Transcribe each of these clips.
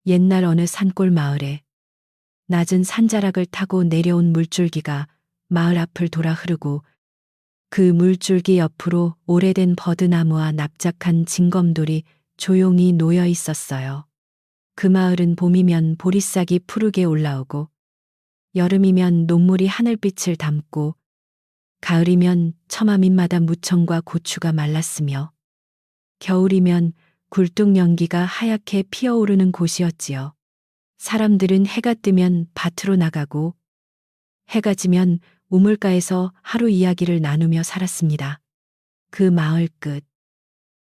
옛날 어느 산골 마을에 낮은 산자락을 타고 내려온 물줄기가 마을 앞을 돌아 흐르고 그 물줄기 옆으로 오래된 버드나무와 납작한 징검돌이 조용히 놓여 있었어요. 그 마을은 봄이면 보리싹이 푸르게 올라오고 여름이면 녹물이 하늘빛을 담고 가을이면 처마 밑마다 무청과 고추가 말랐으며 겨울이면 굴뚝연기가 하얗게 피어오르는 곳이었지요. 사람들은 해가 뜨면 밭으로 나가고 해가 지면 우물가에서 하루 이야기를 나누며 살았습니다. 그 마을 끝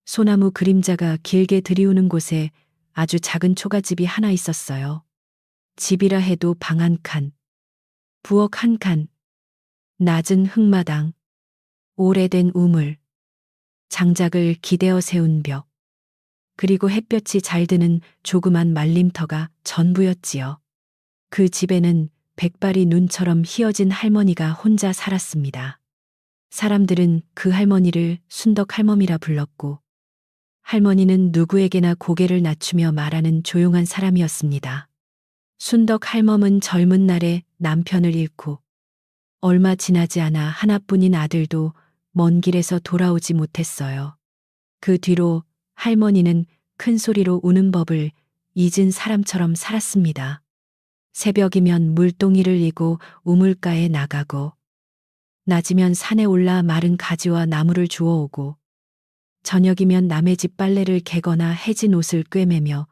소나무 그림자가 길게 들이우는 곳에 아주 작은 초가집이 하나 있었어요. 집이라 해도 방 한 칸, 부엌 한 칸, 낮은 흙마당, 오래된 우물, 장작을 기대어 세운 벽, 그리고 햇볕이 잘 드는 조그만 말림터가 전부였지요. 그 집에는 백발이 눈처럼 희어진 할머니가 혼자 살았습니다. 사람들은 그 할머니를 순덕 할멈이라 불렀고 할머니는 누구에게나 고개를 낮추며 말하는 조용한 사람이었습니다. 순덕 할멈은 젊은 날에 남편을 잃고 얼마 지나지 않아 하나뿐인 아들도 먼 길에서 돌아오지 못했어요. 그 뒤로 할머니는 큰 소리로 우는 법을 잊은 사람처럼 살았습니다. 새벽이면 물동이를 이고 우물가에 나가고 낮이면 산에 올라 마른 가지와 나무를 주워오고 저녁이면 남의 집 빨래를 개거나 해진 옷을 꿰매며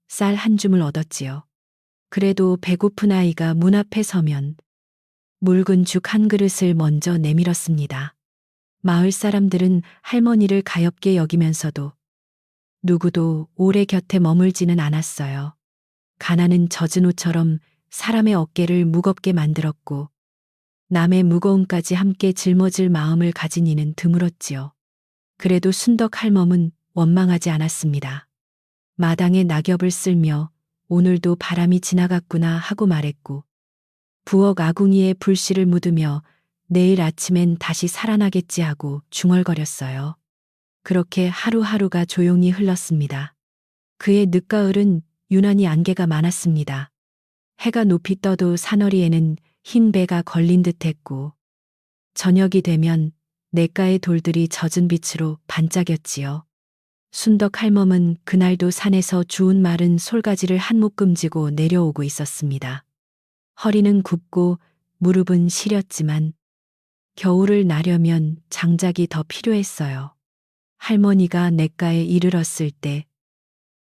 쌀 한 줌을 얻었지요. 그래도 배고픈 아이가 문 앞에 서면 묽은 죽 한 그릇을 먼저 내밀었습니다. 마을 사람들은 할머니를 가엾게 여기면서도 누구도 오래 곁에 머물지는 않았어요. 가난은 젖은 옷처럼 사람의 어깨를 무겁게 만들었고 남의 무거움까지 함께 짊어질 마음을 가진 이는 드물었지요. 그래도 순덕 할멈은 원망하지 않았습니다. 마당에 낙엽을 쓸며 오늘도 바람이 지나갔구나 하고 말했고 부엌 아궁이에 불씨를 묻으며 내일 아침엔 다시 살아나겠지 하고 중얼거렸어요. 그렇게 하루하루가 조용히 흘렀습니다. 그의 늦가을은 유난히 안개가 많았습니다. 해가 높이 떠도 산허리에는 흰 배가 걸린 듯했고 저녁이 되면 냇가의 돌들이 젖은 빛으로 반짝였지요. 순덕 할멈은 그날도 산에서 주운 마른 솔가지를 한 묶음 지고 내려오고 있었습니다. 허리는 굽고 무릎은 시렸지만 겨울을 나려면 장작이 더 필요했어요. 할머니가 냇가에 이르렀을 때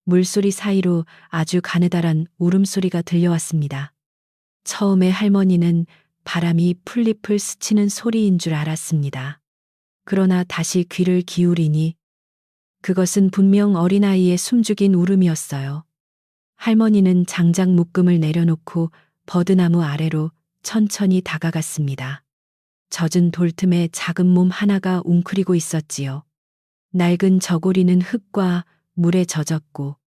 물소리 사이로 아주 가느다란 울음소리가 들려왔습니다. 처음에 할머니는 바람이 풀잎을 스치는 소리인 줄 알았습니다. 그러나 다시 귀를 기울이니 그것은 분명 어린아이의 숨죽인 울음이었어요. 할머니는 장작 묶음을 내려놓고 버드나무 아래로 천천히 다가갔습니다. 젖은 돌틈에 작은 몸 하나가 웅크리고 있었지요. 낡은 저고리는 흙과 물에 젖었고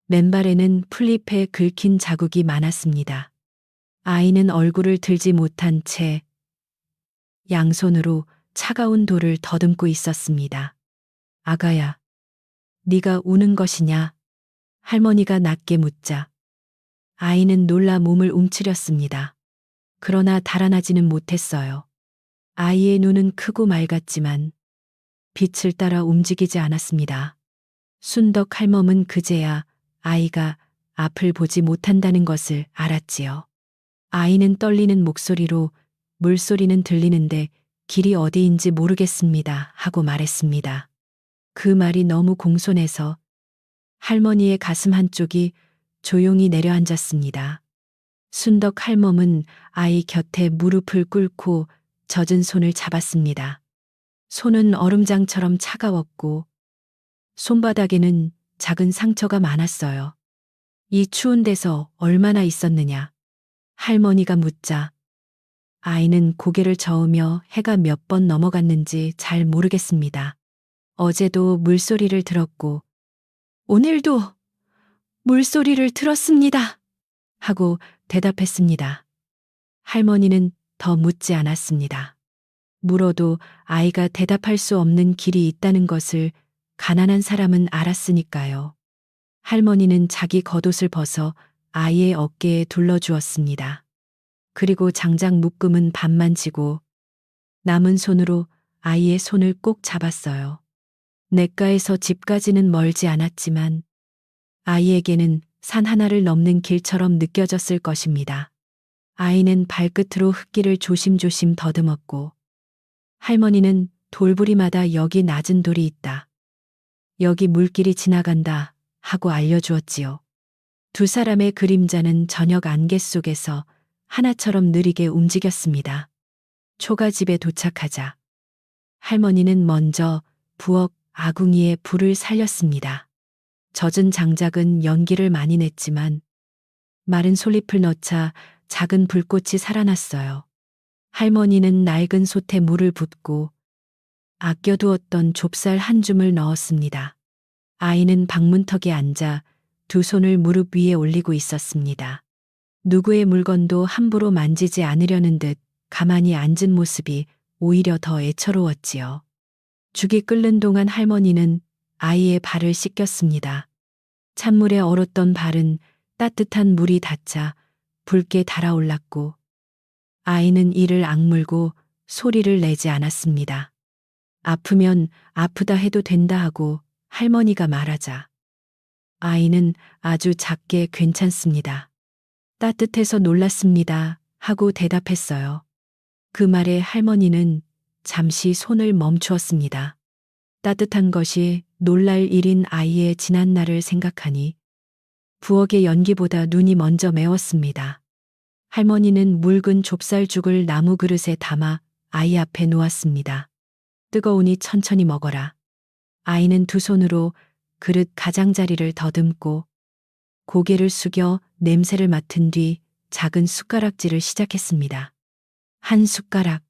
맨발에는 풀잎에 긁힌 자국이 많았습니다. 아이는 얼굴을 들지 못한 채 양손으로 차가운 돌을 더듬고 있었습니다. 아가야, 네가 우는 것이냐? 할머니가 낮게 묻자 아이는 놀라 몸을 움츠렸습니다. 그러나 달아나지는 못했어요. 아이의 눈은 크고 맑았지만 빛을 따라 움직이지 않았습니다. 순덕 할멈은 그제야 아이가 앞을 보지 못한다는 것을 알았지요. 아이는 떨리는 목소리로 물소리는 들리는데 길이 어디인지 모르겠습니다 하고 말했습니다. 그 말이 너무 공손해서 할머니의 가슴 한쪽이 조용히 내려앉았습니다. 순덕 할멈은 아이 곁에 무릎을 꿇고 젖은 손을 잡았습니다. 손은 얼음장처럼 차가웠고 손바닥에는 작은 상처가 많았어요. 이 추운 데서 얼마나 있었느냐? 할머니가 묻자 아이는 고개를 저으며 해가 몇 번 넘어갔는지 잘 모르겠습니다. 어제도 물소리를 들었고 오늘도 물소리를 들었습니다. 하고 대답했습니다. 할머니는 더 묻지 않았습니다. 물어도 아이가 대답할 수 없는 길이 있다는 것을 가난한 사람은 알았으니까요. 할머니는 자기 겉옷을 벗어 아이의 어깨에 둘러주었습니다. 그리고 장작 묶음은 반만 지고 남은 손으로 아이의 손을 꼭 잡았어요. 냇가에서 집까지는 멀지 않았지만 아이에게는 산 하나를 넘는 길처럼 느껴졌을 것입니다. 아이는 발끝으로 흙길을 조심조심 더듬었고 할머니는 돌부리마다 여기 낮은 돌이 있다. 여기 물길이 지나간다 하고 알려주었지요. 두 사람의 그림자는 저녁 안개 속에서 하나처럼 느리게 움직였습니다. 초가집에 도착하자 할머니는 먼저 부엌 아궁이에 불을 살렸습니다. 젖은 장작은 연기를 많이 냈지만 마른 솔잎을 넣자 작은 불꽃이 살아났어요. 할머니는 낡은 솥에 물을 붓고 아껴두었던 좁쌀 한 줌을 넣었습니다. 아이는 방문턱에 앉아 두 손을 무릎 위에 올리고 있었습니다. 누구의 물건도 함부로 만지지 않으려는 듯 가만히 앉은 모습이 오히려 더 애처로웠지요. 죽이 끓는 동안 할머니는 아이의 발을 씻겼습니다. 찬물에 얼었던 발은 따뜻한 물이 닿자 붉게 달아올랐고 아이는 이를 악물고 소리를 내지 않았습니다. 아프면 아프다 해도 된다 하고 할머니가 말하자 아이는 아주 작게 괜찮습니다. 따뜻해서 놀랐습니다 하고 대답했어요. 그 말에 할머니는 잠시 손을 멈추었습니다. 따뜻한 것이 놀랄 일인 아이의 지난 날을 생각하니 부엌의 연기보다 눈이 먼저 매웠습니다. 할머니는 묽은 좁쌀죽을 나무 그릇에 담아 아이 앞에 놓았습니다. 뜨거우니 천천히 먹어라. 아이는 두 손으로 그릇 가장자리를 더듬고 고개를 숙여 냄새를 맡은 뒤 작은 숟가락질을 시작했습니다. 한 숟가락,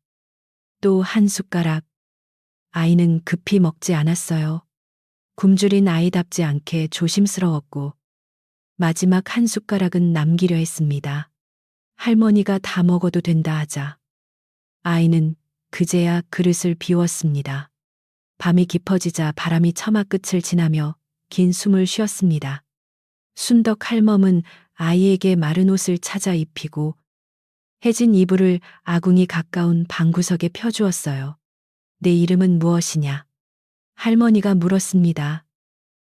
또 한 숟가락. 아이는 급히 먹지 않았어요. 굶주린 아이답지 않게 조심스러웠고 마지막 한 숟가락은 남기려 했습니다. 할머니가 다 먹어도 된다 하자 아이는 그제야 그릇을 비웠습니다. 밤이 깊어지자 바람이 처마 끝을 지나며 긴 숨을 쉬었습니다. 순덕 할멈은 아이에게 마른 옷을 찾아 입히고 해진 이불을 아궁이 가까운 방구석에 펴주었어요. 내 이름은 무엇이냐? 할머니가 물었습니다.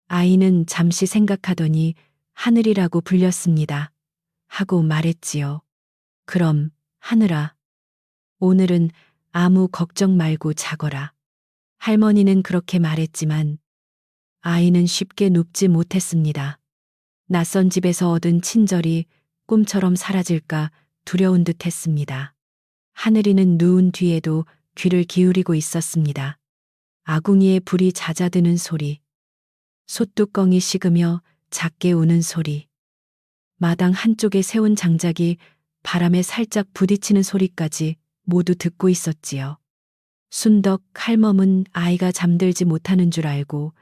아이는 잠시 생각하더니 하늘이라고 불렸습니다. 하고 말했지요. 그럼 하늘아, 오늘은 아무 걱정 말고 자거라. 할머니는 그렇게 말했지만 아이는 쉽게 눕지 못했습니다. 낯선 집에서 얻은 친절이 꿈처럼 사라질까 두려운 듯 했습니다. 하늘이는 누운 뒤에도 귀를 기울이고 있었습니다. 아궁이에 불이 잦아드는 소리, 솥뚜껑이 식으며 작게 우는 소리, 마당 한쪽에 세운 장작이 바람에 살짝 부딪히는 소리까지 모두 듣고 있었지요. 순덕 할멈은 아이가 잠들지 못하는 줄 알고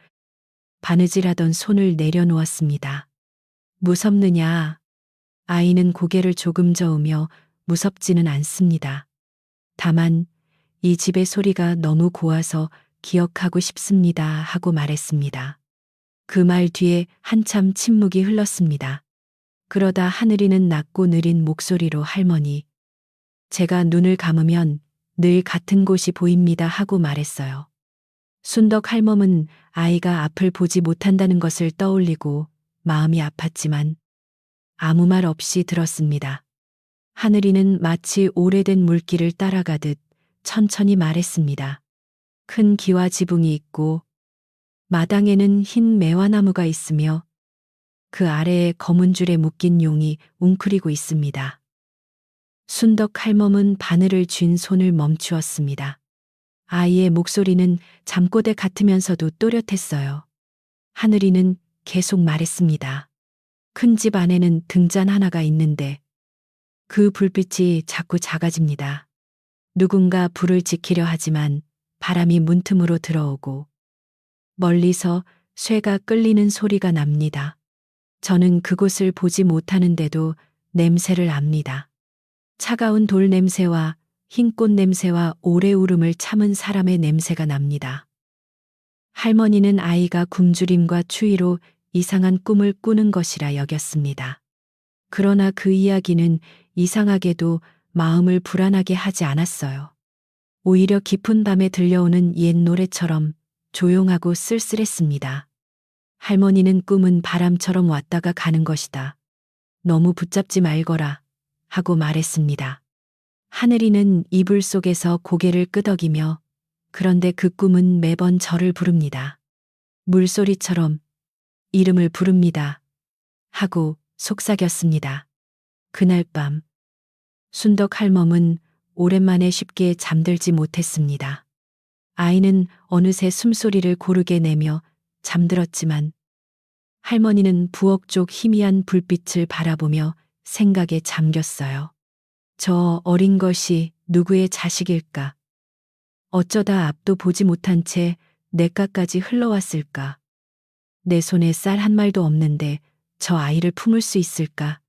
바느질하던 손을 내려놓았습니다. 무섭느냐? 아이는 고개를 조금 저으며 무섭지는 않습니다. 다만 이 집의 소리가 너무 고와서 기억하고 싶습니다 하고 말했습니다. 그 말 뒤에 한참 침묵이 흘렀습니다. 그러다 하늘이는 낮고 느린 목소리로 할머니, 제가 눈을 감으면 늘 같은 곳이 보입니다 하고 말했어요. 순덕 할멈은 아이가 앞을 보지 못한다는 것을 떠올리고 마음이 아팠지만 아무 말 없이 들었습니다. 하늘이는 마치 오래된 물길을 따라가듯 천천히 말했습니다. 큰 기와 지붕이 있고 마당에는 흰 매화나무가 있으며 그 아래에 검은 줄에 묶인 용이 웅크리고 있습니다. 순덕 할멈은 바늘을 쥔 손을 멈추었습니다. 아이의 목소리는 잠꼬대 같으면서도 또렷했어요. 하늘이는 계속 말했습니다. 큰 집 안에는 등잔 하나가 있는데 그 불빛이 자꾸 작아집니다. 누군가 불을 지키려 하지만 바람이 문틈으로 들어오고 멀리서 쇠가 끌리는 소리가 납니다. 저는 그곳을 보지 못하는데도 냄새를 압니다. 차가운 돌 냄새와 흰꽃 냄새와 오래 울음을 참은 사람의 냄새가 납니다. 할머니는 아이가 굶주림과 추위로 이상한 꿈을 꾸는 것이라 여겼습니다. 그러나 그 이야기는 이상하게도 마음을 불안하게 하지 않았어요. 오히려 깊은 밤에 들려오는 옛 노래처럼 조용하고 쓸쓸했습니다. 할머니는 꿈은 바람처럼 왔다가 가는 것이다. 너무 붙잡지 말거라 하고 말했습니다. 하늘이는 이불 속에서 고개를 끄덕이며 그런데 그 꿈은 매번 저를 부릅니다. 물소리처럼 이름을 부릅니다. 하고 속삭였습니다. 그날 밤 순덕 할멈은 오랜만에 쉽게 잠들지 못했습니다. 아이는 어느새 숨소리를 고르게 내며 잠들었지만 할머니는 부엌 쪽 희미한 불빛을 바라보며 생각에 잠겼어요. 저 어린 것이 누구의 자식일까? 어쩌다 앞도 보지 못한 채 내가까지 흘러왔을까? 내 손에 쌀 한 말도 없는데 저 아이를 품을 수 있을까?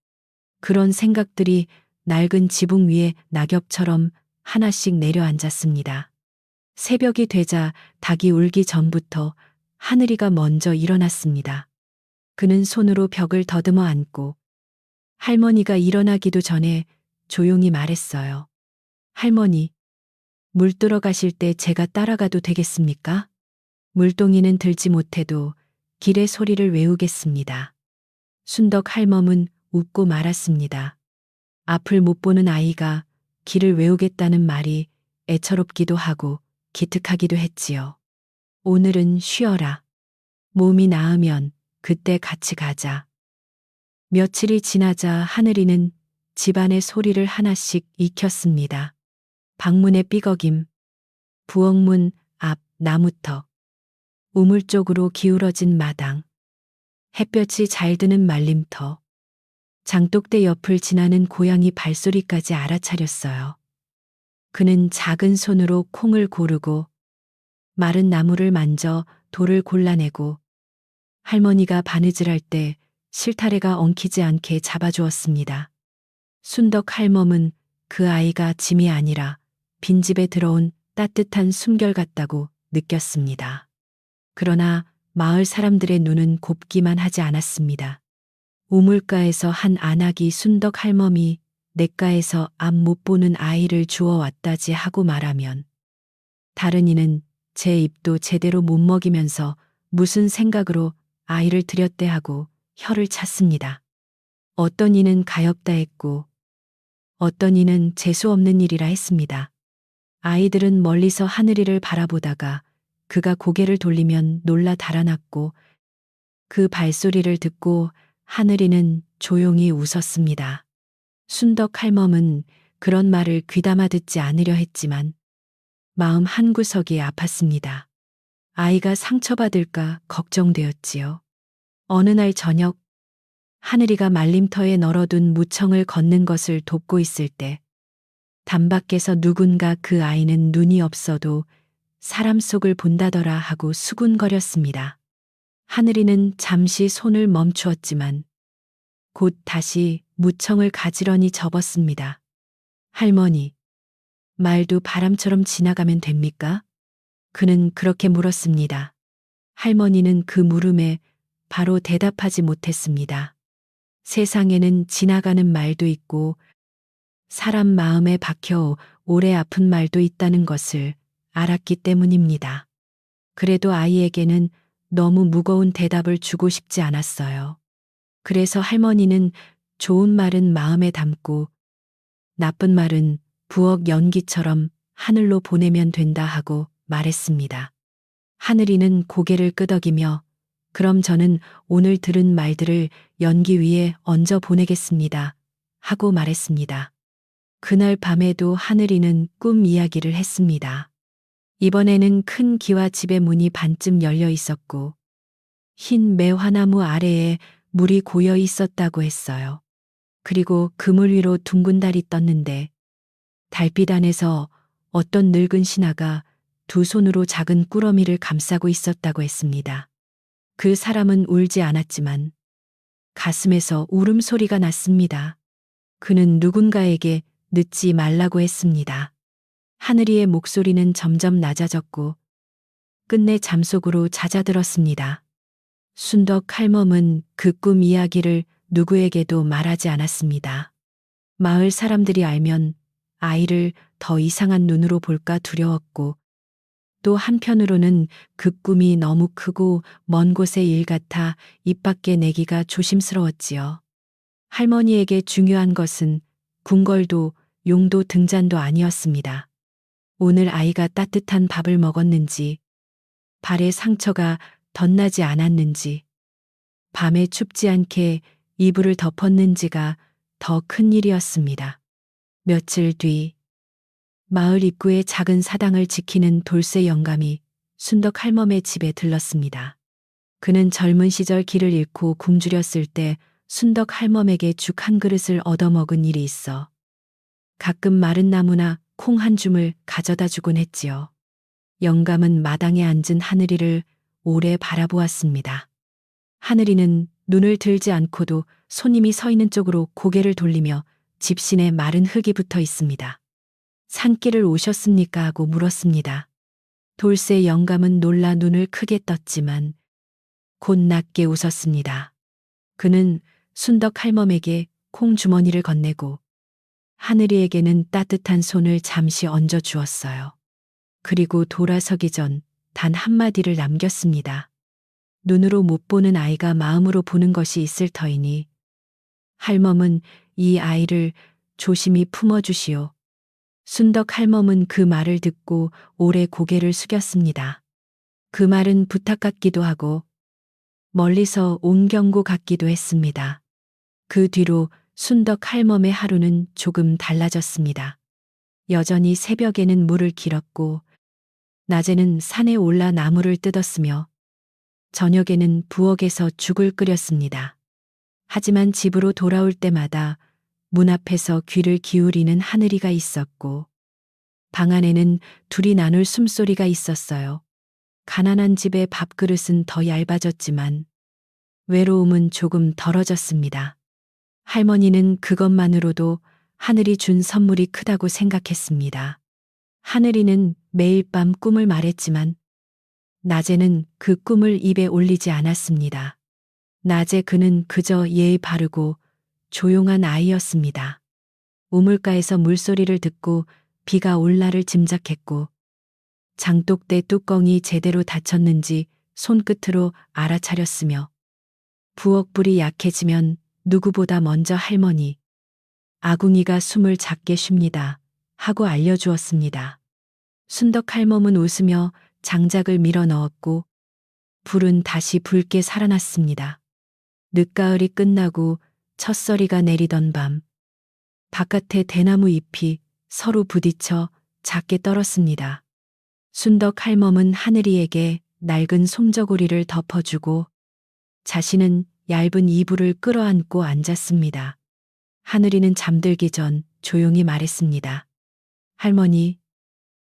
그런 생각들이 낡은 지붕 위에 낙엽처럼 하나씩 내려앉았습니다. 새벽이 되자 닭이 울기 전부터 하늘이가 먼저 일어났습니다. 그는 손으로 벽을 더듬어 안고 할머니가 일어나기도 전에 조용히 말했어요. 할머니, 물 뜨러 가실 때 제가 따라가도 되겠습니까? 물동이는 들지 못해도 길의 소리를 외우겠습니다. 순덕 할멈은 웃고 말았습니다. 앞을 못 보는 아이가 길을 외우겠다는 말이 애처롭기도 하고 기특하기도 했지요. 오늘은 쉬어라. 몸이 나으면 그때 같이 가자. 며칠이 지나자 하늘이는 집안의 소리를 하나씩 익혔습니다. 방문의 삐걱임, 부엌문 앞 나무터, 우물 쪽으로 기울어진 마당, 햇볕이 잘 드는 말림터, 장독대 옆을 지나는 고양이 발소리까지 알아차렸어요. 그는 작은 손으로 콩을 고르고 마른 나무를 만져 돌을 골라내고 할머니가 바느질할 때 실타래가 엉키지 않게 잡아주었습니다. 순덕 할멈은 그 아이가 짐이 아니라 빈집에 들어온 따뜻한 숨결 같다고 느꼈습니다. 그러나 마을 사람들의 눈은 곱기만 하지 않았습니다. 우물가에서 한 안악이 순덕 할멈이 냇가에서 앞 못 보는 아이를 주워왔다지 하고 말하면 다른 이는 제 입도 제대로 못 먹이면서 무슨 생각으로 아이를 들였대 하고 혀를 찼습니다. 어떤 이는 가엾다 했고 어떤 이는 재수없는 일이라 했습니다. 아이들은 멀리서 하늘이를 바라보다가 그가 고개를 돌리면 놀라 달아났고 그 발소리를 듣고 하늘이는 조용히 웃었습니다. 순덕 할멈은 그런 말을 귀담아 듣지 않으려 했지만 마음 한구석이 아팠습니다. 아이가 상처받을까 걱정되었지요. 어느 날 저녁 하늘이가 말림터에 널어둔 무청을 걷는 것을 돕고 있을 때 담밖에서 누군가 그 아이는 눈이 없어도 사람 속을 본다더라 하고 수군거렸습니다. 하늘이는 잠시 손을 멈추었지만 곧 다시 무청을 가지런히 접었습니다. 할머니, 말도 바람처럼 지나가면 됩니까? 그는 그렇게 물었습니다. 할머니는 그 물음에 바로 대답하지 못했습니다. 세상에는 지나가는 말도 있고 사람 마음에 박혀 오래 아픈 말도 있다는 것을 알았기 때문입니다. 그래도 아이에게는 너무 무거운 대답을 주고 싶지 않았어요. 그래서 할머니는 좋은 말은 마음에 담고 나쁜 말은 부엌 연기처럼 하늘로 보내면 된다 하고 말했습니다. 하늘이는 고개를 끄덕이며 그럼 저는 오늘 들은 말들을 연기 위에 얹어 보내겠습니다. 하고 말했습니다. 그날 밤에도 하늘이는 꿈 이야기를 했습니다. 이번에는 큰 기와 집의 문이 반쯤 열려 있었고 흰 매화나무 아래에 물이 고여 있었다고 했어요. 그리고 그물 위로 둥근 달이 떴는데 달빛 안에서 어떤 늙은 신하가 두 손으로 작은 꾸러미를 감싸고 있었다고 했습니다. 그 사람은 울지 않았지만 가슴에서 울음소리가 났습니다. 그는 누군가에게 늦지 말라고 했습니다. 하늘이의 목소리는 점점 낮아졌고 끝내 잠속으로 잦아들었습니다. 순덕 할멈은 그 꿈 이야기를 누구에게도 말하지 않았습니다. 마을 사람들이 알면 아이를 더 이상한 눈으로 볼까 두려웠고, 또 한편으로는 그 꿈이 너무 크고 먼 곳의 일 같아 입 밖에 내기가 조심스러웠지요. 할머니에게 중요한 것은 궁궐도 용도 등잔도 아니었습니다. 오늘 아이가 따뜻한 밥을 먹었는지, 발에 상처가 덧나지 않았는지, 밤에 춥지 않게 이불을 덮었는지가 더 큰 일이었습니다. 며칠 뒤, 마을 입구의 작은 사당을 지키는 돌쇠 영감이 순덕 할멈의 집에 들렀습니다. 그는 젊은 시절 길을 잃고 굶주렸을 때 순덕 할멈에게 죽 한 그릇을 얻어먹은 일이 있어 가끔 마른 나무나 콩 한 줌을 가져다 주곤 했지요. 영감은 마당에 앉은 하늘이를 오래 바라보았습니다. 하늘이는 눈을 들지 않고도 손님이 서 있는 쪽으로 고개를 돌리며 집신에 마른 흙이 붙어 있습니다. 산길을 오셨습니까? 하고 물었습니다. 돌쇠 영감은 놀라 눈을 크게 떴지만 곧 낮게 웃었습니다. 그는 순덕 할멈에게 콩 주머니를 건네고 하늘이에게는 따뜻한 손을 잠시 얹어 주었어요. 그리고 돌아서기 전 단 한마디를 남겼습니다. 눈으로 못 보는 아이가 마음으로 보는 것이 있을 터이니 할멈은 이 아이를 조심히 품어주시오. 순덕 할멈은 그 말을 듣고 오래 고개를 숙였습니다. 그 말은 부탁 같기도 하고 멀리서 옹경고 같기도 했습니다. 그 뒤로 순덕 할멈의 하루는 조금 달라졌습니다. 여전히 새벽에는 물을 길었고 낮에는 산에 올라 나무를 뜯었으며 저녁에는 부엌에서 죽을 끓였습니다. 하지만 집으로 돌아올 때마다 문 앞에서 귀를 기울이는 하늘이가 있었고 방 안에는 둘이 나눌 숨소리가 있었어요. 가난한 집의 밥그릇은 더 얇아졌지만 외로움은 조금 덜어졌습니다. 할머니는 그것만으로도 하늘이 준 선물이 크다고 생각했습니다. 하늘이는 매일 밤 꿈을 말했지만 낮에는 그 꿈을 입에 올리지 않았습니다. 낮에 그는 그저 예의 바르고 조용한 아이였습니다. 우물가에서 물소리를 듣고 비가 올 날을 짐작했고 장독대 뚜껑이 제대로 닫혔는지 손끝으로 알아차렸으며 부엌불이 약해지면 누구보다 먼저 할머니, 아궁이가 숨을 작게 쉽니다 하고 알려주었습니다. 순덕 할멈은 웃으며 장작을 밀어 넣었고 불은 다시 붉게 살아났습니다. 늦가을이 끝나고 첫서리가 내리던 밤, 바깥에 대나무 잎이 서로 부딪혀 작게 떨었습니다. 순덕 할멈은 하늘이에게 낡은 솜저고리를 덮어주고 자신은 얇은 이불을 끌어안고 앉았습니다. 하늘이는 잠들기 전 조용히 말했습니다. 할머니,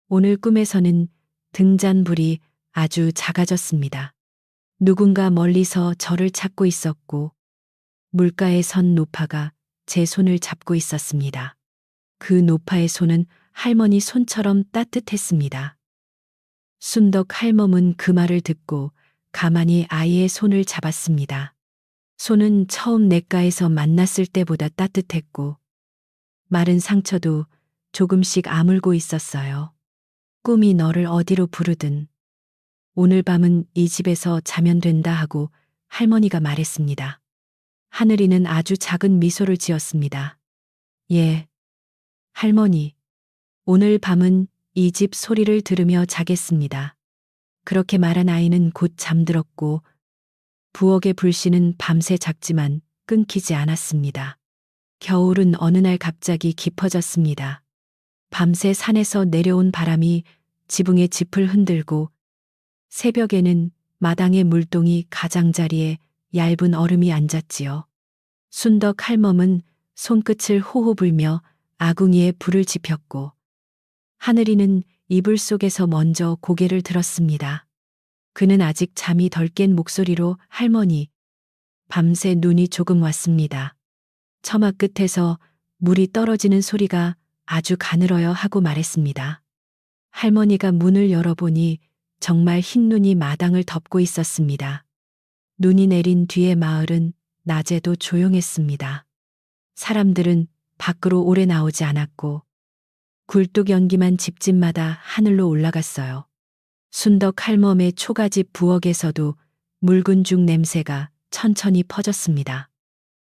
오늘 꿈에서는 등잔불이 아주 작아졌습니다. 누군가 멀리서 저를 찾고 있었고 물가에 선 노파가 제 손을 잡고 있었습니다. 그 노파의 손은 할머니 손처럼 따뜻했습니다. 순덕 할멈은 그 말을 듣고 가만히 아이의 손을 잡았습니다. 손은 처음 냇가에서 만났을 때보다 따뜻했고 마른 상처도 조금씩 아물고 있었어요. 꿈이 너를 어디로 부르든 오늘 밤은 이 집에서 자면 된다 하고 할머니가 말했습니다. 하늘이는 아주 작은 미소를 지었습니다. 예, 할머니, 오늘 밤은 이 집 소리를 들으며 자겠습니다. 그렇게 말한 아이는 곧 잠들었고 부엌의 불씨는 밤새 작지만 끊기지 않았습니다. 겨울은 어느 날 갑자기 깊어졌습니다. 밤새 산에서 내려온 바람이 지붕의 짚을 흔들고 새벽에는 마당의 물동이 가장자리에 얇은 얼음이 앉았지요. 순덕 할멈은 손끝을 호호 불며 아궁이에 불을 지폈고 하늘이는 이불 속에서 먼저 고개를 들었습니다. 그는 아직 잠이 덜 깬 목소리로 할머니, 밤새 눈이 조금 왔습니다. 처마 끝에서 물이 떨어지는 소리가 아주 가늘어요 하고 말했습니다. 할머니가 문을 열어보니 정말 흰 눈이 마당을 덮고 있었습니다. 눈이 내린 뒤에 마을은 낮에도 조용했습니다. 사람들은 밖으로 오래 나오지 않았고 굴뚝 연기만 집집마다 하늘로 올라갔어요. 순덕 할멈의 초가집 부엌에서도 묽은 죽 냄새가 천천히 퍼졌습니다.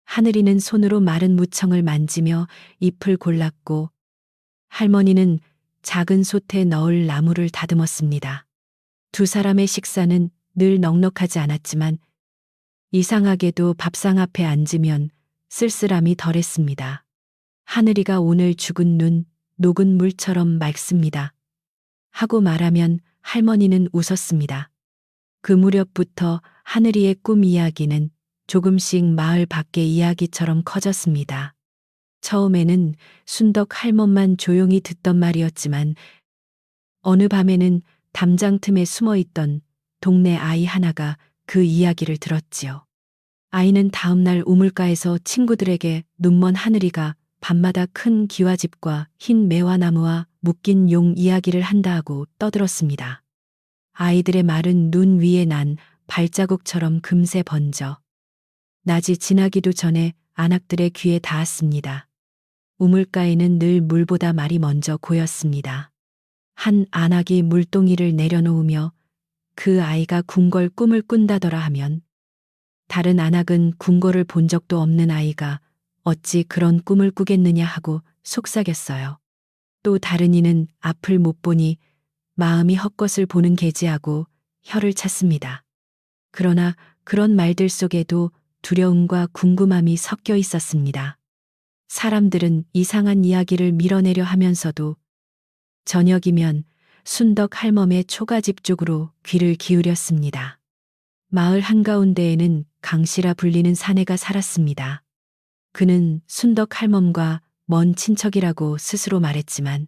하늘이는 손으로 마른 무청을 만지며 잎을 골랐고 할머니는 작은 솥에 넣을 나무를 다듬었습니다. 두 사람의 식사는 늘 넉넉하지 않았지만 이상하게도 밥상 앞에 앉으면 쓸쓸함이 덜했습니다. 하늘이가 오늘 죽은 눈, 녹은 물처럼 맑습니다. 하고 말하면 할머니는 웃었습니다. 그 무렵부터 하늘이의 꿈 이야기는 조금씩 마을 밖의 이야기처럼 커졌습니다. 처음에는 순덕 할멈만 조용히 듣던 말이었지만 어느 밤에는 담장 틈에 숨어 있던 동네 아이 하나가 그 이야기를 들었지요. 아이는 다음날 우물가에서 친구들에게 눈먼 하늘이가 밤마다 큰 기와집과 흰 매화나무와 묶인 용 이야기를 한다 하고 떠들었습니다. 아이들의 말은 눈 위에 난 발자국처럼 금세 번져 낮이 지나기도 전에 안악들의 귀에 닿았습니다. 우물가에는 늘 물보다 말이 먼저 고였습니다. 한 안악이 물동이를 내려놓으며 그 아이가 궁궐 꿈을 꾼다더라 하면 다른 안악은 궁궐을 본 적도 없는 아이가 어찌 그런 꿈을 꾸겠느냐 하고 속삭였어요. 또 다른 이는 앞을 못 보니 마음이 헛것을 보는 계지하고 혀를 찼습니다. 그러나 그런 말들 속에도 두려움과 궁금함이 섞여 있었습니다. 사람들은 이상한 이야기를 밀어내려 하면서도 저녁이면 순덕 할멈의 초가집 쪽으로 귀를 기울였습니다. 마을 한가운데에는 강씨라 불리는 사내가 살았습니다. 그는 순덕 할멈과 먼 친척이라고 스스로 말했지만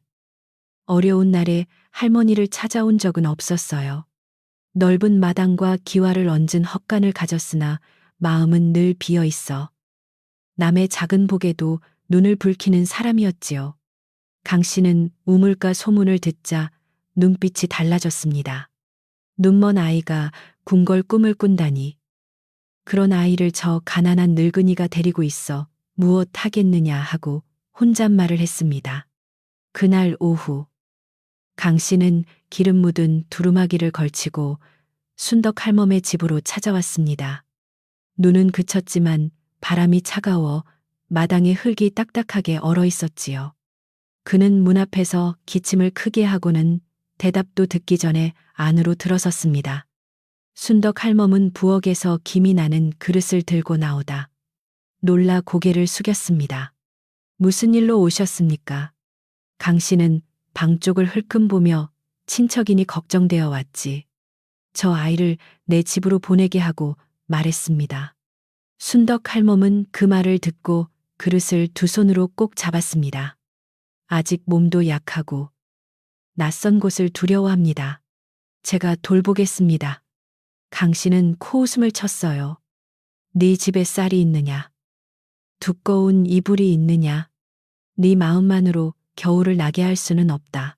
어려운 날에 할머니를 찾아온 적은 없었어요. 넓은 마당과 기와를 얹은 헛간을 가졌으나 마음은 늘 비어 있어 남의 작은 복에도 눈을 붉히는 사람이었지요. 강 씨는 우물가 소문을 듣자 눈빛이 달라졌습니다. 눈먼 아이가 궁궐 꿈을 꾼다니. 그런 아이를 저 가난한 늙은이가 데리고 있어 무엇 하겠느냐 하고 혼잣말을 했습니다. 그날 오후 강 씨는 기름 묻은 두루마기를 걸치고 순덕 할멈의 집으로 찾아왔습니다. 눈은 그쳤지만 바람이 차가워 마당에 흙이 딱딱하게 얼어 있었지요. 그는 문 앞에서 기침을 크게 하고는 대답도 듣기 전에 안으로 들어섰습니다. 순덕 할멈은 부엌에서 김이 나는 그릇을 들고 나오다 놀라 고개를 숙였습니다. 무슨 일로 오셨습니까? 강 씨는 방 쪽을 흘끔 보며 친척이니 걱정되어 왔지. 저 아이를 내 집으로 보내게 하고 말했습니다. 순덕 할멈은 그 말을 듣고 그릇을 두 손으로 꼭 잡았습니다. 아직 몸도 약하고 낯선 곳을 두려워합니다. 제가 돌보겠습니다. 강 씨는 코웃음을 쳤어요. 네 집에 쌀이 있느냐? 두꺼운 이불이 있느냐? 네 마음만으로 겨울을 나게 할 수는 없다.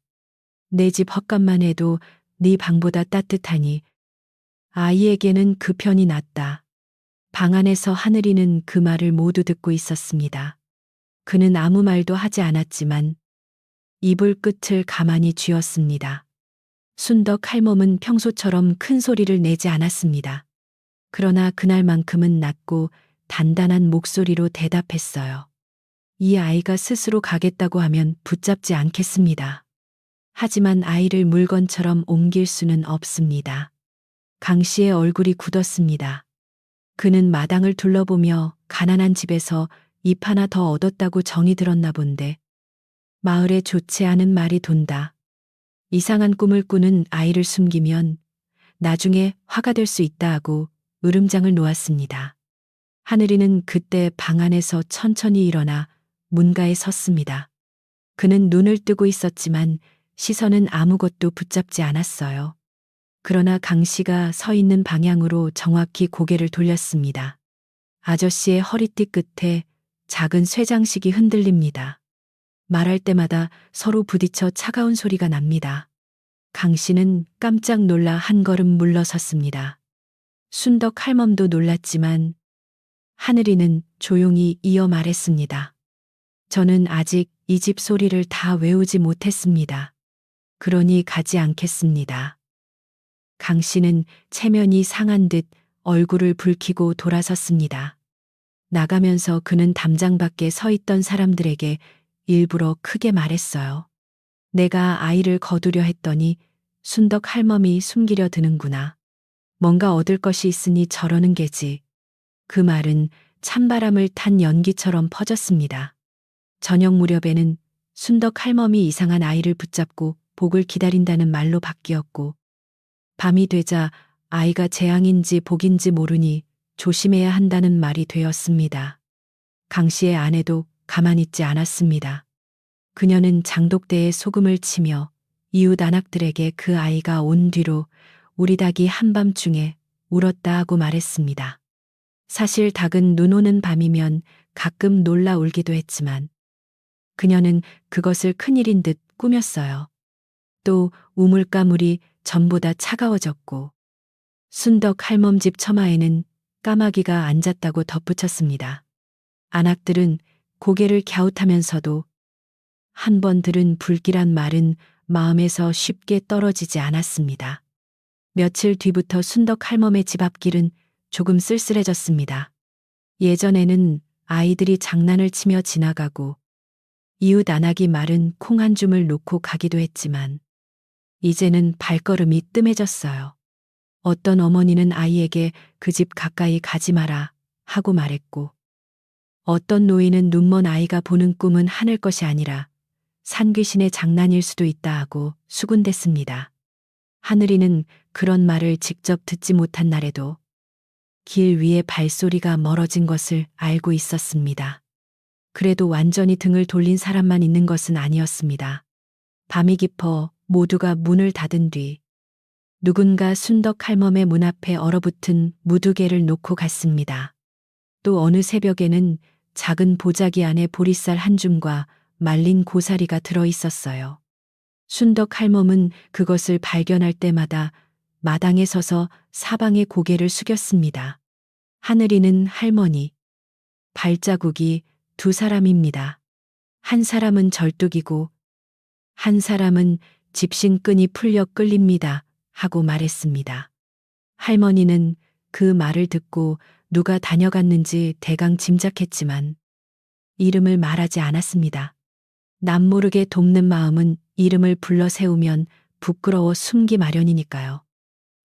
내 집 헛간만 해도 네 방보다 따뜻하니 아이에게는 그 편이 낫다. 방 안에서 하늘이는 그 말을 모두 듣고 있었습니다. 그는 아무 말도 하지 않았지만 이불 끝을 가만히 쥐었습니다. 순덕 할멈은 평소처럼 큰 소리를 내지 않았습니다. 그러나 그날만큼은 낮고 단단한 목소리로 대답했어요. 이 아이가 스스로 가겠다고 하면 붙잡지 않겠습니다. 하지만 아이를 물건처럼 옮길 수는 없습니다. 강 씨의 얼굴이 굳었습니다. 그는 마당을 둘러보며 가난한 집에서 잎 하나 더 얻었다고 정이 들었나 본데 마을에 좋지 않은 말이 돈다. 이상한 꿈을 꾸는 아이를 숨기면 나중에 화가 될 수 있다 하고 으름장을 놓았습니다. 하늘이는 그때 방 안에서 천천히 일어나 문가에 섰습니다. 그는 눈을 뜨고 있었지만 시선은 아무것도 붙잡지 않았어요. 그러나 강 씨가 서 있는 방향으로 정확히 고개를 돌렸습니다. 아저씨의 허리띠 끝에 작은 쇠장식이 흔들립니다. 말할 때마다 서로 부딪혀 차가운 소리가 납니다. 강 씨는 깜짝 놀라 한 걸음 물러섰습니다. 순덕 할멈도 놀랐지만 하늘이는 조용히 이어 말했습니다. 저는 아직 이 집 소리를 다 외우지 못했습니다. 그러니 가지 않겠습니다. 강 씨는 체면이 상한 듯 얼굴을 붉히고 돌아섰습니다. 나가면서 그는 담장 밖에 서 있던 사람들에게 일부러 크게 말했어요. 내가 아이를 거두려 했더니 순덕 할멈이 숨기려 드는구나. 뭔가 얻을 것이 있으니 저러는 게지. 그 말은 찬바람을 탄 연기처럼 퍼졌습니다. 저녁 무렵에는 순덕 할멈이 이상한 아이를 붙잡고 복을 기다린다는 말로 바뀌었고, 밤이 되자 아이가 재앙인지 복인지 모르니 조심해야 한다는 말이 되었습니다. 강 씨의 아내도 가만히 있지 않았습니다. 그녀는 장독대에 소금을 치며 이웃 안악들에게 그 아이가 온 뒤로 우리 닭이 한밤중에 울었다 하고 말했습니다. 사실 닭은 눈 오는 밤이면 가끔 놀라 울기도 했지만 그녀는 그것을 큰일인 듯 꾸몄어요. 또 우물가물이 전보다 차가워졌고 순덕 할멈 집 처마에는 까마귀가 앉았다고 덧붙였습니다. 안악들은 고개를 갸웃하면서도 한 번 들은 불길한 말은 마음에서 쉽게 떨어지지 않았습니다. 며칠 뒤부터 순덕 할멈의 집 앞길은 조금 쓸쓸해졌습니다. 예전에는 아이들이 장난을 치며 지나가고 이웃 안악이 마른 콩 한 줌을 놓고 가기도 했지만 이제는 발걸음이 뜸해졌어요. 어떤 어머니는 아이에게 그 집 가까이 가지 마라 하고 말했고, 어떤 노인은 눈먼 아이가 보는 꿈은 하늘 것이 아니라 산귀신의 장난일 수도 있다 하고 수군댔습니다. 하늘이는 그런 말을 직접 듣지 못한 날에도 길 위에 발소리가 멀어진 것을 알고 있었습니다. 그래도 완전히 등을 돌린 사람만 있는 것은 아니었습니다. 밤이 깊어 모두가 문을 닫은 뒤 누군가 순덕 할멈의 문 앞에 얼어붙은 무두개를 놓고 갔습니다. 또 어느 새벽에는 작은 보자기 안에 보리쌀 한 줌과 말린 고사리가 들어 있었어요. 순덕 할멈은 그것을 발견할 때마다 마당에 서서 사방에 고개를 숙였습니다. 하늘이는 할머니, 발자국이 두 사람입니다. 한 사람은 절뚝이고 한 사람은 집신끈이 풀려 끌립니다. 하고 말했습니다. 할머니는 그 말을 듣고 누가 다녀갔는지 대강 짐작했지만 이름을 말하지 않았습니다. 남모르게 돕는 마음은 이름을 불러 세우면 부끄러워 숨기 마련이니까요.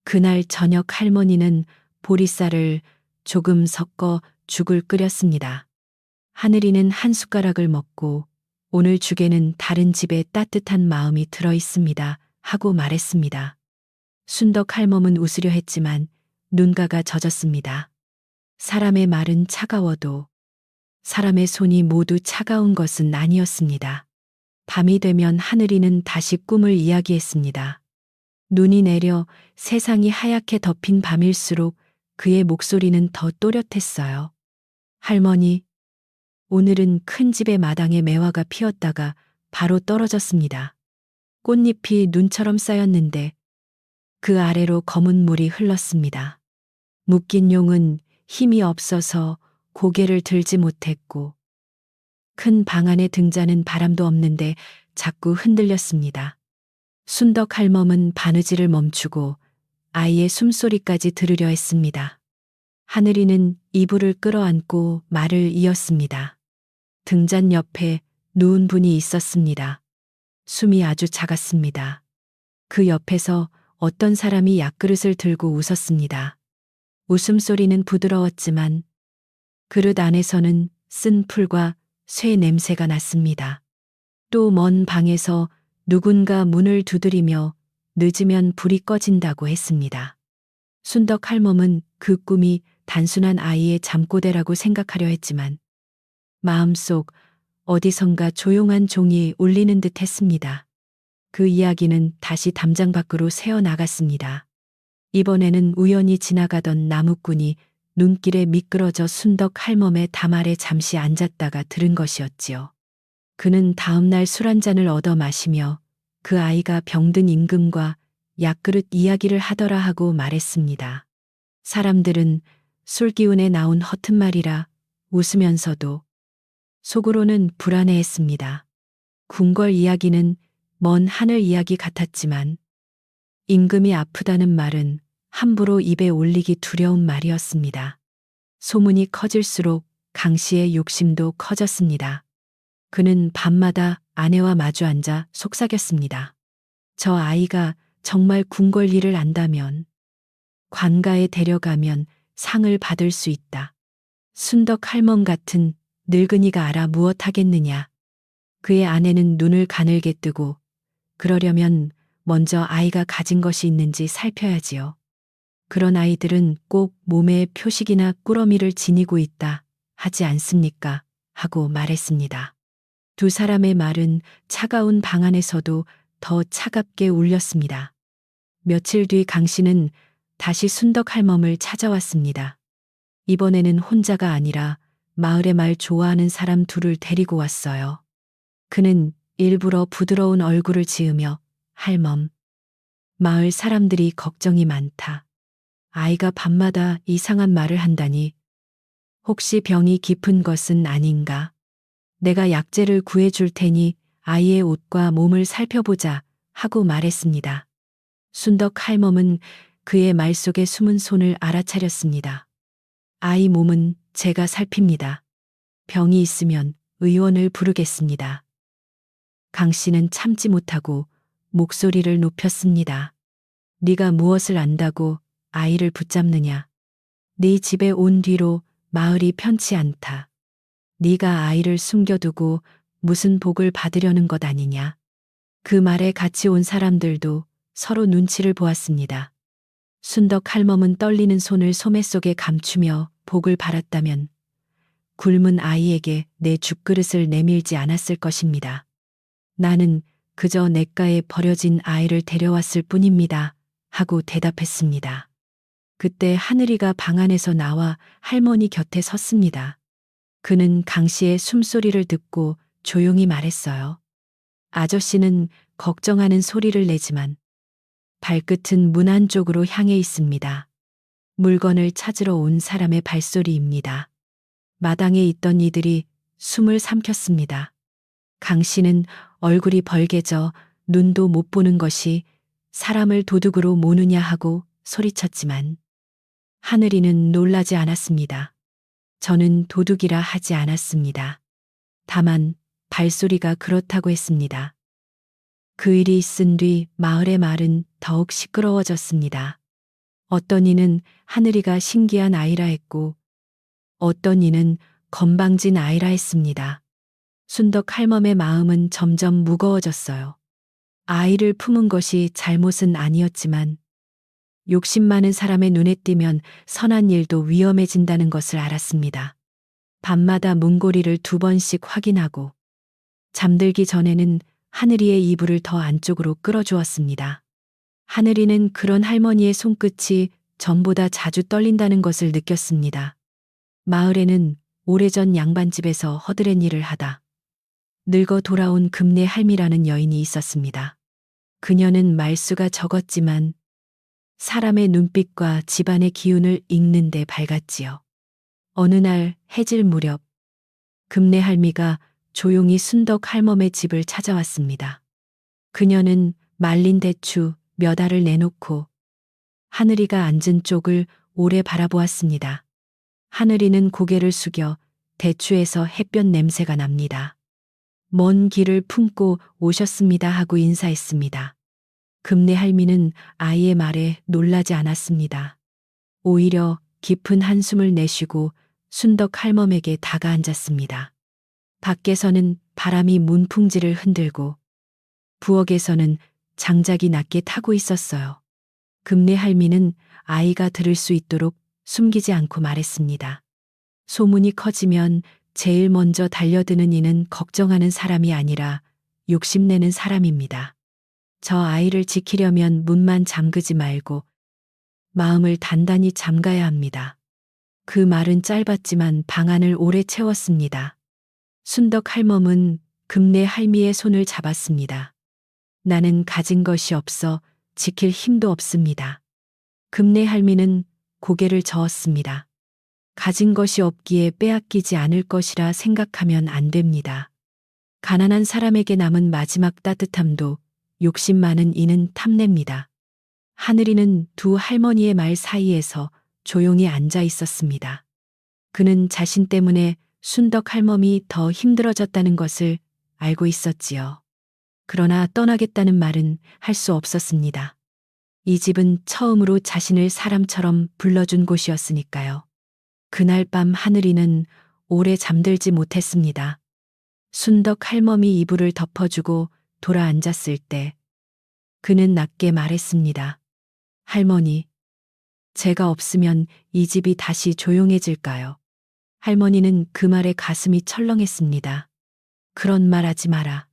그날 저녁 할머니는 보리쌀을 조금 섞어 죽을 끓였습니다. 하늘이는 한 숟가락을 먹고 오늘 죽에는 다른 집에 따뜻한 마음이 들어 있습니다. 하고 말했습니다. 순덕 할멈은 웃으려 했지만 눈가가 젖었습니다. 사람의 말은 차가워도 사람의 손이 모두 차가운 것은 아니었습니다. 밤이 되면 하늘이는 다시 꿈을 이야기했습니다. 눈이 내려 세상이 하얗게 덮인 밤일수록 그의 목소리는 더 또렷했어요. 할머니, 오늘은 큰 집의 마당에 매화가 피었다가 바로 떨어졌습니다. 꽃잎이 눈처럼 쌓였는데 그 아래로 검은 물이 흘렀습니다. 묶인 용은 힘이 없어서 고개를 들지 못했고 큰 방 안의 등잔은 바람도 없는데 자꾸 흔들렸습니다. 순덕 할멈은 바느질을 멈추고 아이의 숨소리까지 들으려 했습니다. 하늘이는 이불을 끌어안고 말을 이었습니다. 등잔 옆에 누운 분이 있었습니다. 숨이 아주 작았습니다. 그 옆에서 어떤 사람이 약그릇을 들고 웃었습니다. 웃음소리는 부드러웠지만 그릇 안에서는 쓴 풀과 쇠 냄새가 났습니다. 또 먼 방에서 누군가 문을 두드리며 늦으면 불이 꺼진다고 했습니다. 순덕 할멈은 그 꿈이 단순한 아이의 잠꼬대라고 생각하려 했지만 마음속 어디선가 조용한 종이 울리는 듯 했습니다. 그 이야기는 다시 담장 밖으로 새어나갔습니다. 이번에는 우연히 지나가던 나무꾼이 눈길에 미끄러져 순덕 할멈의 담 아래 잠시 앉았다가 들은 것이었지요. 그는 다음날 술 한 잔을 얻어 마시며 그 아이가 병든 임금과 약그릇 이야기를 하더라 하고 말했습니다. 사람들은 술기운에 나온 허튼 말이라 웃으면서도 속으로는 불안해했습니다. 궁궐 이야기는 먼 하늘 이야기 같았지만 임금이 아프다는 말은 함부로 입에 올리기 두려운 말이었습니다. 소문이 커질수록 강 씨의 욕심도 커졌습니다. 그는 밤마다 아내와 마주 앉아 속삭였습니다. 저 아이가 정말 궁궐 일을 안다면, 관가에 데려가면 상을 받을 수 있다. 순덕 할멈 같은 늙은이가 알아 무엇하겠느냐. 그의 아내는 눈을 가늘게 뜨고 그러려면 먼저 아이가 가진 것이 있는지 살펴야지요. 그런 아이들은 꼭 몸에 표식이나 꾸러미를 지니고 있다 하지 않습니까? 하고 말했습니다. 두 사람의 말은 차가운 방 안에서도 더 차갑게 울렸습니다. 며칠 뒤 강 씨는 다시 순덕 할멈을 찾아왔습니다. 이번에는 혼자가 아니라 마을의 말 좋아하는 사람 둘을 데리고 왔어요. 그는 일부러 부드러운 얼굴을 지으며 할멈, 마을 사람들이 걱정이 많다. 아이가 밤마다 이상한 말을 한다니 혹시 병이 깊은 것은 아닌가? 내가 약재를 구해줄 테니 아이의 옷과 몸을 살펴보자 하고 말했습니다. 순덕 할멈은 그의 말 속에 숨은 손을 알아차렸습니다. 아이 몸은 제가 살핍니다. 병이 있으면 의원을 부르겠습니다. 강 씨는 참지 못하고 목소리를 높였습니다. 네가 무엇을 안다고 아이를 붙잡느냐. 네 집에 온 뒤로 마을이 편치 않다. 네가 아이를 숨겨두고 무슨 복을 받으려는 것 아니냐. 그 말에 같이 온 사람들도 서로 눈치를 보았습니다. 순덕 할멈은 떨리는 손을 소매 속에 감추며 복을 바랐다면 굶은 아이에게 내 죽그릇을 내밀지 않았을 것입니다. 나는 그저 냇가에 버려진 아이를 데려왔을 뿐입니다. 하고 대답했습니다. 그때 하늘이가 방 안에서 나와 할머니 곁에 섰습니다. 그는 강 씨의 숨소리를 듣고 조용히 말했어요. 아저씨는 걱정하는 소리를 내지만 발끝은 문 안쪽으로 향해 있습니다. 물건을 찾으러 온 사람의 발소리입니다. 마당에 있던 이들이 숨을 삼켰습니다. 강 씨는 얼굴이 벌개져 눈도 못 보는 것이 사람을 도둑으로 모느냐 하고 소리쳤지만 하늘이는 놀라지 않았습니다. 저는 도둑이라 하지 않았습니다. 다만 발소리가 그렇다고 했습니다. 그 일이 있은 뒤 마을의 말은 더욱 시끄러워졌습니다. 어떤 이는 하늘이가 신기한 아이라 했고 어떤 이는 건방진 아이라 했습니다. 순덕 할멈의 마음은 점점 무거워졌어요. 아이를 품은 것이 잘못은 아니었지만 욕심 많은 사람의 눈에 띄면 선한 일도 위험해진다는 것을 알았습니다. 밤마다 문고리를 2번씩 확인하고 잠들기 전에는 하늘이의 이불을 더 안쪽으로 끌어주었습니다. 하늘이는 그런 할머니의 손끝이 전보다 자주 떨린다는 것을 느꼈습니다. 마을에는 오래전 양반집에서 허드렛 일을 하다 늙어 돌아온 금내 할미라는 여인이 있었습니다. 그녀는 말수가 적었지만 사람의 눈빛과 집안의 기운을 읽는 데 밝았지요. 어느 날 해질 무렵 금내 할미가 조용히 순덕 할멈의 집을 찾아왔습니다. 그녀는 말린 대추 몇 알을 내놓고 하늘이가 앉은 쪽을 오래 바라보았습니다. 하늘이는 고개를 숙여 대추에서 햇볕 냄새가 납니다. 먼 길을 품고 오셨습니다 하고 인사했습니다. 금내 할미는 아이의 말에 놀라지 않았습니다. 오히려 깊은 한숨을 내쉬고 순덕 할멈에게 다가앉았습니다. 밖에서는 바람이 문풍지를 흔들고 부엌에서는 장작이 낮게 타고 있었어요. 금내 할미는 아이가 들을 수 있도록 숨기지 않고 말했습니다. 소문이 커지면 제일 먼저 달려드는 이는 걱정하는 사람이 아니라 욕심내는 사람입니다. 저 아이를 지키려면 문만 잠그지 말고 마음을 단단히 잠가야 합니다. 그 말은 짧았지만 방안을 오래 채웠습니다. 순덕 할멈은 금내 할미의 손을 잡았습니다. 나는 가진 것이 없어 지킬 힘도 없습니다. 금내 할미는 고개를 저었습니다. 가진 것이 없기에 빼앗기지 않을 것이라 생각하면 안 됩니다. 가난한 사람에게 남은 마지막 따뜻함도 욕심 많은 이는 탐냅니다. 하늘이는 두 할머니의 말 사이에서 조용히 앉아 있었습니다. 그는 자신 때문에 순덕 할멈이 더 힘들어졌다는 것을 알고 있었지요. 그러나 떠나겠다는 말은 할 수 없었습니다. 이 집은 처음으로 자신을 사람처럼 불러준 곳이었으니까요. 그날 밤 하늘이는 오래 잠들지 못했습니다. 순덕 할멈이 이불을 덮어주고 돌아 앉았을 때 그는 낮게 말했습니다. 할머니, 제가 없으면 이 집이 다시 조용해질까요? 할머니는 그 말에 가슴이 철렁했습니다. 그런 말 하지 마라.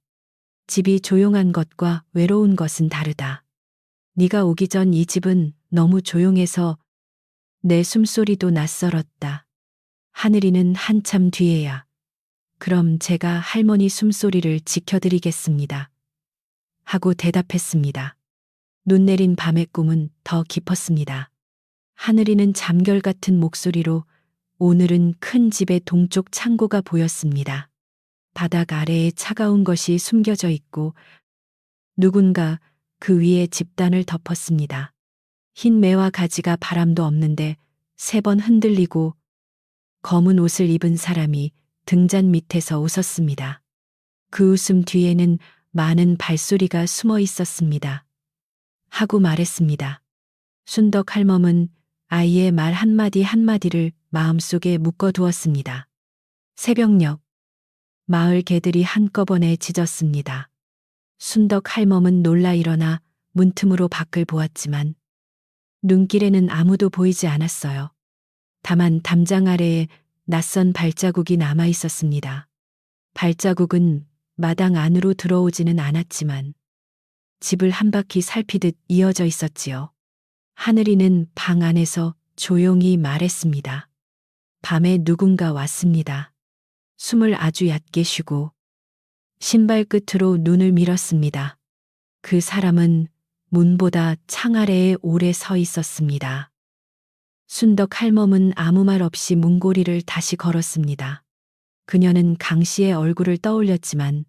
집이 조용한 것과 외로운 것은 다르다. 네가 오기 전 이 집은 너무 조용해서 내 숨소리도 낯설었다. 하늘이는 한참 뒤에야. 그럼 제가 할머니 숨소리를 지켜드리겠습니다. 하고 대답했습니다. 눈 내린 밤의 꿈은 더 깊었습니다. 하늘이는 잠결 같은 목소리로 오늘은 큰 집의 동쪽 창고가 보였습니다. 바닥 아래에 차가운 것이 숨겨져 있고 누군가 그 위에 집단을 덮었습니다. 흰 매와 가지가 바람도 없는데 3번 흔들리고 검은 옷을 입은 사람이 등잔 밑에서 웃었습니다. 그 웃음 뒤에는 많은 발소리가 숨어 있었습니다. 하고 말했습니다. 순덕 할멈은 아이의 말 한마디 한마디를 마음속에 묶어두었습니다. 새벽녘, 마을 개들이 한꺼번에 짖었습니다. 순덕 할멈은 놀라 일어나 문틈으로 밖을 보았지만 눈길에는 아무도 보이지 않았어요. 다만 담장 아래에 낯선 발자국이 남아 있었습니다. 발자국은 마당 안으로 들어오지는 않았지만 집을 한 바퀴 살피듯 이어져 있었지요. 하늘이는 방 안에서 조용히 말했습니다. 밤에 누군가 왔습니다. 숨을 아주 얕게 쉬고 신발 끝으로 눈을 밀었습니다. 그 사람은 문보다 창 아래에 오래 서 있었습니다. 순덕 할멈은 아무 말 없이 문고리를 다시 걸었습니다. 그녀는 강 씨의 얼굴을 떠올렸지만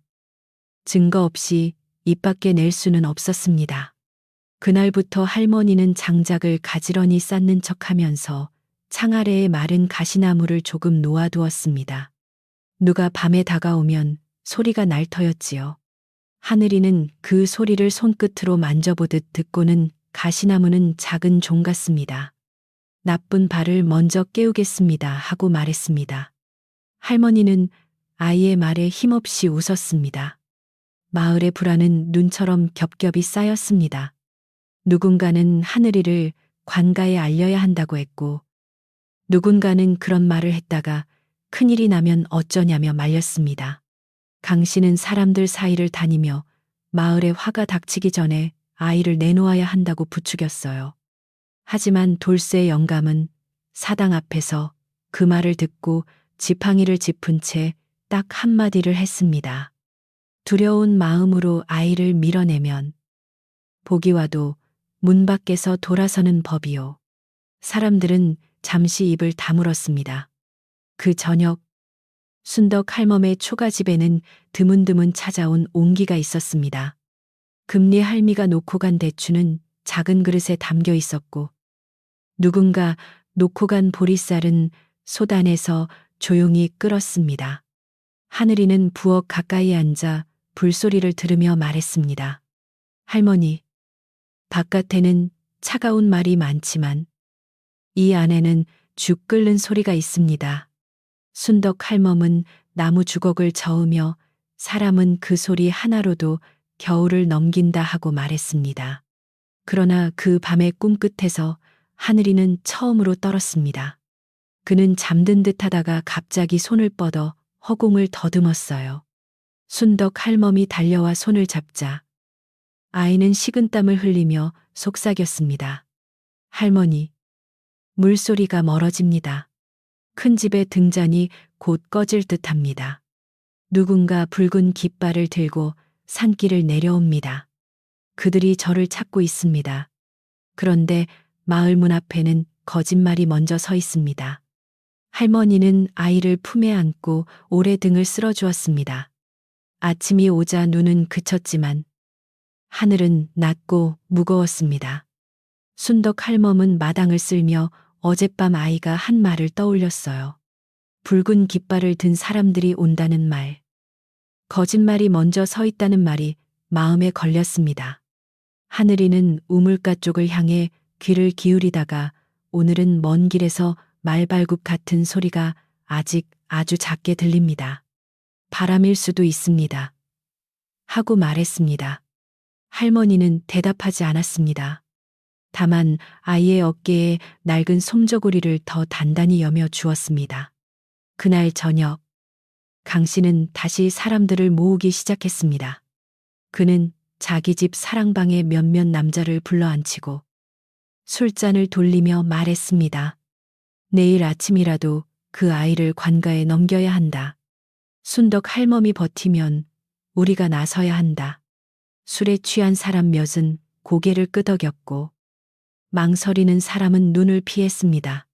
증거 없이 입 밖에 낼 수는 없었습니다. 그날부터 할머니는 장작을 가지런히 쌓는 척하면서 창 아래에 마른 가시나무를 조금 놓아두었습니다. 누가 밤에 다가오면 소리가 날 터였지요. 하늘이는 그 소리를 손끝으로 만져보듯 듣고는 가시나무는 작은 종 같습니다. 나쁜 발을 먼저 깨우겠습니다 하고 말했습니다. 할머니는 아이의 말에 힘없이 웃었습니다. 마을의 불안은 눈처럼 겹겹이 쌓였습니다. 누군가는 하늘이를 관가에 알려야 한다고 했고 누군가는 그런 말을 했다가 큰일이 나면 어쩌냐며 말렸습니다. 강 씨는 사람들 사이를 다니며 마을에 화가 닥치기 전에 아이를 내놓아야 한다고 부추겼어요. 하지만 돌쇠의 영감은 사당 앞에서 그 말을 듣고 지팡이를 짚은 채 딱 한마디를 했습니다. 두려운 마음으로 아이를 밀어내면 복이 와도 문 밖에서 돌아서는 법이요. 사람들은 잠시 입을 다물었습니다. 그 저녁 순덕 할멈의 초가집에는 드문드문 찾아온 온기가 있었습니다. 금리 할미가 놓고 간 대추는 작은 그릇에 담겨 있었고 누군가 놓고 간 보리쌀은 솥안에서 조용히 끓었습니다. 하늘이는 부엌 가까이 앉아 불소리를 들으며 말했습니다. 할머니, 바깥에는 차가운 말이 많지만 이 안에는 죽 끓는 소리가 있습니다. 순덕 할멈은 나무 주걱을 저으며 사람은 그 소리 하나로도 겨울을 넘긴다 하고 말했습니다. 그러나 그 밤의 꿈끝에서 하늘이는 처음으로 떨었습니다. 그는 잠든 듯 하다가 갑자기 손을 뻗어 허공을 더듬었어요. 순덕 할멈이 달려와 손을 잡자 아이는 식은땀을 흘리며 속삭였습니다. 할머니, 물소리가 멀어집니다. 큰 집의 등잔이 곧 꺼질 듯합니다. 누군가 붉은 깃발을 들고 산길을 내려옵니다. 그들이 저를 찾고 있습니다. 그런데 마을 문 앞에는 거짓말이 먼저 서 있습니다. 할머니는 아이를 품에 안고 오래 등을 쓸어주었습니다. 아침이 오자 눈은 그쳤지만 하늘은 낮고 무거웠습니다. 순덕 할멈은 마당을 쓸며 어젯밤 아이가 한 말을 떠올렸어요. 붉은 깃발을 든 사람들이 온다는 말. 거짓말이 먼저 서 있다는 말이 마음에 걸렸습니다. 하늘이는 우물가 쪽을 향해 귀를 기울이다가 오늘은 먼 길에서 말발굽 같은 소리가 아직 아주 작게 들립니다. 바람일 수도 있습니다. 하고 말했습니다. 할머니는 대답하지 않았습니다. 다만 아이의 어깨에 낡은 솜저고리를 더 단단히 여며 주었습니다. 그날 저녁, 강 씨는 다시 사람들을 모으기 시작했습니다. 그는 자기 집 사랑방에 몇몇 남자를 불러앉히고 술잔을 돌리며 말했습니다. 내일 아침이라도 그 아이를 관가에 넘겨야 한다. 순덕 할멈이 버티면 우리가 나서야 한다. 술에 취한 사람 몇은 고개를 끄덕였고 망설이는 사람은 눈을 피했습니다.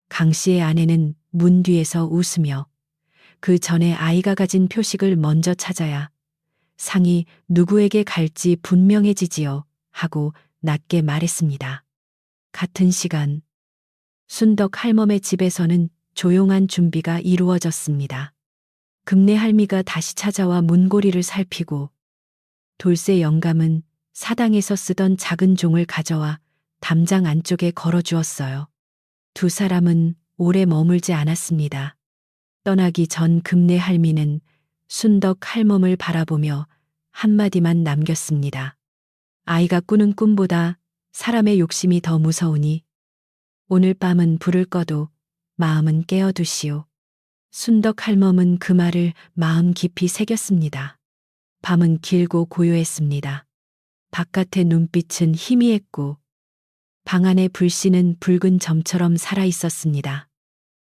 강 씨의 아내는 문 뒤에서 웃으며 그 전에 아이가 가진 표식을 먼저 찾아야 상이 누구에게 갈지 분명해지지요 하고 낮게 말했습니다. 같은 시간 순덕 할멈의 집에서는 조용한 준비가 이루어졌습니다. 금내 할미가 다시 찾아와 문고리를 살피고 돌쇠 영감은 사당에서 쓰던 작은 종을 가져와 담장 안쪽에 걸어주었어요. 두 사람은 오래 머물지 않았습니다. 떠나기 전 금내 할미는 순덕 할멈을 바라보며 한마디만 남겼습니다. 아이가 꾸는 꿈보다 사람의 욕심이 더 무서우니 오늘 밤은 불을 꺼도 마음은 깨어두시오. 순덕 할멈은 그 말을 마음 깊이 새겼습니다. 밤은 길고 고요했습니다. 바깥의 눈빛은 희미했고 방 안의 불씨는 붉은 점처럼 살아 있었습니다.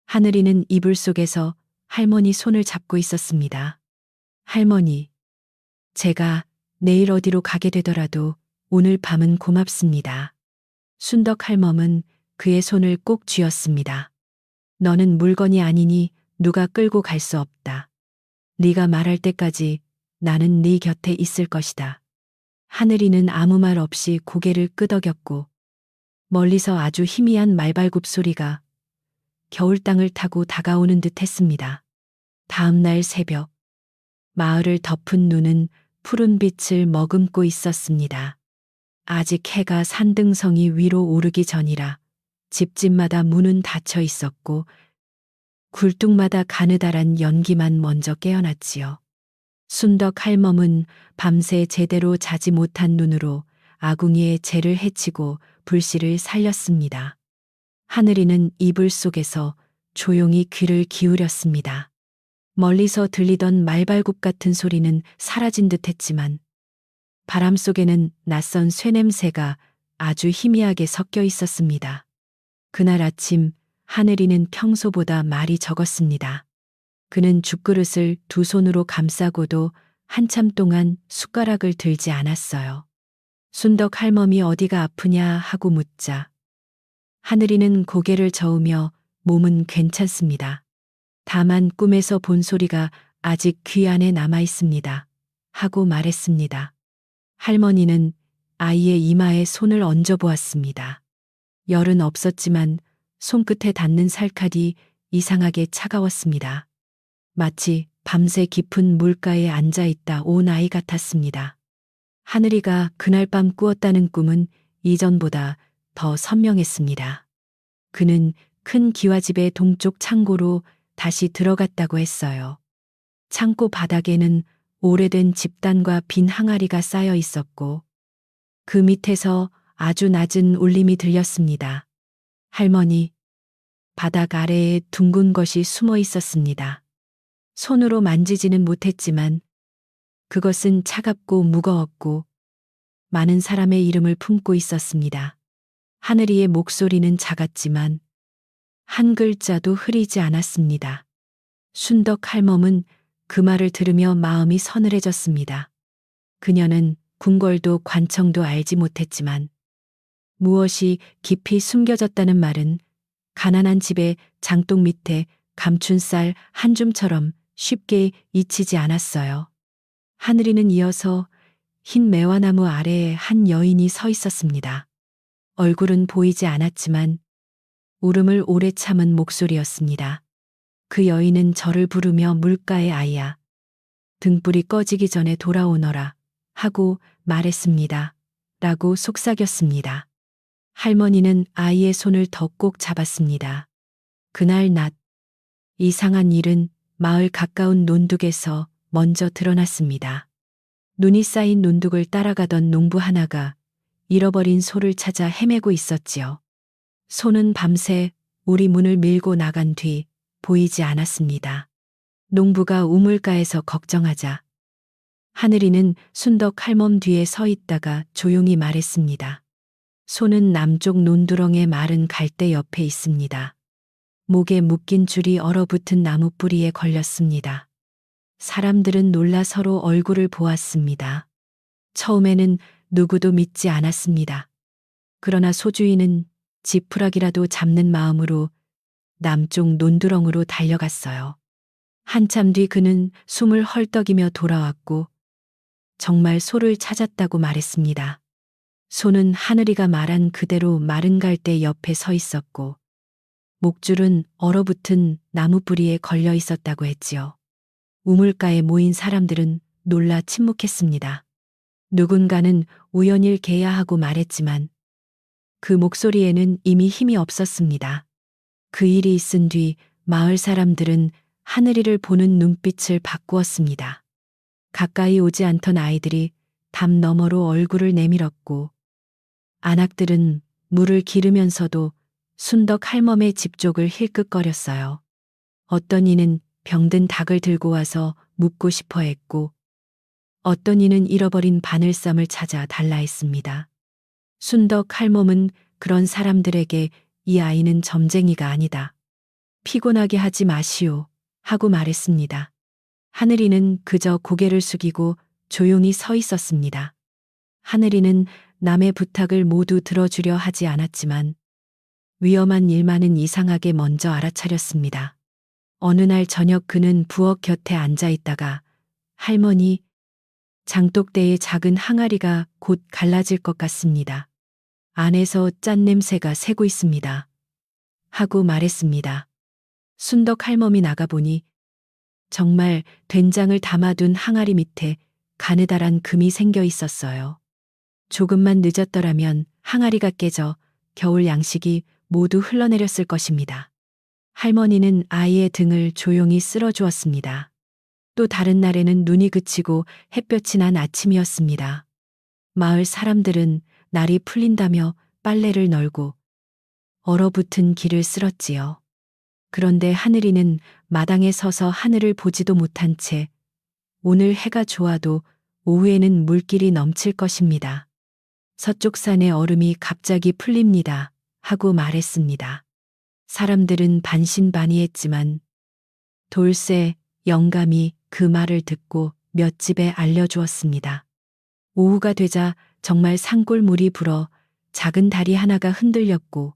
하늘이는 이불 속에서 할머니 손을 잡고 있었습니다. 할머니, 제가 내일 어디로 가게 되더라도 오늘 밤은 고맙습니다. 순덕 할멈은 그의 손을 꼭 쥐었습니다. 너는 물건이 아니니 누가 끌고 갈 수 없다. 네가 말할 때까지 나는 네 곁에 있을 것이다. 하늘이는 아무 말 없이 고개를 끄덕였고 멀리서 아주 희미한 말발굽 소리가 겨울 땅을 타고 다가오는 듯 했습니다. 다음 날 새벽, 마을을 덮은 눈은 푸른 빛을 머금고 있었습니다. 아직 해가 산등성이 위로 오르기 전이라 집집마다 문은 닫혀 있었고 굴뚝마다 가느다란 연기만 먼저 깨어났지요. 순덕 할멈은 밤새 제대로 자지 못한 눈으로 아궁이에 재를 헤치고 불씨를 살렸습니다. 하늘이는 이불 속에서 조용히 귀를 기울였습니다. 멀리서 들리던 말발굽 같은 소리는 사라진 듯 했지만 바람 속에는 낯선 쇠냄새가 아주 희미하게 섞여 있었습니다. 그날 아침 하늘이는 평소보다 말이 적었습니다. 그는 죽그릇을 두 손으로 감싸고도 한참 동안 숟가락을 들지 않았어요. 순덕 할멈이 어디가 아프냐 하고 묻자 하늘이는 고개를 저으며 몸은 괜찮습니다. 다만 꿈에서 본 소리가 아직 귀 안에 남아 있습니다. 하고 말했습니다. 할머니는 아이의 이마에 손을 얹어 보았습니다. 열은 없었지만 손끝에 닿는 살칼이 이상하게 차가웠습니다. 마치 밤새 깊은 물가에 앉아 있다 온 아이 같았습니다. 하늘이가 그날 밤 꾸었다는 꿈은 이전보다 더 선명했습니다. 그는 큰 기와집의 동쪽 창고로 다시 들어갔다고 했어요. 창고 바닥에는 오래된 집단과 빈 항아리가 쌓여 있었고 그 밑에서 아주 낮은 울림이 들렸습니다. 할머니, 바닥 아래에 둥근 것이 숨어 있었습니다. 손으로 만지지는 못했지만 그것은 차갑고 무거웠고 많은 사람의 이름을 품고 있었습니다. 하늘이의 목소리는 작았지만 한 글자도 흐리지 않았습니다. 순덕 할멈은 그 말을 들으며 마음이 서늘해졌습니다. 그녀는 궁궐도 관청도 알지 못했지만 무엇이 깊이 숨겨졌다는 말은 가난한 집의 장독 밑에 감춘 쌀 한 줌처럼 쉽게 잊히지 않았어요. 하늘이는 이어서 흰 매화나무 아래에 한 여인이 서 있었습니다. 얼굴은 보이지 않았지만 울음을 오래 참은 목소리였습니다. 그 여인은 저를 부르며 물가의 아이야. 등불이 꺼지기 전에 돌아오너라 하고 말했습니다. 라고 속삭였습니다. 할머니는 아이의 손을 더 꼭 잡았습니다. 그날 낮, 이상한 일은 마을 가까운 논둑에서 먼저 드러났습니다. 눈이 쌓인 논둑을 따라가던 농부 하나가 잃어버린 소를 찾아 헤매고 있었지요. 소는 밤새 우리 문을 밀고 나간 뒤 보이지 않았습니다. 농부가 우물가에서 걱정하자 하늘이는 순덕 할멈 뒤에 서 있다가 조용히 말했습니다. 소는 남쪽 논두렁의 마른 갈대 옆에 있습니다. 목에 묶인 줄이 얼어붙은 나무 뿌리에 걸렸습니다. 사람들은 놀라 서로 얼굴을 보았습니다. 처음에는 누구도 믿지 않았습니다. 그러나 소주인은 지푸라기라도 잡는 마음으로 남쪽 논두렁으로 달려갔어요. 한참 뒤 그는 숨을 헐떡이며 돌아왔고 정말 소를 찾았다고 말했습니다. 소는 하늘이가 말한 그대로 마른 갈대 옆에 서 있었고 목줄은 얼어붙은 나무 뿌리에 걸려 있었다고 했지요. 우물가에 모인 사람들은 놀라 침묵했습니다. 누군가는 우연일 개야 하고 말했지만 그 목소리에는 이미 힘이 없었습니다. 그 일이 있은 뒤 마을 사람들은 하늘이를 보는 눈빛을 바꾸었습니다. 가까이 오지 않던 아이들이 담 너머로 얼굴을 내밀었고 안악들은 물을 기르면서도 순덕 할멈의 집쪽을 힐끗거렸어요. 어떤 이는 병든 닭을 들고 와서 묻고 싶어 했고 어떤 이는 잃어버린 바늘쌈을 찾아 달라 했습니다. 순덕 할멈은 그런 사람들에게 이 아이는 점쟁이가 아니다. 피곤하게 하지 마시오. 하고 말했습니다. 하늘이는 그저 고개를 숙이고 조용히 서 있었습니다. 하늘이는 남의 부탁을 모두 들어주려 하지 않았지만 위험한 일만은 이상하게 먼저 알아차렸습니다. 어느 날 저녁 그는 부엌 곁에 앉아 있다가 할머니, 장독대의 작은 항아리가 곧 갈라질 것 같습니다. 안에서 짠 냄새가 새고 있습니다. 하고 말했습니다. 순덕 할멈이 나가보니 정말 된장을 담아둔 항아리 밑에 가느다란 금이 생겨 있었어요. 조금만 늦었더라면 항아리가 깨져 겨울 양식이 모두 흘러내렸을 것입니다. 할머니는 아이의 등을 조용히 쓸어주었습니다. 또 다른 날에는 눈이 그치고 햇볕이 난 아침이었습니다. 마을 사람들은 날이 풀린다며 빨래를 널고 얼어붙은 길을 쓸었지요. 그런데 하늘이는 마당에 서서 하늘을 보지도 못한 채 오늘 해가 좋아도 오후에는 물길이 넘칠 것입니다. 서쪽 산의 얼음이 갑자기 풀립니다. 하고 말했습니다. 사람들은 반신반의했지만 돌쇠, 영감이 그 말을 듣고 몇 집에 알려주었습니다. 오후가 되자 정말 산골물이 불어 작은 다리 하나가 흔들렸고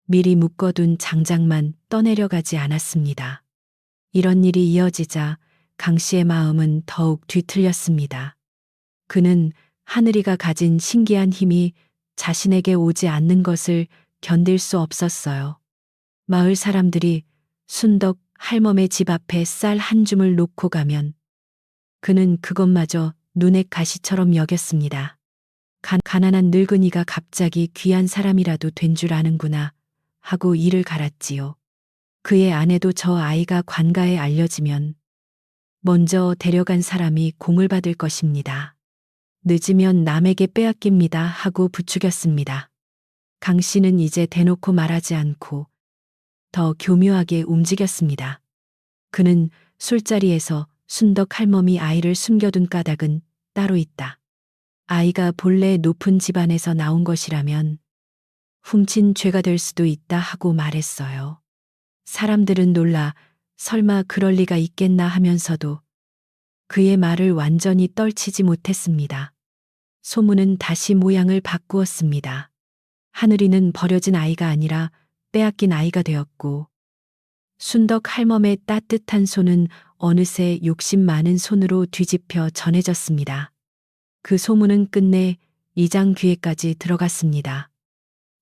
미리 묶어둔 장작만 떠내려가지 않았습니다. 이런 일이 이어지자 강 씨의 마음은 더욱 뒤틀렸습니다. 그는 하늘이가 가진 신기한 힘이 자신에게 오지 않는 것을 견딜 수 없었어요. 마을 사람들이 순덕 할멈의 집 앞에 쌀 한 줌을 놓고 가면 그는 그것마저 눈의 가시처럼 여겼습니다. 가난한 늙은이가 갑자기 귀한 사람이라도 된 줄 아는구나 하고 이를 갈았지요. 그의 아내도 저 아이가 관가에 알려지면 먼저 데려간 사람이 공을 받을 것입니다. 늦으면 남에게 빼앗깁니다 하고 부추겼습니다. 강 씨는 이제 대놓고 말하지 않고 더 교묘하게 움직였습니다. 그는 술자리에서 순덕 할멈이 아이를 숨겨둔 까닭은 따로 있다. 아이가 본래 높은 집안에서 나온 것이라면 훔친 죄가 될 수도 있다 하고 말했어요. 사람들은 놀라 설마 그럴 리가 있겠나 하면서도 그의 말을 완전히 떨치지 못했습니다. 소문은 다시 모양을 바꾸었습니다. 하늘이는 버려진 아이가 아니라 빼앗긴 아이가 되었고 순덕 할멈의 따뜻한 손은 어느새 욕심 많은 손으로 뒤집혀 전해졌습니다. 그 소문은 끝내 이장 귀에까지 들어갔습니다.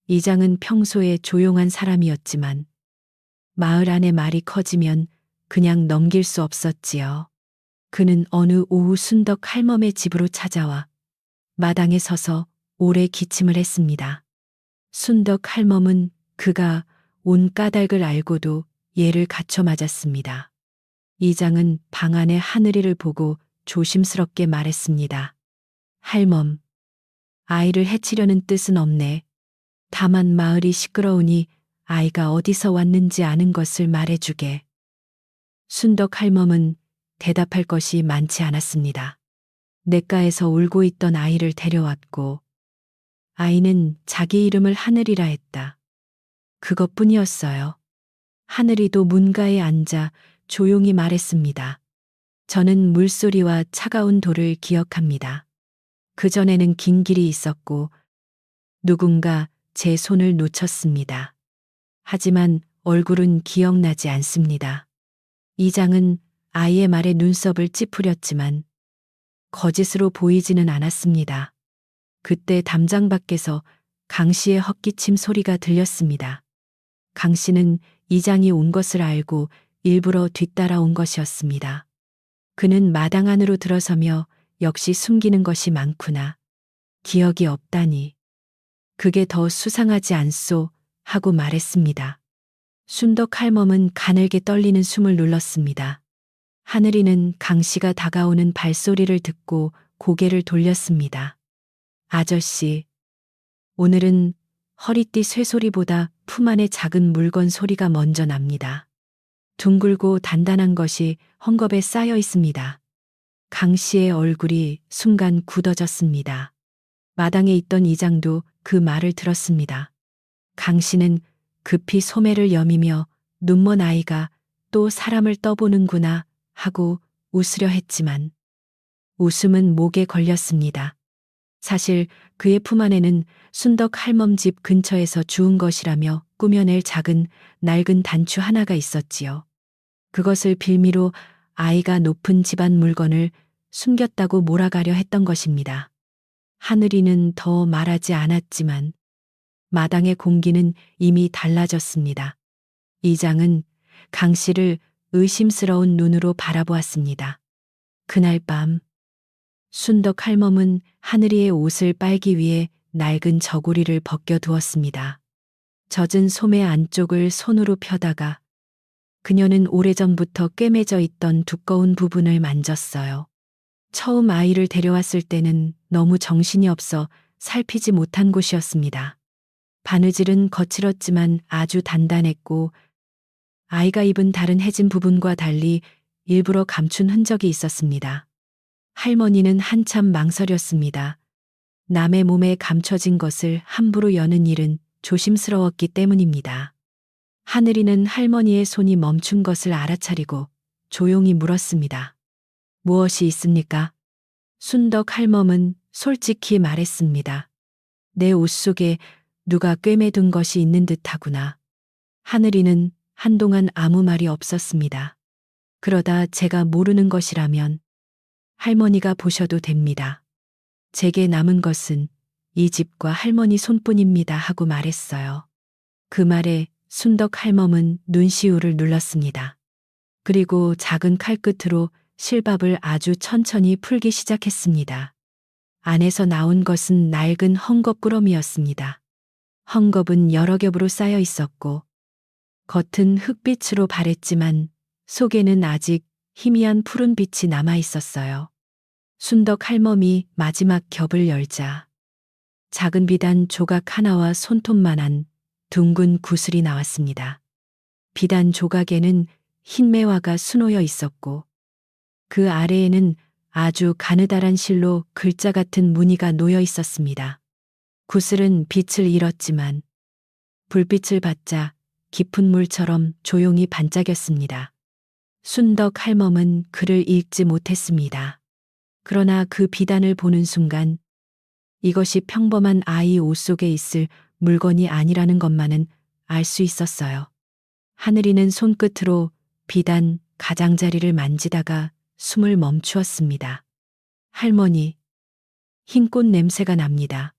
이장은 평소에 조용한 사람이었지만 마을 안의 말이 커지면 그냥 넘길 수 없었지요. 그는 어느 오후 순덕 할멈의 집으로 찾아와 마당에 서서 오래 기침을 했습니다. 순덕 할멈은 그가 온 까닭을 알고도 예를 갖춰 맞았습니다. 이장은 방 안의 하늘이를 보고 조심스럽게 말했습니다. 할멈, 아이를 해치려는 뜻은 없네. 다만 마을이 시끄러우니 아이가 어디서 왔는지 아는 것을 말해주게. 순덕 할멈은 대답할 것이 많지 않았습니다. 냇가에서 울고 있던 아이를 데려왔고 아이는 자기 이름을 하늘이라 했다. 그것뿐이었어요. 하늘이도 문가에 앉아 조용히 말했습니다. 저는 물소리와 차가운 돌을 기억합니다. 그전에는 긴 길이 있었고 누군가 제 손을 놓쳤습니다. 하지만 얼굴은 기억나지 않습니다. 이장은 아이의 말에 눈썹을 찌푸렸지만 거짓으로 보이지는 않았습니다. 그때 담장 밖에서 강 씨의 헛기침 소리가 들렸습니다. 강 씨는 이장이 온 것을 알고 일부러 뒤따라온 것이었습니다. 그는 마당 안으로 들어서며 역시 숨기는 것이 많구나. 기억이 없다니. 그게 더 수상하지 않소 하고 말했습니다. 순덕 할멈은 가늘게 떨리는 숨을 눌렀습니다. 하늘이는 강 씨가 다가오는 발소리를 듣고 고개를 돌렸습니다. 아저씨, 오늘은 허리띠 쇠소리보다 품 안의 작은 물건 소리가 먼저 납니다. 둥글고 단단한 것이 헝겊에 쌓여 있습니다. 강 씨의 얼굴이 순간 굳어졌습니다. 마당에 있던 이장도 그 말을 들었습니다. 강 씨는 급히 소매를 여미며 눈먼 아이가 또 사람을 떠보는구나 하고 웃으려 했지만 웃음은 목에 걸렸습니다. 사실 그의 품 안에는 순덕 할멈 집 근처에서 주운 것이라며 꾸며낼 작은 낡은 단추 하나가 있었지요. 그것을 빌미로 아이가 높은 집안 물건을 숨겼다고 몰아가려 했던 것입니다. 하늘이는 더 말하지 않았지만 마당의 공기는 이미 달라졌습니다. 이장은 강 씨를 의심스러운 눈으로 바라보았습니다. 그날 밤 순덕 할멈은 하늘이의 옷을 빨기 위해 낡은 저고리를 벗겨두었습니다. 젖은 소매 안쪽을 손으로 펴다가 그녀는 오래전부터 꿰매져 있던 두꺼운 부분을 만졌어요. 처음 아이를 데려왔을 때는 너무 정신이 없어 살피지 못한 곳이었습니다. 바느질은 거칠었지만 아주 단단했고 아이가 입은 다른 해진 부분과 달리 일부러 감춘 흔적이 있었습니다. 할머니는 한참 망설였습니다. 남의 몸에 감춰진 것을 함부로 여는 일은 조심스러웠기 때문입니다. 하늘이는 할머니의 손이 멈춘 것을 알아차리고 조용히 물었습니다. 무엇이 있습니까? 순덕 할멈은 솔직히 말했습니다. 내 옷 속에 누가 꿰매둔 것이 있는 듯하구나. 하늘이는 한동안 아무 말이 없었습니다. 그러다 제가 모르는 것이라면 할머니가 보셔도 됩니다. 제게 남은 것은 이 집과 할머니 손뿐입니다 하고 말했어요. 그 말에 순덕 할멈은 눈시울을 눌렀습니다. 그리고 작은 칼끝으로 실밥을 아주 천천히 풀기 시작했습니다. 안에서 나온 것은 낡은 헝겊 꾸러미였습니다. 헝겊은 여러 겹으로 쌓여 있었고 겉은 흑빛으로 바랬지만 속에는 아직 희미한 푸른 빛이 남아 있었어요. 순덕 할멈이 마지막 겹을 열자 작은 비단 조각 하나와 손톱만한 둥근 구슬이 나왔습니다. 비단 조각에는 흰 매화가 수놓여 있었고 그 아래에는 아주 가느다란 실로 글자 같은 무늬가 놓여 있었습니다. 구슬은 빛을 잃었지만 불빛을 받자 깊은 물처럼 조용히 반짝였습니다. 순덕 할멈은 글을 읽지 못했습니다. 그러나 그 비단을 보는 순간 이것이 평범한 아이 옷 속에 있을 물건이 아니라는 것만은 알 수 있었어요. 하늘이는 손끝으로 비단 가장자리를 만지다가 숨을 멈추었습니다. 할머니, 흰꽃 냄새가 납니다.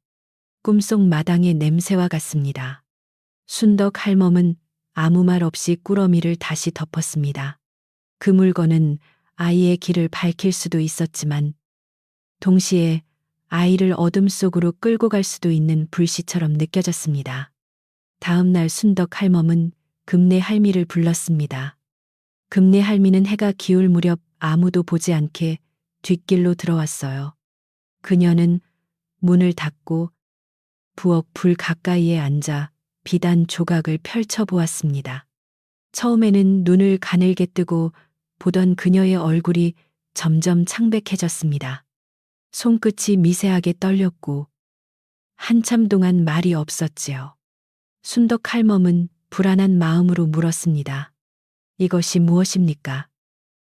꿈속 마당의 냄새와 같습니다. 순덕 할멈은 아무 말 없이 꾸러미를 다시 덮었습니다. 그 물건은 아이의 길을 밝힐 수도 있었지만 동시에 아이를 어둠 속으로 끌고 갈 수도 있는 불씨처럼 느껴졌습니다. 다음 날 순덕 할멈은 금내 할미를 불렀습니다. 금내 할미는 해가 기울 무렵 아무도 보지 않게 뒷길로 들어왔어요. 그녀는 문을 닫고 부엌 불 가까이에 앉아 비단 조각을 펼쳐 보았습니다. 처음에는 눈을 가늘게 뜨고 보던 그녀의 얼굴이 점점 창백해졌습니다. 손끝이 미세하게 떨렸고 한참 동안 말이 없었지요. 순덕 할멈은 불안한 마음으로 물었습니다. 이것이 무엇입니까?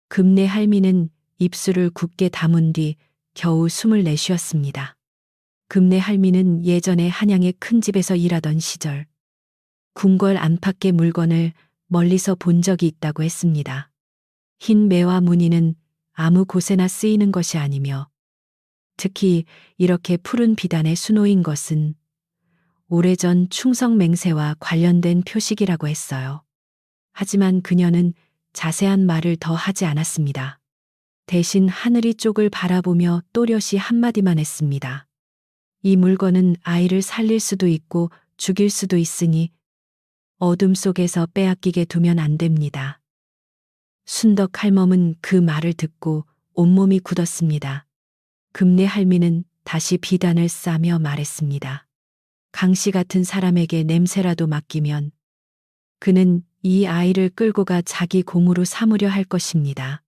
금내 할미는 입술을 굳게 다문 뒤 겨우 숨을 내쉬었습니다. 금내 할미는 예전에 한양의 큰 집에서 일하던 시절 궁궐 안팎의 물건을 멀리서 본 적이 있다고 했습니다. 흰 매와 무늬는 아무 곳에나 쓰이는 것이 아니며 특히 이렇게 푸른 비단에 수놓인 것은 오래전 충성 맹세와 관련된 표식이라고 했어요. 하지만 그녀는 자세한 말을 더 하지 않았습니다. 대신 하늘이 쪽을 바라보며 또렷이 한마디만 했습니다. 이 물건은 아이를 살릴 수도 있고 죽일 수도 있으니 어둠 속에서 빼앗기게 두면 안 됩니다. 순덕 할멈은 그 말을 듣고 온몸이 굳었습니다. 금내 할미는 다시 비단을 싸며 말했습니다. 강씨 같은 사람에게 냄새라도 맡기면 그는 이 아이를 끌고 가 자기 공으로 삼으려 할 것입니다.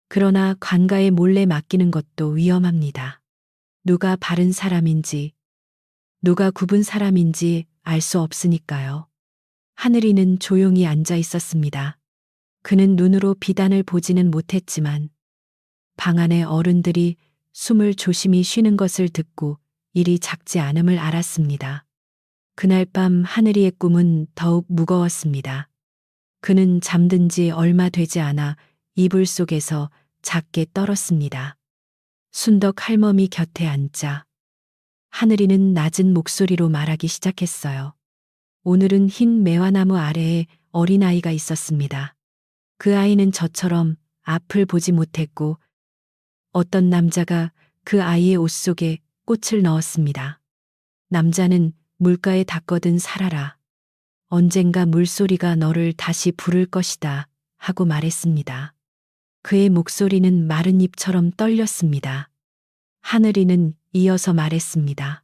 그러나 관가에 몰래 맡기는 것도 위험합니다. 누가 바른 사람인지, 누가 굽은 사람인지 알 수 없으니까요. 하늘이는 조용히 앉아 있었습니다. 그는 눈으로 비단을 보지는 못했지만 방 안의 어른들이 숨을 조심히 쉬는 것을 듣고 일이 작지 않음을 알았습니다. 그날 밤 하늘이의 꿈은 더욱 무거웠습니다. 그는 잠든 지 얼마 되지 않아 이불 속에서 작게 떨었습니다. 순덕 할멈이 곁에 앉자 하늘이는 낮은 목소리로 말하기 시작했어요. 오늘은 흰 매화나무 아래에 어린아이가 있었습니다. 그 아이는 저처럼 앞을 보지 못했고 어떤 남자가 그 아이의 옷 속에 꽃을 넣었습니다. 남자는 물가에 닿거든 살아라. 언젠가 물소리가 너를 다시 부를 것이다 하고 말했습니다. 그의 목소리는 마른 잎처럼 떨렸습니다. 하늘이는 이어서 말했습니다.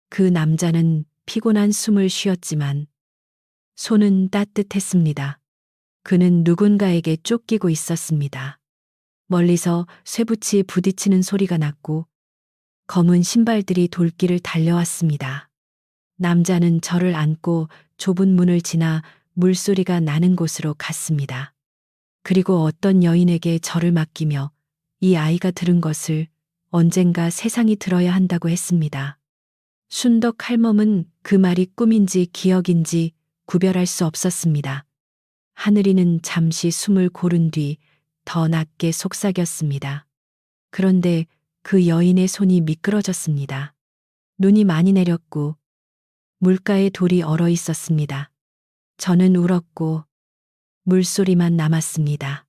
그 남자는 피곤한 숨을 쉬었지만 손은 따뜻했습니다. 그는 누군가에게 쫓기고 있었습니다. 멀리서 쇠붙이 부딪히는 소리가 났고 검은 신발들이 돌길을 달려왔습니다. 남자는 저를 안고 좁은 문을 지나 물소리가 나는 곳으로 갔습니다. 그리고 어떤 여인에게 저를 맡기며 이 아이가 들은 것을 언젠가 세상이 들어야 한다고 했습니다. 순덕 할멈은 그 말이 꿈인지 기억인지 구별할 수 없었습니다. 하늘이는 잠시 숨을 고른 뒤 더 낮게 속삭였습니다. 그런데 그 여인의 손이 미끄러졌습니다. 눈이 많이 내렸고 물가에 돌이 얼어 있었습니다. 저는 울었고 물소리만 남았습니다.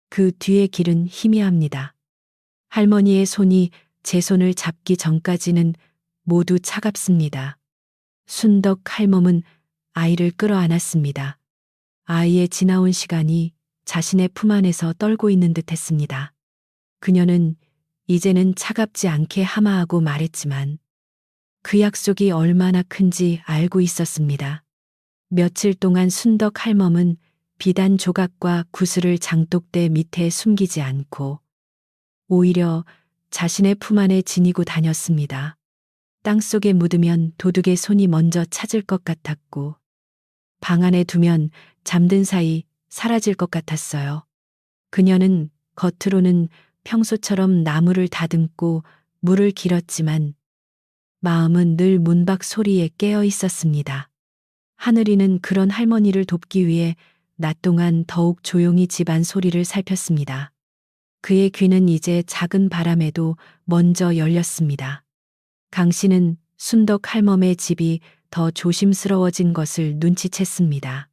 그 뒤의 길은 희미합니다. 할머니의 손이 제 손을 잡기 전까지는 모두 차갑습니다. 순덕 할멈은 아이를 끌어안았습니다. 아이의 지나온 시간이 자신의 품 안에서 떨고 있는 듯 했습니다. 그녀는 이제는 차갑지 않게 하마하고 말했지만 그 약속이 얼마나 큰지 알고 있었습니다. 며칠 동안 순덕 할멈은 비단 조각과 구슬을 장독대 밑에 숨기지 않고 오히려 자신의 품 안에 지니고 다녔습니다. 땅속에 묻으면 도둑의 손이 먼저 찾을 것 같았고 방 안에 두면 잠든 사이 사라질 것 같았어요. 그녀는 겉으로는 평소처럼 나무를 다듬고 물을 길었지만 마음은 늘 문밖 소리에 깨어 있었습니다. 하늘이는 그런 할머니를 돕기 위해 낮 동안 더욱 조용히 집안 소리를 살폈습니다. 그의 귀는 이제 작은 바람에도 먼저 열렸습니다. 강 씨는 순덕 할멈의 집이 더 조심스러워진 것을 눈치챘습니다.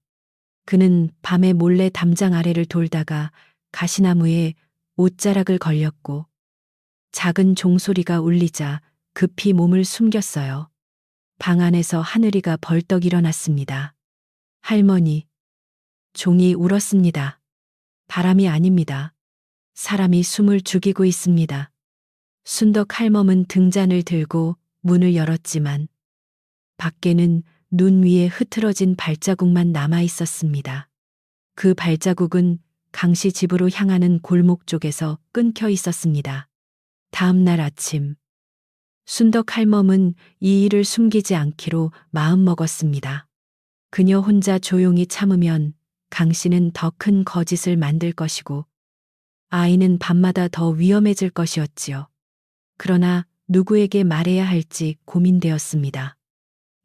그는 밤에 몰래 담장 아래를 돌다가 가시나무에 옷자락을 걸렸고 작은 종소리가 울리자 급히 몸을 숨겼어요. 방 안에서 하늘이가 벌떡 일어났습니다. 할머니, 종이 울었습니다. 바람이 아닙니다. 사람이 숨을 죽이고 있습니다. 순덕 할멈은 등잔을 들고 문을 열었지만 밖에는 눈 위에 흐트러진 발자국만 남아 있었습니다. 그 발자국은 강씨 집으로 향하는 골목 쪽에서 끊겨 있었습니다. 다음 날 아침, 순덕 할멈은 이 일을 숨기지 않기로 마음먹었습니다. 그녀 혼자 조용히 참으면 강씨는 더 큰 거짓을 만들 것이고 아이는 밤마다 더 위험해질 것이었지요. 그러나 누구에게 말해야 할지 고민되었습니다.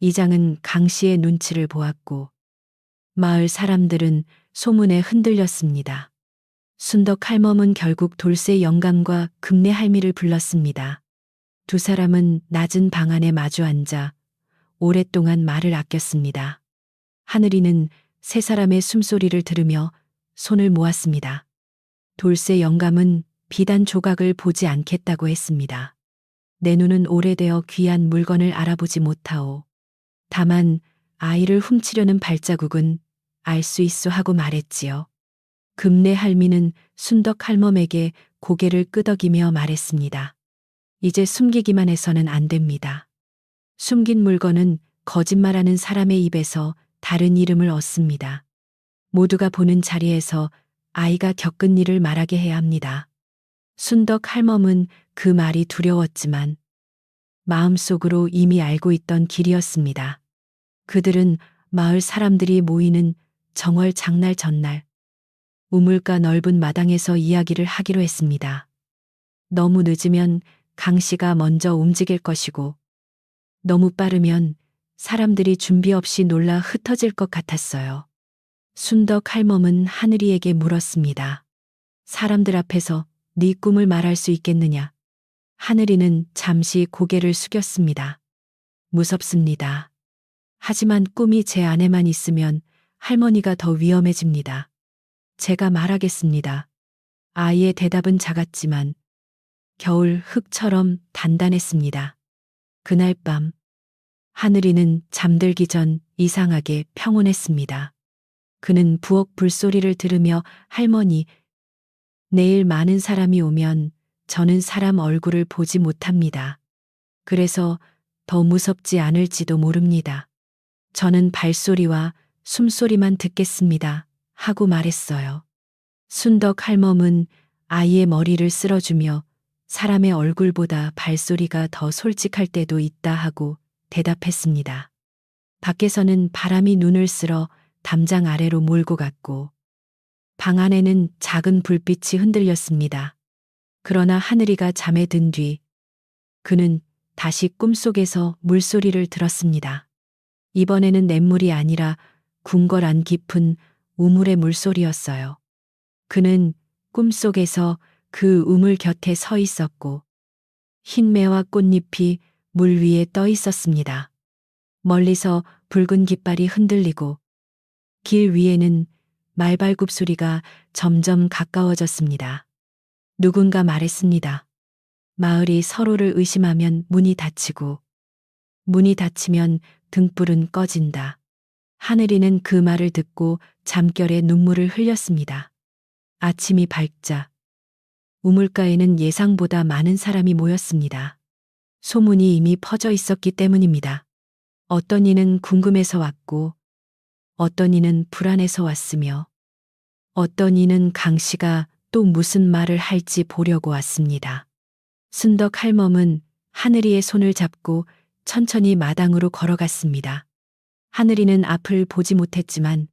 이장은 강씨의 눈치를 보았고 마을 사람들은 소문에 흔들렸습니다. 순덕 할멈은 결국 돌쇠 영감과 금내 할미를 불렀습니다. 두 사람은 낮은 방 안에 마주 앉아 오랫동안 말을 아꼈습니다. 하늘이는 세 사람의 숨소리를 들으며 손을 모았습니다. 돌쇠 영감은 비단 조각을 보지 않겠다고 했습니다. 내 눈은 오래되어 귀한 물건을 알아보지 못하오. 다만 아이를 훔치려는 발자국은 알 수 있소 하고 말했지요. 금내 할미는 순덕 할멈에게 고개를 끄덕이며 말했습니다. 이제 숨기기만 해서는 안 됩니다. 숨긴 물건은 거짓말하는 사람의 입에서 다른 이름을 얻습니다. 모두가 보는 자리에서 아이가 겪은 일을 말하게 해야 합니다. 순덕 할멈은 그 말이 두려웠지만 마음속으로 이미 알고 있던 길이었습니다. 그들은 마을 사람들이 모이는 정월 장날 전날 우물가 넓은 마당에서 이야기를 하기로 했습니다. 너무 늦으면 강 씨가 먼저 움직일 것이고 너무 빠르면 사람들이 준비 없이 놀라 흩어질 것 같았어요. 순덕 할멈은 하늘이에게 물었습니다. 사람들 앞에서 네 꿈을 말할 수 있겠느냐? 하늘이는 잠시 고개를 숙였습니다. 무섭습니다. 하지만 꿈이 제 안에만 있으면 할머니가 더 위험해집니다. 제가 말하겠습니다. 아이의 대답은 작았지만 겨울 흙처럼 단단했습니다. 그날 밤 하늘이는 잠들기 전 이상하게 평온했습니다. 그는 부엌 불소리를 들으며 할머니, 내일 많은 사람이 오면 저는 사람 얼굴을 보지 못합니다. 그래서 더 무섭지 않을지도 모릅니다. 저는 발소리와 숨소리만 듣겠습니다. 하고 말했어요. 순덕 할멈은 아이의 머리를 쓸어주며 사람의 얼굴보다 발소리가 더 솔직할 때도 있다 하고 대답했습니다. 밖에서는 바람이 눈을 쓸어 담장 아래로 몰고 갔고 방 안에는 작은 불빛이 흔들렸습니다. 그러나 하늘이가 잠에 든 뒤 그는 다시 꿈속에서 물소리를 들었습니다. 이번에는 냇물이 아니라 궁궐안 깊은 우물의 물소리였어요. 그는 꿈속에서 그 우물 곁에 서 있었고 흰 매와 꽃잎이 물 위에 떠 있었습니다. 멀리서 붉은 깃발이 흔들리고 길 위에는 말발굽 소리가 점점 가까워졌습니다. 누군가 말했습니다. 마을이 서로를 의심하면 문이 닫히고 문이 닫히면 등불은 꺼진다. 하늘이는 그 말을 듣고 잠결에 눈물을 흘렸습니다. 아침이 밝자 우물가에는 예상보다 많은 사람이 모였습니다. 소문이 이미 퍼져 있었기 때문입니다. 어떤 이는 궁금해서 왔고 어떤 이는 불안해서 왔으며 어떤 이는 강 씨가 또 무슨 말을 할지 보려고 왔습니다. 순덕 할멈은 하늘이의 손을 잡고 천천히 마당으로 걸어갔습니다. 하늘이는 앞을 보지 못했지만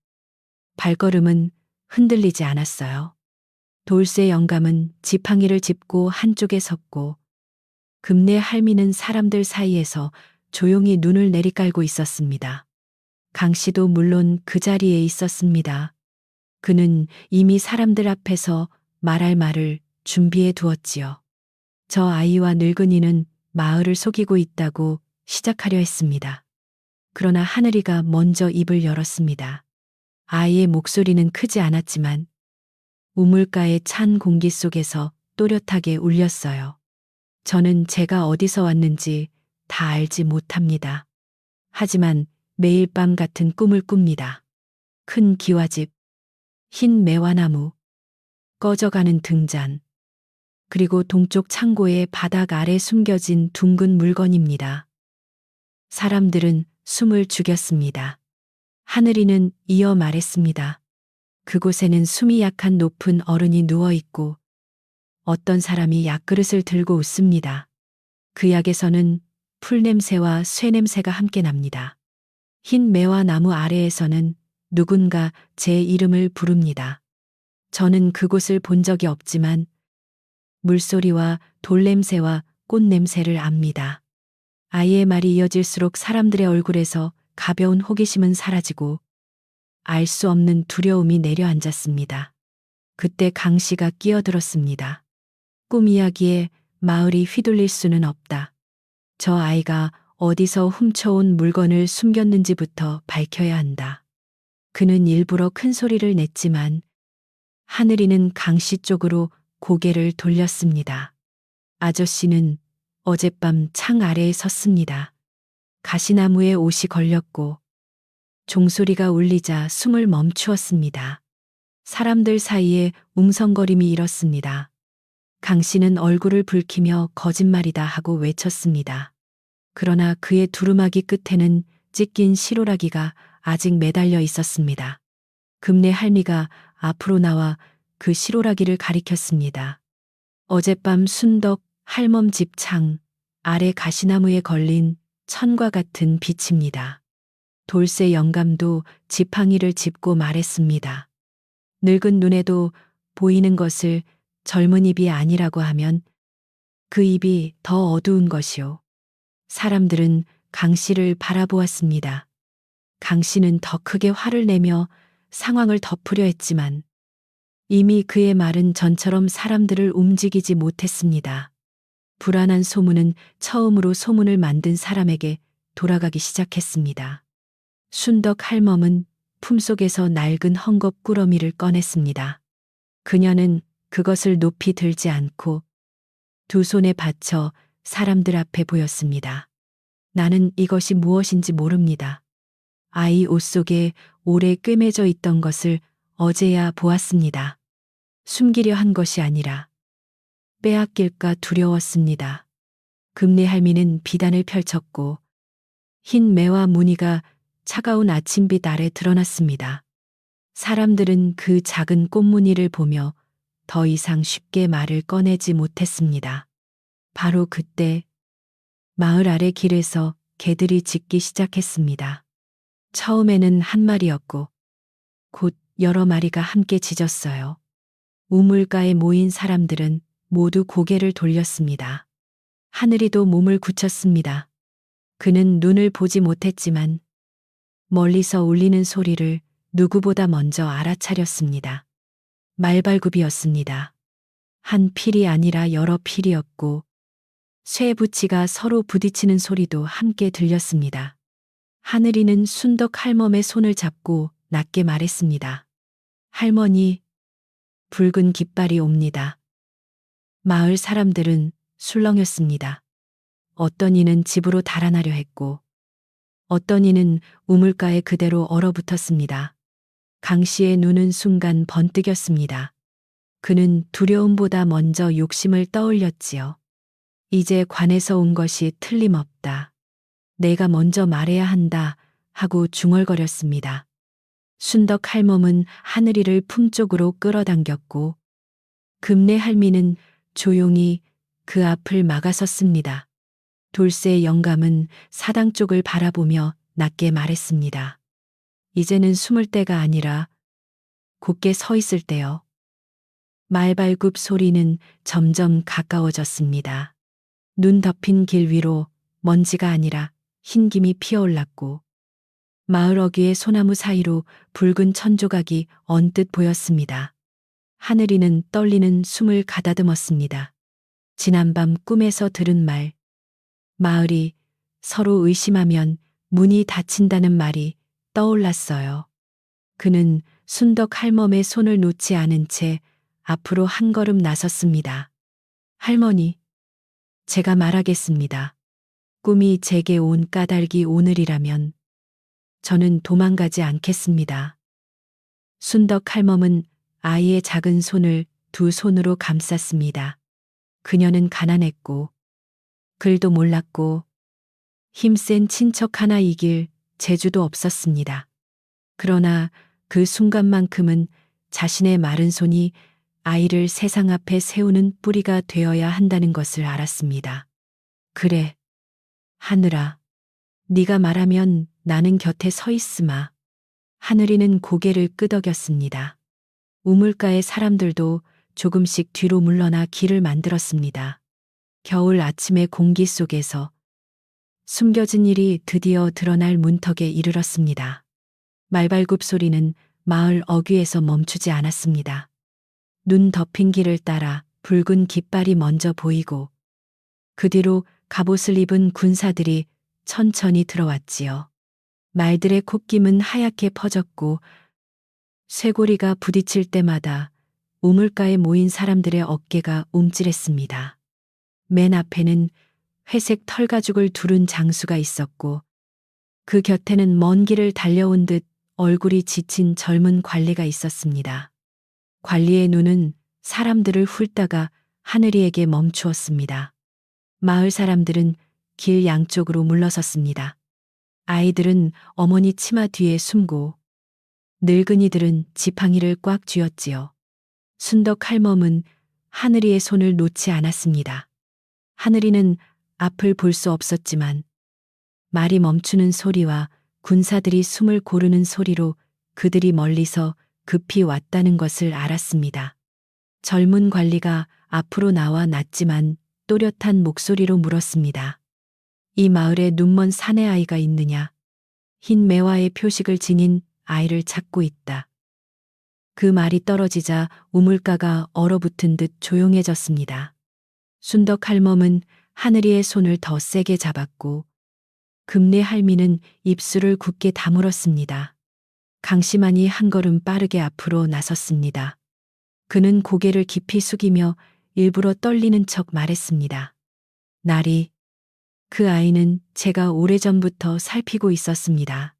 발걸음은 흔들리지 않았어요. 돌쇠 영감은 지팡이를 짚고 한쪽에 섰고 금내 할미는 사람들 사이에서 조용히 눈을 내리깔고 있었습니다. 강 씨도 물론 그 자리에 있었습니다. 그는 이미 사람들 앞에서 말할 말을 준비해 두었지요. 저 아이와 늙은이는 마을을 속이고 있다고 시작하려 했습니다. 그러나 하늘이가 먼저 입을 열었습니다. 아이의 목소리는 크지 않았지만 우물가의 찬 공기 속에서 또렷하게 울렸어요. 저는 제가 어디서 왔는지 다 알지 못합니다. 하지만 매일 밤 같은 꿈을 꿉니다. 큰 기와집, 흰 매화나무, 꺼져가는 등잔, 그리고 동쪽 창고의 바닥 아래 숨겨진 둥근 물건입니다. 사람들은 숨을 죽였습니다. 하늘이는 이어 말했습니다. 그곳에는 숨이 약한 높은 어른이 누워 있고 어떤 사람이 약그릇을 들고 웃습니다. 그 약에서는 풀 냄새와 쇠 냄새가 함께 납니다. 흰 매화 나무 아래에서는 누군가 제 이름을 부릅니다. 저는 그곳을 본 적이 없지만 물소리와 돌 냄새와 꽃 냄새를 압니다. 아이의 말이 이어질수록 사람들의 얼굴에서 가벼운 호기심은 사라지고 알 수 없는 두려움이 내려앉았습니다. 그때 강 씨가 끼어들었습니다. 꿈 이야기에 마을이 휘둘릴 수는 없다. 저 아이가 어디서 훔쳐온 물건을 숨겼는지부터 밝혀야 한다. 그는 일부러 큰 소리를 냈지만 하늘이는 강 씨 쪽으로 고개를 돌렸습니다. 아저씨는 어젯밤 창 아래에 섰습니다. 가시나무에 옷이 걸렸고 종소리가 울리자 숨을 멈추었습니다. 사람들 사이에 웅성거림이 일었습니다. 강 씨는 얼굴을 붉히며 거짓말이다 하고 외쳤습니다. 그러나 그의 두루마기 끝에는 찢긴 실오라기가 아직 매달려 있었습니다. 금내 할미가 앞으로 나와 그 실오라기를 가리켰습니다. 어젯밤 순덕 할멈 집 창 아래 가시나무에 걸린 천과 같은 빛입니다. 돌쇠 영감도 지팡이를 짚고 말했습니다. 늙은 눈에도 보이는 것을 젊은 입이 아니라고 하면 그 입이 더 어두운 것이요. 사람들은 강 씨를 바라보았습니다. 강 씨는 더 크게 화를 내며 상황을 덮으려 했지만 이미 그의 말은 전처럼 사람들을 움직이지 못했습니다. 불안한 소문은 처음으로 소문을 만든 사람에게 돌아가기 시작했습니다. 순덕 할멈은 품속에서 낡은 헝겊 꾸러미를 꺼냈습니다. 그녀는 그것을 높이 들지 않고 두 손에 받쳐 사람들 앞에 보였습니다. 나는 이것이 무엇인지 모릅니다. 아이 옷 속에 오래 꿰매져 있던 것을 어제야 보았습니다. 숨기려 한 것이 아니라 빼앗길까 두려웠습니다. 금내 할미는 비단을 펼쳤고 흰 매화 무늬가 차가운 아침빛 아래 드러났습니다. 사람들은 그 작은 꽃무늬를 보며 더 이상 쉽게 말을 꺼내지 못했습니다. 바로 그때 마을 아래 길에서 개들이 짖기 시작했습니다. 처음에는 한 마리였고 곧 여러 마리가 함께 짖었어요. 우물가에 모인 사람들은 모두 고개를 돌렸습니다. 하늘이도 몸을 굳혔습니다. 그는 눈을 보지 못했지만 멀리서 울리는 소리를 누구보다 먼저 알아차렸습니다. 말발굽이었습니다. 한 필이 아니라 여러 필이었고 쇠붙이가 서로 부딪히는 소리도 함께 들렸습니다. 하늘이는 순덕 할멈의 손을 잡고 낮게 말했습니다. 할머니, 붉은 깃발이 옵니다. 마을 사람들은 술렁였습니다. 어떤 이는 집으로 달아나려 했고 어떤 이는 우물가에 그대로 얼어붙었습니다. 강 씨의 눈은 순간 번뜩였습니다. 그는 두려움보다 먼저 욕심을 떠올렸지요. 이제 관에서 온 것이 틀림없다. 내가 먼저 말해야 한다 하고 중얼거렸습니다. 순덕 할멈은 하늘이를 품쪽으로 끌어당겼고 금내 할미는 조용히 그 앞을 막아섰습니다. 돌쇠 영감은 사당 쪽을 바라보며 낮게 말했습니다. 이제는 숨을 때가 아니라 곧게 서 있을 때요. 말발굽 소리는 점점 가까워졌습니다. 눈 덮인 길 위로 먼지가 아니라 흰김이 피어올랐고 마을 어귀의 소나무 사이로 붉은 천조각이 언뜻 보였습니다. 하늘이는 떨리는 숨을 가다듬었습니다. 지난밤 꿈에서 들은 말, 마을이 서로 의심하면 문이 닫힌다는 말이 떠올랐어요. 그는 순덕 할멈의 손을 놓지 않은 채 앞으로 한 걸음 나섰습니다. 할머니, 제가 말하겠습니다. 꿈이 제게 온 까닭이 오늘이라면 저는 도망가지 않겠습니다. 순덕 할멈은 아이의 작은 손을 두 손으로 감쌌습니다. 그녀는 가난했고 글도 몰랐고 힘센 친척 하나 이길 재주도 없었습니다. 그러나 그 순간만큼은 자신의 마른 손이 아이를 세상 앞에 세우는 뿌리가 되어야 한다는 것을 알았습니다. 그래, 하늘아. 네가 말하면 나는 곁에 서 있으마. 하늘이는 고개를 끄덕였습니다. 우물가의 사람들도 조금씩 뒤로 물러나 길을 만들었습니다. 겨울 아침의 공기 속에서 숨겨진 일이 드디어 드러날 문턱에 이르렀습니다. 말발굽 소리는 마을 어귀에서 멈추지 않았습니다. 눈 덮인 길을 따라 붉은 깃발이 먼저 보이고 그 뒤로 갑옷을 입은 군사들이 천천히 들어왔지요. 말들의 콧김은 하얗게 퍼졌고 쇠고리가 부딪힐 때마다 우물가에 모인 사람들의 어깨가 움찔했습니다. 맨 앞에는 회색 털가죽을 두른 장수가 있었고 그 곁에는 먼 길을 달려온 듯 얼굴이 지친 젊은 관리가 있었습니다. 관리의 눈은 사람들을 훑다가 하늘이에게 멈추었습니다. 마을 사람들은 길 양쪽으로 물러섰습니다. 아이들은 어머니 치마 뒤에 숨고 늙은이들은 지팡이를 꽉 쥐었지요. 순덕 할멈은 하늘이의 손을 놓지 않았습니다. 하늘이는 앞을 볼 수 없었지만 말이 멈추는 소리와 군사들이 숨을 고르는 소리로 그들이 멀리서 급히 왔다는 것을 알았습니다. 젊은 관리가 앞으로 나와 낮지만 또렷한 목소리로 물었습니다. 이 마을에 눈먼 사내 아이가 있느냐? 흰 매화의 표식을 지닌 아이를 찾고 있다. 그 말이 떨어지자 우물가가 얼어붙은 듯 조용해졌습니다. 순덕 할멈은 하늘이의 손을 더 세게 잡았고 금내 할미는 입술을 굳게 다물었습니다. 강심한이 한 걸음 빠르게 앞으로 나섰습니다. 그는 고개를 깊이 숙이며 일부러 떨리는 척 말했습니다. 나리, 그 아이는 제가 오래전부터 살피고 있었습니다.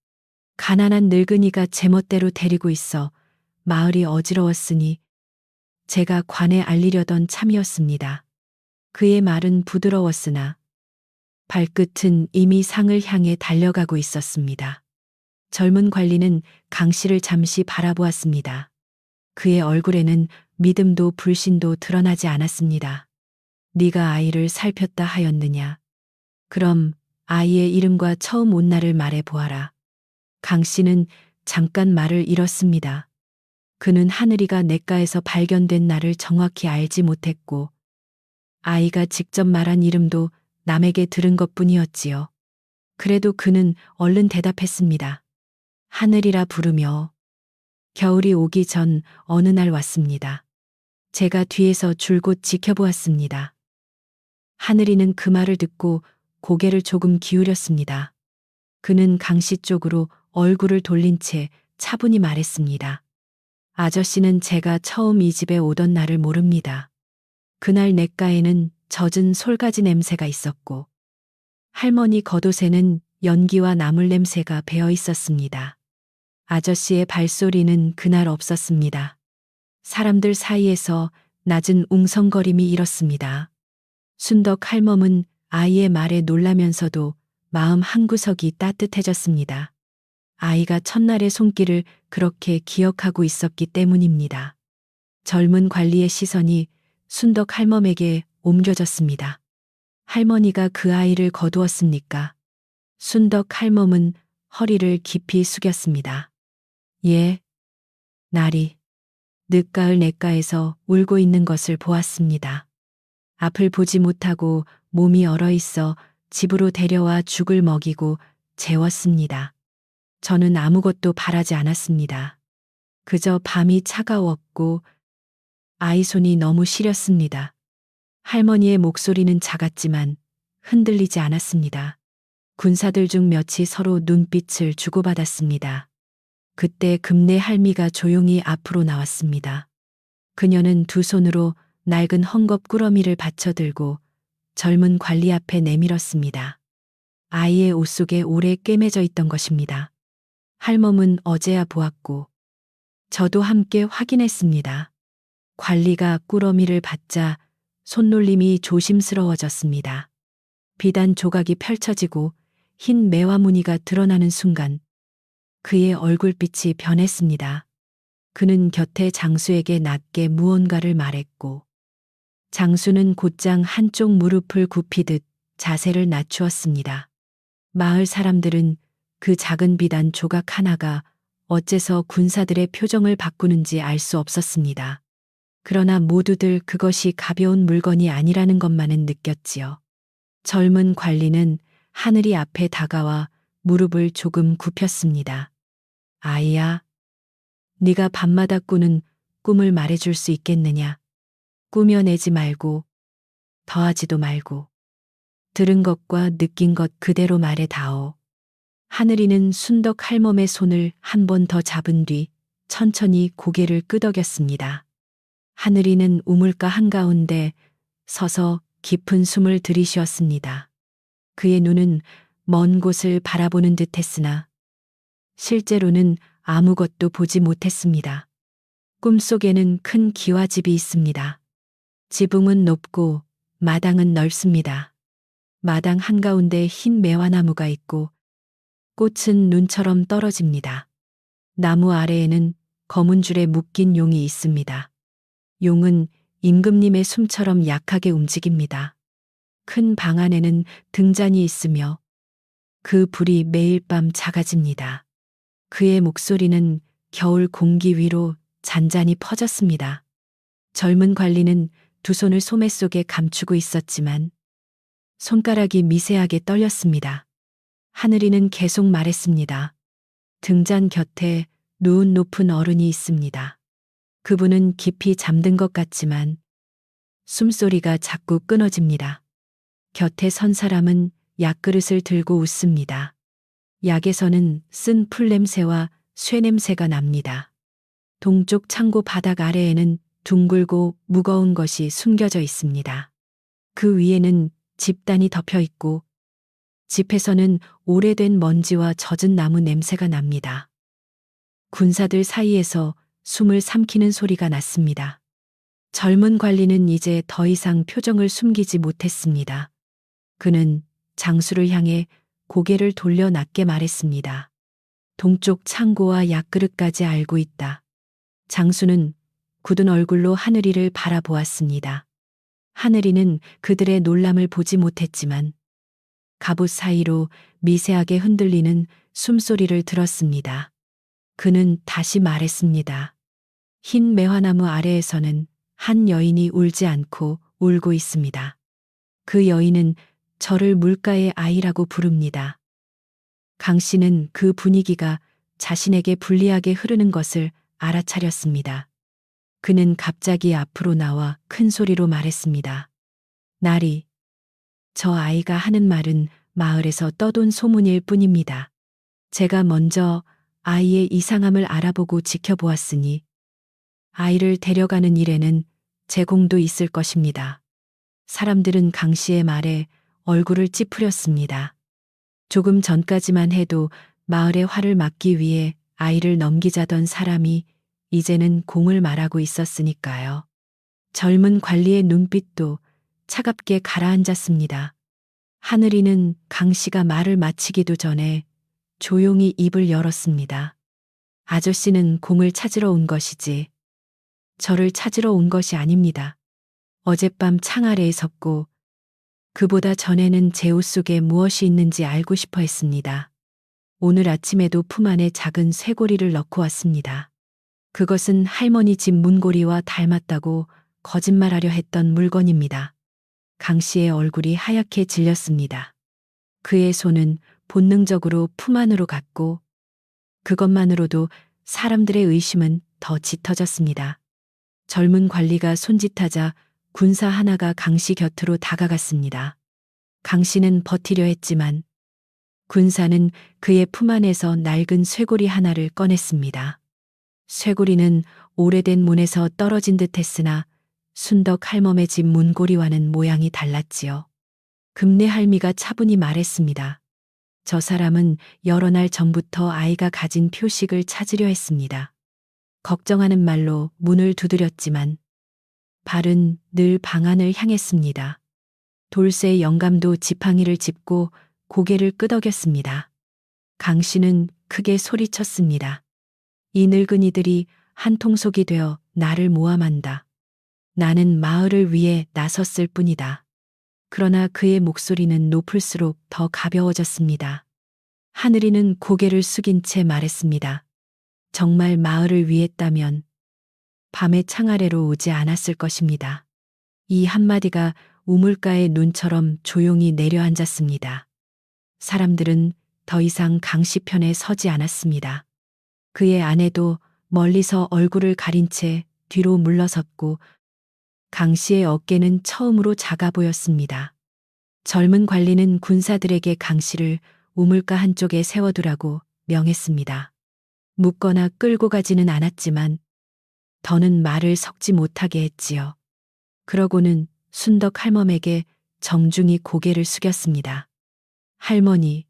가난한 늙은이가 제멋대로 데리고 있어 마을이 어지러웠으니 제가 관에 알리려던 참이었습니다. 그의 말은 부드러웠으나 발끝은 이미 상을 향해 달려가고 있었습니다. 젊은 관리는 강 씨를 잠시 바라보았습니다. 그의 얼굴에는 믿음도 불신도 드러나지 않았습니다. 네가 아이를 살폈다 하였느냐? 그럼 아이의 이름과 처음 온 날을 말해 보아라. 강 씨는 잠깐 말을 잃었습니다. 그는 하늘이가 냇가에서 발견된 날을 정확히 알지 못했고 아이가 직접 말한 이름도 남에게 들은 것뿐이었지요. 그래도 그는 얼른 대답했습니다. 하늘이라 부르며 겨울이 오기 전 어느 날 왔습니다. 제가 뒤에서 줄곧 지켜보았습니다. 하늘이는 그 말을 듣고 고개를 조금 기울였습니다. 그는 강씨 쪽으로 얼굴을 돌린 채 차분히 말했습니다. 아저씨는 제가 처음 이 집에 오던 날을 모릅니다. 그날 냇가에는 젖은 솔가지 냄새가 있었고 할머니 겉옷에는 연기와 나물 냄새가 배어 있었습니다. 아저씨의 발소리는 그날 없었습니다. 사람들 사이에서 낮은 웅성거림이 일었습니다. 순덕 할멈은 아이의 말에 놀라면서도 마음 한구석이 따뜻해졌습니다. 아이가 첫날의 손길을 그렇게 기억하고 있었기 때문입니다. 젊은 관리의 시선이 순덕 할멈에게 옮겨졌습니다. 할머니가 그 아이를 거두었습니까? 순덕 할멈은 허리를 깊이 숙였습니다. 예, 날이 늦가을 냇가에서 울고 있는 것을 보았습니다. 앞을 보지 못하고 몸이 얼어있어 집으로 데려와 죽을 먹이고 재웠습니다. 저는 아무것도 바라지 않았습니다. 그저 밤이 차가웠고 아이 손이 너무 시렸습니다. 할머니의 목소리는 작았지만 흔들리지 않았습니다. 군사들 중 몇이 서로 눈빛을 주고받았습니다. 그때 금내 할미가 조용히 앞으로 나왔습니다. 그녀는 두 손으로 낡은 헝겊 꾸러미를 받쳐들고 젊은 관리 앞에 내밀었습니다. 아이의 옷 속에 오래 꿰매져 있던 것입니다. 할멈은 어제야 보았고 저도 함께 확인했습니다. 관리가 꾸러미를 받자 손놀림이 조심스러워졌습니다. 비단 조각이 펼쳐지고 흰 매화 무늬가 드러나는 순간 그의 얼굴빛이 변했습니다. 그는 곁에 장수에게 낮게 무언가를 말했고 장수는 곧장 한쪽 무릎을 굽히듯 자세를 낮추었습니다. 마을 사람들은 그 작은 비단 조각 하나가 어째서 군사들의 표정을 바꾸는지 알 수 없었습니다. 그러나 모두들 그것이 가벼운 물건이 아니라는 것만은 느꼈지요. 젊은 관리는 하늘이 앞에 다가와 무릎을 조금 굽혔습니다. 아이야, 네가 밤마다 꾸는 꿈을 말해줄 수 있겠느냐? 꾸며내지 말고 더하지도 말고 들은 것과 느낀 것 그대로 말해다오. 하늘이는 순덕 할멈의 손을 한 번 더 잡은 뒤 천천히 고개를 끄덕였습니다. 하늘이는 우물가 한가운데 서서 깊은 숨을 들이쉬었습니다. 그의 눈은 먼 곳을 바라보는 듯 했으나 실제로는 아무것도 보지 못했습니다. 꿈속에는 큰 기와집이 있습니다. 지붕은 높고 마당은 넓습니다. 마당 한가운데 흰 매화나무가 있고 꽃은 눈처럼 떨어집니다. 나무 아래에는 검은 줄에 묶인 용이 있습니다. 용은 임금님의 숨처럼 약하게 움직입니다. 큰 방 안에는 등잔이 있으며 그 불이 매일 밤 작아집니다. 그의 목소리는 겨울 공기 위로 잔잔히 퍼졌습니다. 젊은 관리는 두 손을 소매 속에 감추고 있었지만 손가락이 미세하게 떨렸습니다. 하늘이는 계속 말했습니다. 등잔 곁에 누운 높은 어른이 있습니다. 그분은 깊이 잠든 것 같지만 숨소리가 자꾸 끊어집니다. 곁에 선 사람은 약그릇을 들고 웃습니다. 약에서는 쓴 풀 냄새와 쇠 냄새가 납니다. 동쪽 창고 바닥 아래에는 둥글고 무거운 것이 숨겨져 있습니다. 그 위에는 집단이 덮여 있고 집에서는 오래된 먼지와 젖은 나무 냄새가 납니다. 군사들 사이에서 숨을 삼키는 소리가 났습니다. 젊은 관리는 이제 더 이상 표정을 숨기지 못했습니다. 그는 장수를 향해 고개를 돌려 낮게 말했습니다. 동쪽 창고와 약그릇까지 알고 있다. 장수는 굳은 얼굴로 하늘이를 바라보았습니다. 하늘이는 그들의 놀람을 보지 못했지만 갑옷 사이로 미세하게 흔들리는 숨소리를 들었습니다. 그는 다시 말했습니다. 흰 매화나무 아래에서는 한 여인이 울지 않고 울고 있습니다. 그 여인은 저를 물가의 아이라고 부릅니다. 강 씨는 그 분위기가 자신에게 불리하게 흐르는 것을 알아차렸습니다. 그는 갑자기 앞으로 나와 큰 소리로 말했습니다. 나리, 저 아이가 하는 말은 마을에서 떠돈 소문일 뿐입니다. 제가 먼저 아이의 이상함을 알아보고 지켜보았으니 아이를 데려가는 일에는 제 공도 있을 것입니다. 사람들은 강 씨의 말에 얼굴을 찌푸렸습니다. 조금 전까지만 해도 마을의 화를 막기 위해 아이를 넘기자던 사람이 이제는 공을 말하고 있었으니까요. 젊은 관리의 눈빛도 차갑게 가라앉았습니다. 하늘이는 강 씨가 말을 마치기도 전에 조용히 입을 열었습니다. 아저씨는 공을 찾으러 온 것이지 저를 찾으러 온 것이 아닙니다. 어젯밤 창 아래에 섰고 그보다 전에는 제 옷 속에 무엇이 있는지 알고 싶어 했습니다. 오늘 아침에도 품 안에 작은 쇠고리를 넣고 왔습니다. 그것은 할머니 집 문고리와 닮았다고 거짓말하려 했던 물건입니다. 강 씨의 얼굴이 하얗게 질렸습니다. 그의 손은 본능적으로 품 안으로 갔고 그것만으로도 사람들의 의심은 더 짙어졌습니다. 젊은 관리가 손짓하자 군사 하나가 강 씨 곁으로 다가갔습니다. 강 씨는 버티려 했지만 군사는 그의 품 안에서 낡은 쇠고리 하나를 꺼냈습니다. 쇠고리는 오래된 문에서 떨어진 듯 했으나 순덕 할멈의 집 문고리와는 모양이 달랐지요. 금내 할미가 차분히 말했습니다. 저 사람은 여러 날 전부터 아이가 가진 표식을 찾으려 했습니다. 걱정하는 말로 문을 두드렸지만 발은 늘 방안을 향했습니다. 돌쇠 영감도 지팡이를 짚고 고개를 끄덕였습니다. 강 씨는 크게 소리쳤습니다. 이 늙은이들이 한 통속이 되어 나를 모함한다. 나는 마을을 위해 나섰을 뿐이다. 그러나 그의 목소리는 높을수록 더 가벼워졌습니다. 하늘이는 고개를 숙인 채 말했습니다. 정말 마을을 위했다면 밤의 창 아래로 오지 않았을 것입니다. 이 한마디가 우물가의 눈처럼 조용히 내려앉았습니다. 사람들은 더 이상 강씨 편에 서지 않았습니다. 그의 아내도 멀리서 얼굴을 가린 채 뒤로 물러섰고 강씨의 어깨는 처음으로 작아 보였습니다. 젊은 관리는 군사들에게 강씨를 우물가 한쪽에 세워두라고 명했습니다. 묻거나 끌고 가지는 않았지만 더는 말을 섞지 못하게 했지요. 그러고는 순덕 할멈에게 정중히 고개를 숙였습니다. 할머니,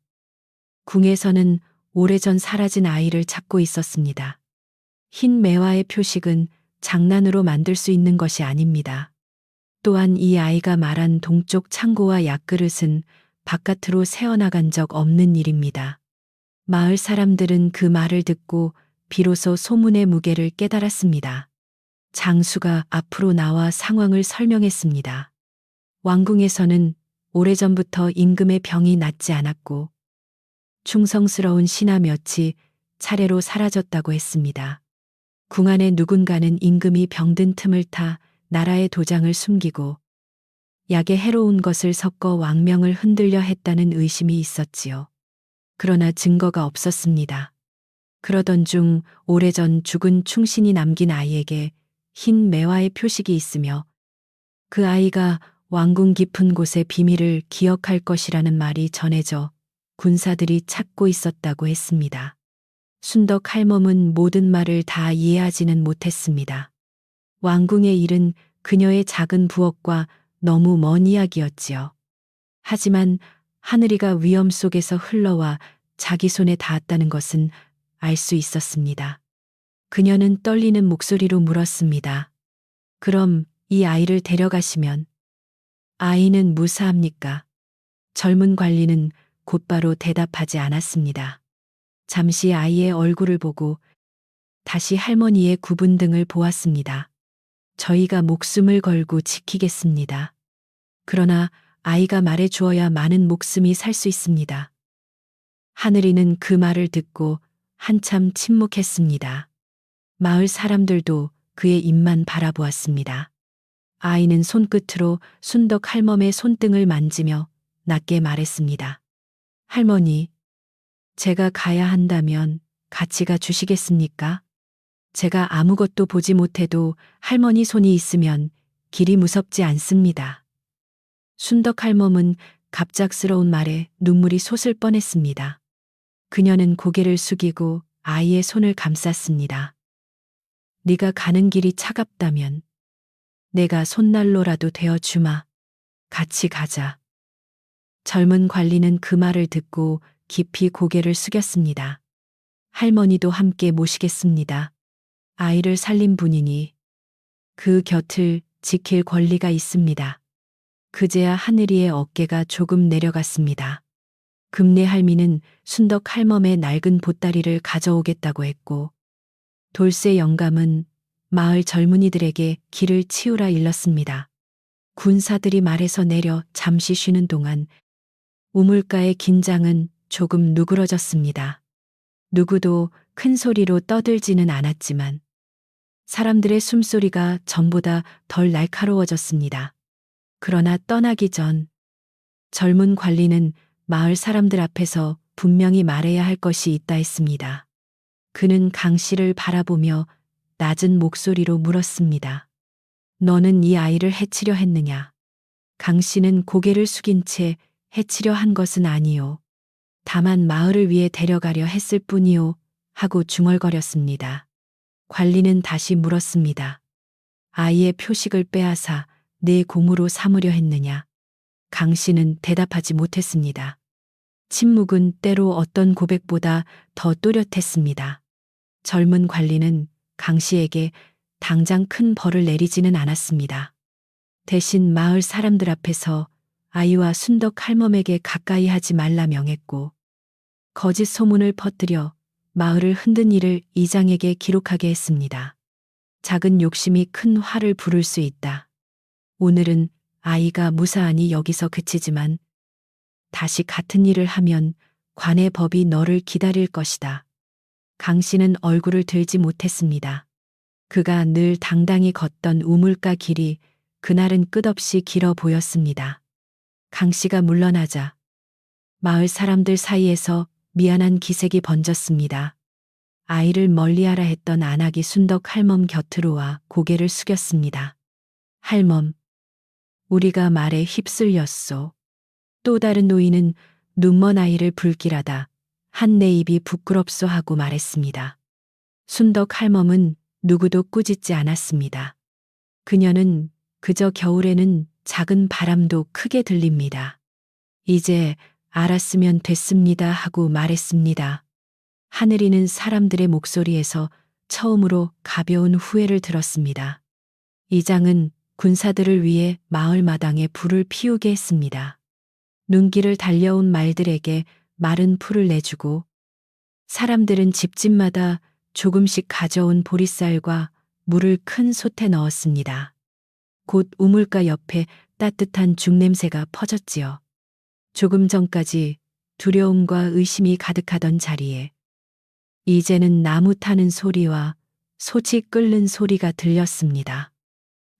궁에서는 오래전 사라진 아이를 찾고 있었습니다. 흰 매화의 표식은 장난으로 만들 수 있는 것이 아닙니다. 또한 이 아이가 말한 동쪽 창고와 약그릇은 바깥으로 새어나간 적 없는 일입니다. 마을 사람들은 그 말을 듣고 비로소 소문의 무게를 깨달았습니다. 장수가 앞으로 나와 상황을 설명했습니다. 왕궁에서는 오래전부터 임금의 병이 낫지 않았고 충성스러운 신하 몇이 차례로 사라졌다고 했습니다. 궁 안에 누군가는 임금이 병든 틈을 타 나라의 도장을 숨기고 약에 해로운 것을 섞어 왕명을 흔들려 했다는 의심이 있었지요. 그러나 증거가 없었습니다. 그러던 중 오래전 죽은 충신이 남긴 아이에게 흰 매화의 표식이 있으며 그 아이가 왕궁 깊은 곳의 비밀을 기억할 것이라는 말이 전해져 군사들이 찾고 있었다고 했습니다. 순덕 할멈은 모든 말을 다 이해하지는 못했습니다. 왕궁의 일은 그녀의 작은 부엌과 너무 먼 이야기였지요. 하지만 하늘이가 위험 속에서 흘러와 자기 손에 닿았다는 것은 알 수 있었습니다. 그녀는 떨리는 목소리로 물었습니다. 그럼 이 아이를 데려가시면 아이는 무사합니까? 젊은 관리는 곧바로 대답하지 않았습니다. 잠시 아이의 얼굴을 보고 다시 할머니의 굽은 등을 보았습니다. 저희가 목숨을 걸고 지키겠습니다. 그러나 아이가 말해 주어야 많은 목숨이 살 수 있습니다. 하늘이는 그 말을 듣고 한참 침묵했습니다. 마을 사람들도 그의 입만 바라보았습니다. 아이는 손끝으로 순덕 할멈의 손등을 만지며 낮게 말했습니다. 할머니, 제가 가야 한다면 같이 가 주시겠습니까? 제가 아무것도 보지 못해도 할머니 손이 있으면 길이 무섭지 않습니다. 순덕 할멈은 갑작스러운 말에 눈물이 솟을 뻔했습니다. 그녀는 고개를 숙이고 아이의 손을 감쌌습니다. 네가 가는 길이 차갑다면 내가 손난로라도 되어 주마. 같이 가자. 젊은 관리는 그 말을 듣고 깊이 고개를 숙였습니다. 할머니도 함께 모시겠습니다. 아이를 살린 분이니 그 곁을 지킬 권리가 있습니다. 그제야 하늘이의 어깨가 조금 내려갔습니다. 금내 할미는 순덕 할멈의 낡은 보따리를 가져오겠다고 했고 돌쇠 영감은 마을 젊은이들에게 길을 치우라 일렀습니다. 군사들이 말에서 내려 잠시 쉬는 동안 우물가의 긴장은 조금 누그러졌습니다. 누구도 큰 소리로 떠들지는 않았지만 사람들의 숨소리가 전보다 덜 날카로워졌습니다. 그러나 떠나기 전 젊은 관리는 마을 사람들 앞에서 분명히 말해야 할 것이 있다 했습니다. 그는 강 씨를 바라보며 낮은 목소리로 물었습니다. 너는 이 아이를 해치려 했느냐? 강 씨는 고개를 숙인 채 해치려 한 것은 아니요. 다만 마을을 위해 데려가려 했을 뿐이요. 하고 중얼거렸습니다. 관리는 다시 물었습니다. 아이의 표식을 빼앗아 내 공으로 삼으려 했느냐? 강 씨는 대답하지 못했습니다. 침묵은 때로 어떤 고백보다 더 또렷했습니다. 젊은 관리는 강 씨에게 당장 큰 벌을 내리지는 않았습니다. 대신 마을 사람들 앞에서 아이와 순덕 할멈에게 가까이 하지 말라 명했고, 거짓 소문을 퍼뜨려 마을을 흔든 일을 이장에게 기록하게 했습니다. 작은 욕심이 큰 화를 부를 수 있다. 오늘은 아이가 무사하니 여기서 그치지만 다시 같은 일을 하면 관의 법이 너를 기다릴 것이다. 강 씨는 얼굴을 들지 못했습니다. 그가 늘 당당히 걷던 우물가 길이 그날은 끝없이 길어 보였습니다. 강 씨가 물러나자 마을 사람들 사이에서 미안한 기색이 번졌습니다. 아이를 멀리하라 했던 안하기 순덕 할멈 곁으로 와 고개를 숙였습니다. 할멈, 우리가 말에 휩쓸렸소. 또 다른 노인은 눈먼 아이를 불길하다 한 내 입이 부끄럽소 하고 말했습니다. 순덕 할멈은 누구도 꾸짖지 않았습니다. 그녀는 그저 겨울에는 작은 바람도 크게 들립니다. 이제 알았으면 됐습니다 하고 말했습니다. 하늘이는 사람들의 목소리에서 처음으로 가벼운 후회를 들었습니다. 이장은 군사들을 위해 마을 마당에 불을 피우게 했습니다. 눈길을 달려온 말들에게 마른 풀을 내주고 사람들은 집집마다 조금씩 가져온 보리쌀과 물을 큰 솥에 넣었습니다. 곧 우물가 옆에 따뜻한 죽냄새가 퍼졌지요. 조금 전까지 두려움과 의심이 가득하던 자리에 이제는 나무 타는 소리와 솥이 끓는 소리가 들렸습니다.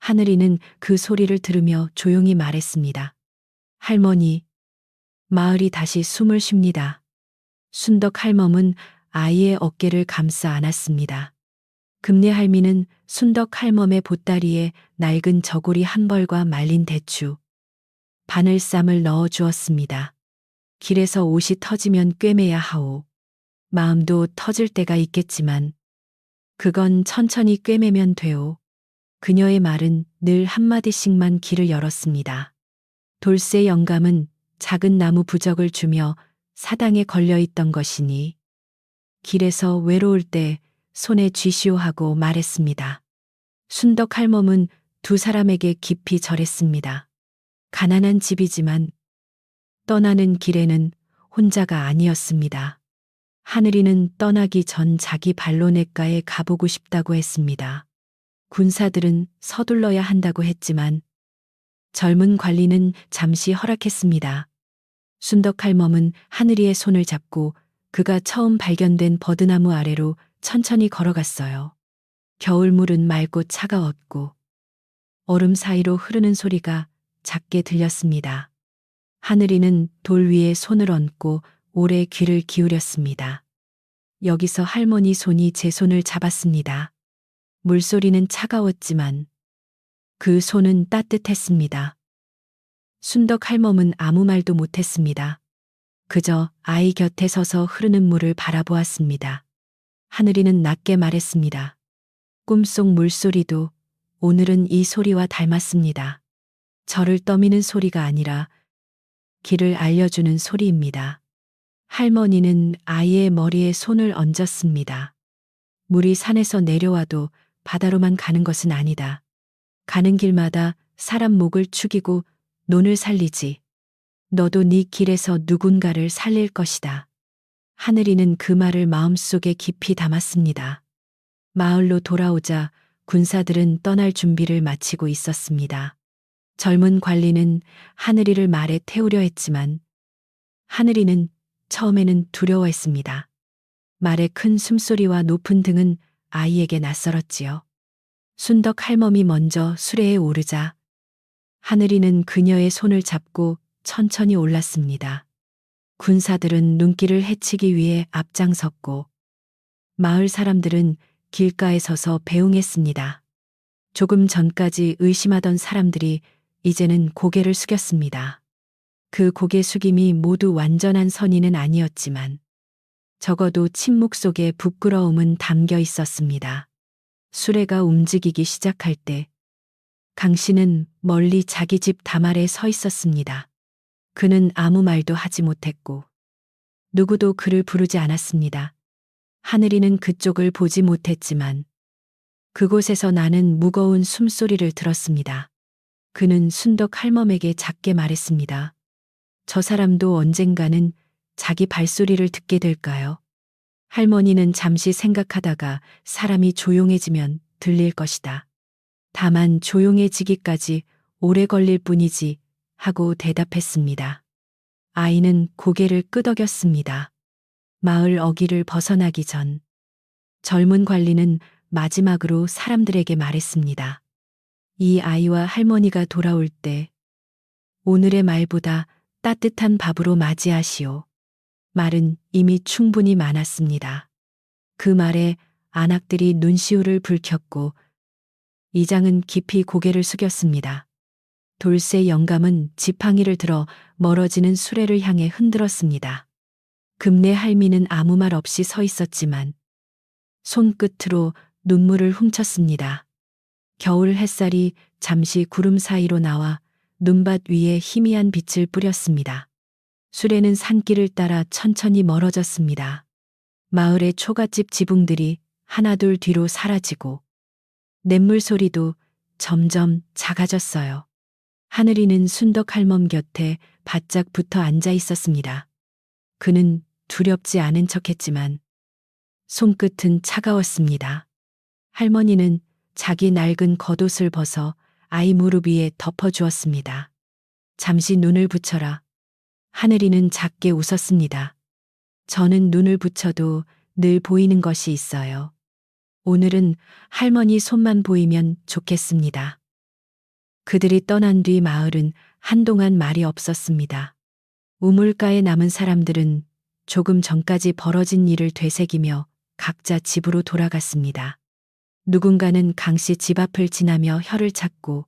하늘이는 그 소리를 들으며 조용히 말했습니다. 할머니, 마을이 다시 숨을 쉽니다. 순덕 할멈은 아이의 어깨를 감싸 안았습니다. 금례 할미는 순덕 할멈의 보따리에 낡은 저고리 한 벌과 말린 대추, 바늘쌈을 넣어 주었습니다. 길에서 옷이 터지면 꿰매야 하오. 마음도 터질 때가 있겠지만 그건 천천히 꿰매면 돼오. 그녀의 말은 늘 한마디씩만 길을 열었습니다. 돌쇠 영감은 작은 나무 부적을 주며 사당에 걸려 있던 것이니 길에서 외로울 때 손에 쥐시오 하고 말했습니다. 순덕 할멈은 두 사람에게 깊이 절했습니다. 가난한 집이지만 떠나는 길에는 혼자가 아니었습니다. 하늘이는 떠나기 전 자기 발로 냇가에 가보고 싶다고 했습니다. 군사들은 서둘러야 한다고 했지만 젊은 관리는 잠시 허락했습니다. 순덕 할멈은 하늘이의 손을 잡고 그가 처음 발견된 버드나무 아래로 천천히 걸어갔어요. 겨울물은 맑고 차가웠고 얼음 사이로 흐르는 소리가 작게 들렸습니다. 하늘이는 돌 위에 손을 얹고 오래 귀를 기울였습니다. 여기서 할머니 손이 제 손을 잡았습니다. 물소리는 차가웠지만 그 손은 따뜻했습니다. 순덕 할멈은 아무 말도 못했습니다. 그저 아이 곁에 서서 흐르는 물을 바라보았습니다. 하늘이는 낮게 말했습니다. 꿈속 물소리도 오늘은 이 소리와 닮았습니다. 저를 떠미는 소리가 아니라 길을 알려주는 소리입니다. 할머니는 아이의 머리에 손을 얹었습니다. 물이 산에서 내려와도 바다로만 가는 것은 아니다. 가는 길마다 사람 목을 축이고 논을 살리지. 너도 네 길에서 누군가를 살릴 것이다. 하늘이는 그 말을 마음속에 깊이 담았습니다. 마을로 돌아오자 군사들은 떠날 준비를 마치고 있었습니다. 젊은 관리는 하늘이를 말에 태우려 했지만 하늘이는 처음에는 두려워했습니다. 말의 큰 숨소리와 높은 등은 아이에게 낯설었지요. 순덕 할멈이 먼저 수레에 오르자 하늘이는 그녀의 손을 잡고 천천히 올랐습니다. 군사들은 눈길을 헤치기 위해 앞장섰고 마을 사람들은 길가에 서서 배웅했습니다. 조금 전까지 의심하던 사람들이 이제는 고개를 숙였습니다. 그 고개 숙임이 모두 완전한 선의는 아니었지만 적어도 침묵 속에 부끄러움은 담겨 있었습니다. 수레가 움직이기 시작할 때 강 씨는 멀리 자기 집 다말에 서 있었습니다. 그는 아무 말도 하지 못했고 누구도 그를 부르지 않았습니다. 하늘이는 그쪽을 보지 못했지만 그곳에서 나는 무거운 숨소리를 들었습니다. 그는 순덕 할멈에게 작게 말했습니다. 저 사람도 언젠가는 자기 발소리를 듣게 될까요? 할머니는 잠시 생각하다가 사람이 조용해지면 들릴 것이다. 다만 조용해지기까지 오래 걸릴 뿐이지 하고 대답했습니다. 아이는 고개를 끄덕였습니다. 마을 어귀를 벗어나기 전 젊은 관리는 마지막으로 사람들에게 말했습니다. 이 아이와 할머니가 돌아올 때 오늘의 말보다 따뜻한 밥으로 맞이하시오. 말은 이미 충분히 많았습니다. 그 말에 안악들이 눈시울을 붉혔고 이장은 깊이 고개를 숙였습니다. 돌쇠 영감은 지팡이를 들어 멀어지는 수레를 향해 흔들었습니다. 금내 할미는 아무 말 없이 서 있었지만 손끝으로 눈물을 훔쳤습니다. 겨울 햇살이 잠시 구름 사이로 나와 눈밭 위에 희미한 빛을 뿌렸습니다. 수레는 산길을 따라 천천히 멀어졌습니다. 마을의 초가집 지붕들이 하나둘 뒤로 사라지고 냇물 소리도 점점 작아졌어요. 하늘이는 순덕 할멈 곁에 바짝 붙어 앉아 있었습니다. 그는 두렵지 않은 척했지만 손끝은 차가웠습니다. 할머니는 자기 낡은 겉옷을 벗어 아이 무릎 위에 덮어주었습니다. 잠시 눈을 붙여라. 하늘이는 작게 웃었습니다. 저는 눈을 붙여도 늘 보이는 것이 있어요. 오늘은 할머니 손만 보이면 좋겠습니다. 그들이 떠난 뒤 마을은 한동안 말이 없었습니다. 우물가에 남은 사람들은 조금 전까지 벌어진 일을 되새기며 각자 집으로 돌아갔습니다. 누군가는 강씨 집 앞을 지나며 혀를 찾고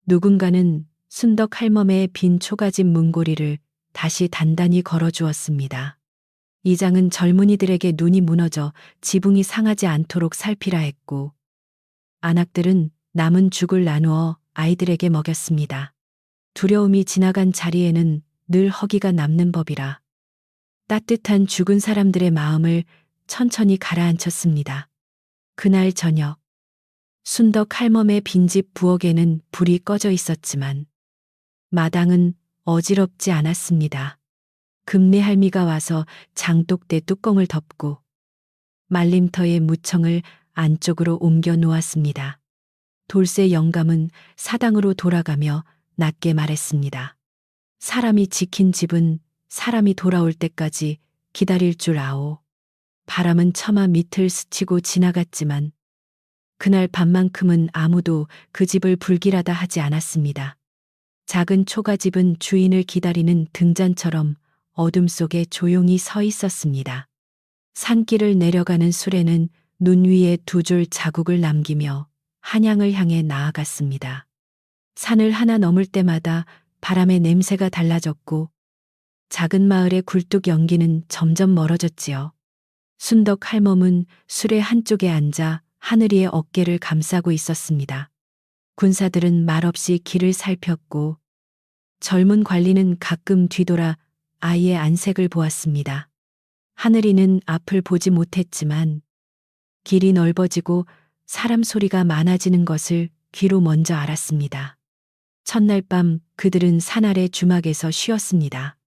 누군가는 순덕 할멈의 빈 초가집 문고리를 다시 단단히 걸어주었습니다. 이장은 젊은이들에게 눈이 무너져 지붕이 상하지 않도록 살피라 했고 안악들은 남은 죽을 나누어 아이들에게 먹였습니다. 두려움이 지나간 자리에는 늘 허기가 남는 법이라 따뜻한 죽은 사람들의 마음을 천천히 가라앉혔습니다. 그날 저녁 순덕 할멈의 빈집 부엌에는 불이 꺼져 있었지만 마당은 어지럽지 않았습니다. 금내 할미가 와서 장독대 뚜껑을 덮고 말림터의 무청을 안쪽으로 옮겨 놓았습니다. 돌쇠 영감은 사당으로 돌아가며 낮게 말했습니다. 사람이 지킨 집은 사람이 돌아올 때까지 기다릴 줄 아오. 바람은 처마 밑을 스치고 지나갔지만 그날 밤만큼은 아무도 그 집을 불길하다 하지 않았습니다. 작은 초가집은 주인을 기다리는 등잔처럼 어둠 속에 조용히 서 있었습니다. 산길을 내려가는 수레는 눈 위에 두 줄 자국을 남기며 한양을 향해 나아갔습니다. 산을 하나 넘을 때마다 바람의 냄새가 달라졌고 작은 마을의 굴뚝 연기는 점점 멀어졌지요. 순덕 할멈은 수레 한쪽에 앉아 하늘이의 어깨를 감싸고 있었습니다. 군사들은 말없이 길을 살폈고 젊은 관리는 가끔 뒤돌아 아이의 안색을 보았습니다. 하늘이는 앞을 보지 못했지만 길이 넓어지고 사람 소리가 많아지는 것을 귀로 먼저 알았습니다. 첫날 밤 그들은 산 아래 주막에서 쉬었습니다.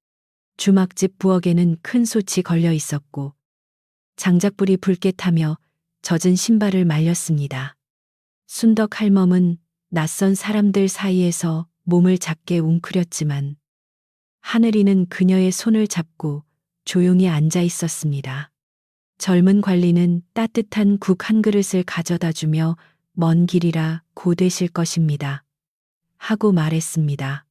주막집 부엌에는 큰 솥이 걸려 있었고 장작불이 붉게 타며 젖은 신발을 말렸습니다. 순덕 할멈은 낯선 사람들 사이에서 몸을 작게 웅크렸지만 하늘이는 그녀의 손을 잡고 조용히 앉아 있었습니다. 젊은 관리는 따뜻한 국 한 그릇을 가져다 주며 먼 길이라 고되실 것입니다. 하고 말했습니다.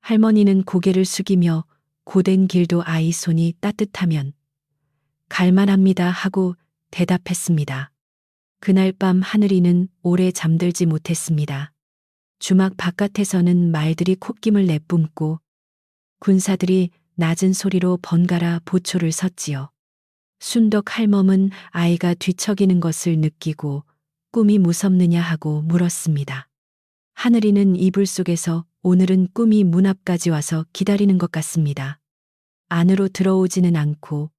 할머니는 고개를 숙이며 고된 길도 아이 손이 따뜻하면 갈만합니다 하고 대답했습니다. 그날 밤 하늘이는 오래 잠들지 못했습니다. 주막 바깥에서는 말들이 콧김을 내뿜고 군사들이 낮은 소리로 번갈아 보초를 섰지요. 순덕 할멈은 아이가 뒤척이는 것을 느끼고 꿈이 무섭느냐 하고 물었습니다. 하늘이는 이불 속에서 오늘은 꿈이 문 앞까지 와서 기다리는 것 같습니다. 안으로 들어오지는 않고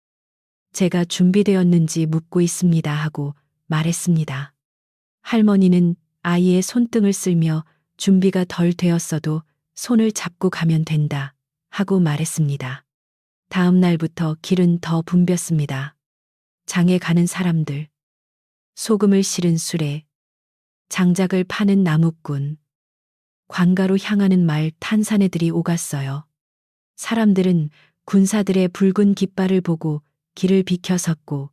제가 준비되었는지 묻고 있습니다 하고 말했습니다. 할머니는 아이의 손등을 쓸며 준비가 덜 되었어도 손을 잡고 가면 된다 하고 말했습니다. 다음 날부터 길은 더 붐볐습니다. 장에 가는 사람들, 소금을 실은 수레, 장작을 파는 나무꾼, 관가로 향하는 말 탄사네들이 오갔어요. 사람들은 군사들의 붉은 깃발을 보고 길을 비켜섰고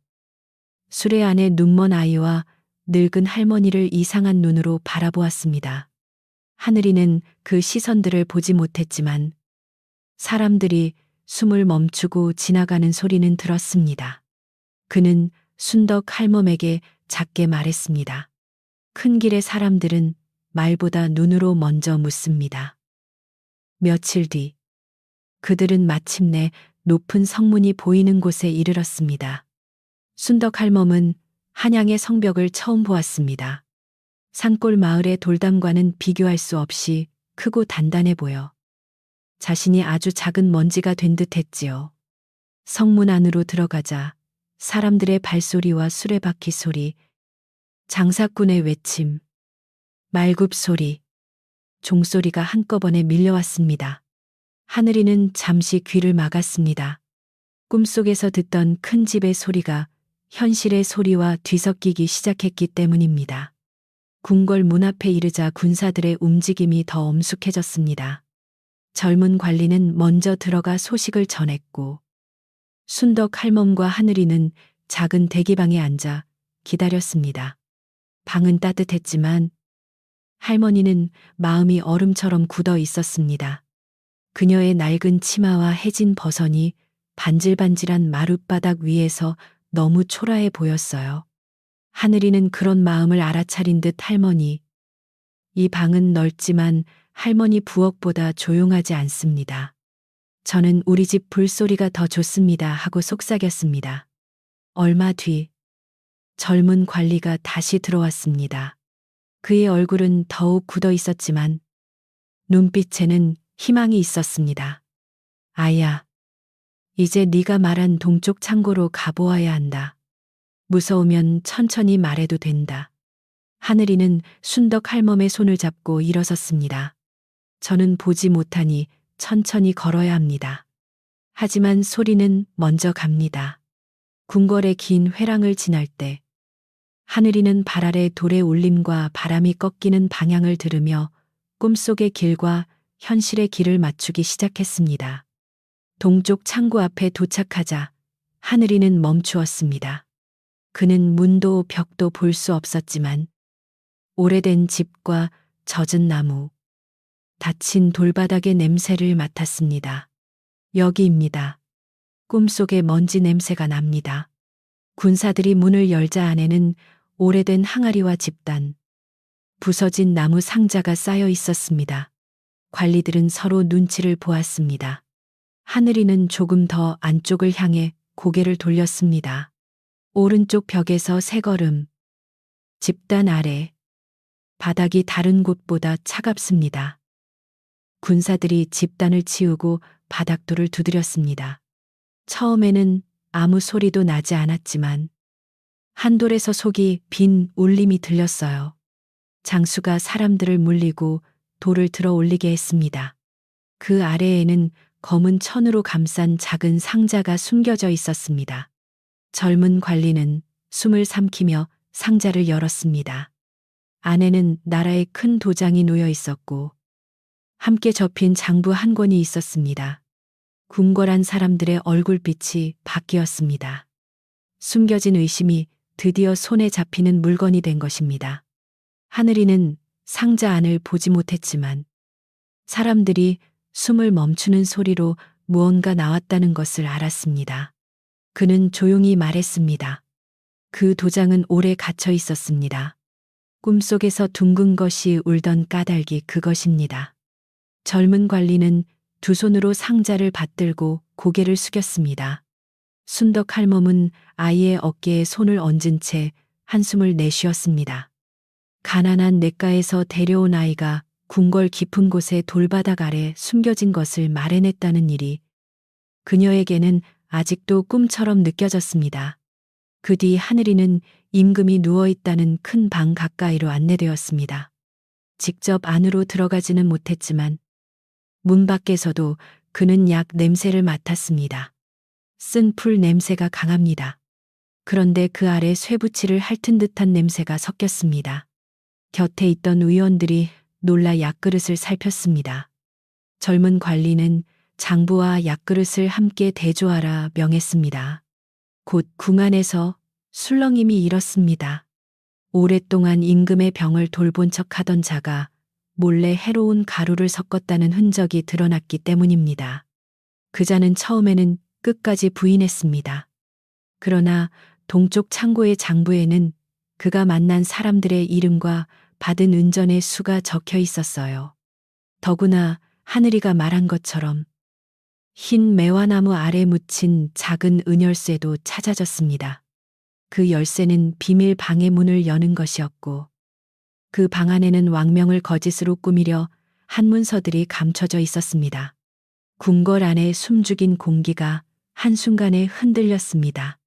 수레 안에 눈먼 아이와 늙은 할머니를 이상한 눈으로 바라보았습니다. 하늘이는 그 시선들을 보지 못했지만 사람들이 숨을 멈추고 지나가는 소리는 들었습니다. 그는 순덕 할멈에게 작게 말했습니다. 큰 길의 사람들은 말보다 눈으로 먼저 묻습니다. 며칠 뒤 그들은 마침내 높은 성문이 보이는 곳에 이르렀습니다. 순덕 할멈은 한양의 성벽을 처음 보았습니다. 산골 마을의 돌담과는 비교할 수 없이 크고 단단해 보여 자신이 아주 작은 먼지가 된 듯 했지요. 성문 안으로 들어가자 사람들의 발소리와 수레바퀴 소리, 장사꾼의 외침, 말굽 소리, 종소리가 한꺼번에 밀려왔습니다. 하늘이는 잠시 귀를 막았습니다. 꿈속에서 듣던 큰 집의 소리가 현실의 소리와 뒤섞이기 시작했기 때문입니다. 궁궐 문 앞에 이르자 군사들의 움직임이 더 엄숙해졌습니다. 젊은 관리는 먼저 들어가 소식을 전했고 순덕 할멈과 하늘이는 작은 대기방에 앉아 기다렸습니다. 방은 따뜻했지만 할머니는 마음이 얼음처럼 굳어 있었습니다. 그녀의 낡은 치마와 해진 버선이 반질반질한 마룻바닥 위에서 너무 초라해 보였어요. 하늘이는 그런 마음을 알아차린 듯 할머니, 이 방은 넓지만 할머니 부엌보다 조용하지 않습니다. 저는 우리 집 불소리가 더 좋습니다 하고 속삭였습니다. 얼마 뒤 젊은 관리가 다시 들어왔습니다. 그의 얼굴은 더욱 굳어 있었지만 눈빛에는 희망이 있었습니다. 아야, 이제 네가 말한 동쪽 창고로 가보아야 한다. 무서우면 천천히 말해도 된다. 하늘이는 순덕 할멈의 손을 잡고 일어섰습니다. 저는 보지 못하니 천천히 걸어야 합니다. 하지만 소리는 먼저 갑니다. 궁궐의 긴 회랑을 지날 때 하늘이는 발 아래 돌의 울림과 바람이 꺾이는 방향을 들으며 꿈속의 길과 현실의 길을 맞추기 시작했습니다. 동쪽 창고 앞에 도착하자 하늘이는 멈추었습니다. 그는 문도 벽도 볼 수 없었지만 오래된 집과 젖은 나무, 닫힌 돌바닥의 냄새를 맡았습니다. 여기입니다. 꿈속에 먼지 냄새가 납니다. 군사들이 문을 열자 안에는 오래된 항아리와 집단, 부서진 나무 상자가 쌓여 있었습니다. 관리들은 서로 눈치를 보았습니다. 하늘이는 조금 더 안쪽을 향해 고개를 돌렸습니다. 오른쪽 벽에서 세 걸음, 집단 아래, 바닥이 다른 곳보다 차갑습니다. 군사들이 집단을 치우고 바닥돌을 두드렸습니다. 처음에는 아무 소리도 나지 않았지만 한 돌에서 속이 빈 울림이 들렸어요. 장수가 사람들을 물리고 돌을 들어 올리게 했습니다. 그 아래에는 검은 천으로 감싼 작은 상자가 숨겨져 있었습니다. 젊은 관리는 숨을 삼키며 상자를 열었습니다. 안에는 나라의 큰 도장이 놓여 있었고 함께 접힌 장부 한 권이 있었습니다. 궁궐한 사람들의 얼굴빛이 바뀌었습니다. 숨겨진 의심이 드디어 손에 잡히는 물건이 된 것입니다. 하늘이는 상자 안을 보지 못했지만 사람들이 숨을 멈추는 소리로 무언가 나왔다는 것을 알았습니다. 그는 조용히 말했습니다. 그 도장은 오래 갇혀 있었습니다. 꿈속에서 둥근 것이 울던 까닭이 그것입니다. 젊은 관리는 두 손으로 상자를 받들고 고개를 숙였습니다. 순덕 할멈은 아이의 어깨에 손을 얹은 채 한숨을 내쉬었습니다. 가난한 냇가에서 데려온 아이가 궁궐 깊은 곳에 돌바닥 아래 숨겨진 것을 말해냈다는 일이 그녀에게는 아직도 꿈처럼 느껴졌습니다. 그 뒤 하늘이는 임금이 누워있다는 큰 방 가까이로 안내되었습니다. 직접 안으로 들어가지는 못했지만 문 밖에서도 그는 약 냄새를 맡았습니다. 쓴 풀 냄새가 강합니다. 그런데 그 아래 쇠붙이를 핥은 듯한 냄새가 섞였습니다. 곁에 있던 의원들이 놀라 약그릇을 살폈습니다. 젊은 관리는 장부와 약그릇을 함께 대조하라 명했습니다. 곧 궁 안에서 술렁임이 일었습니다. 오랫동안 임금의 병을 돌본 척 하던 자가 몰래 해로운 가루를 섞었다는 흔적이 드러났기 때문입니다. 그 자는 처음에는 끝까지 부인했습니다. 그러나 동쪽 창고의 장부에는 그가 만난 사람들의 이름과 받은 은전의 수가 적혀 있었어요. 더구나 하늘이가 말한 것처럼 흰 매화나무 아래 묻힌 작은 은열쇠도 찾아졌습니다. 그 열쇠는 비밀 방의 문을 여는 것이었고 그 방 안에는 왕명을 거짓으로 꾸미려 한문서들이 감춰져 있었습니다. 궁궐 안에 숨죽인 공기가 한순간에 흔들렸습니다.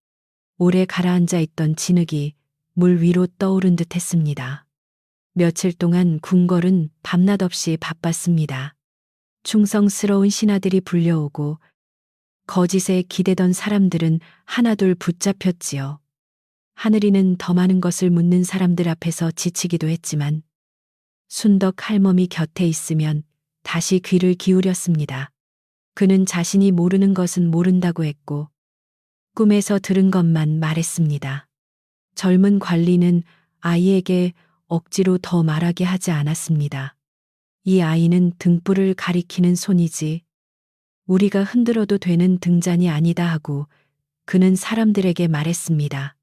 오래 가라앉아 있던 진흙이 물 위로 떠오른 듯 했습니다. 며칠 동안 궁궐은 밤낮 없이 바빴습니다. 충성스러운 신하들이 불려오고 거짓에 기대던 사람들은 하나둘 붙잡혔지요. 하늘이는 더 많은 것을 묻는 사람들 앞에서 지치기도 했지만 순덕 할멈이 곁에 있으면 다시 귀를 기울였습니다. 그는 자신이 모르는 것은 모른다고 했고 꿈에서 들은 것만 말했습니다. 젊은 관리는 아이에게 억지로 더 말하게 하지 않았습니다. 이 아이는 등불을 가리키는 손이지 우리가 흔들어도 되는 등잔이 아니다 하고 그는 사람들에게 말했습니다.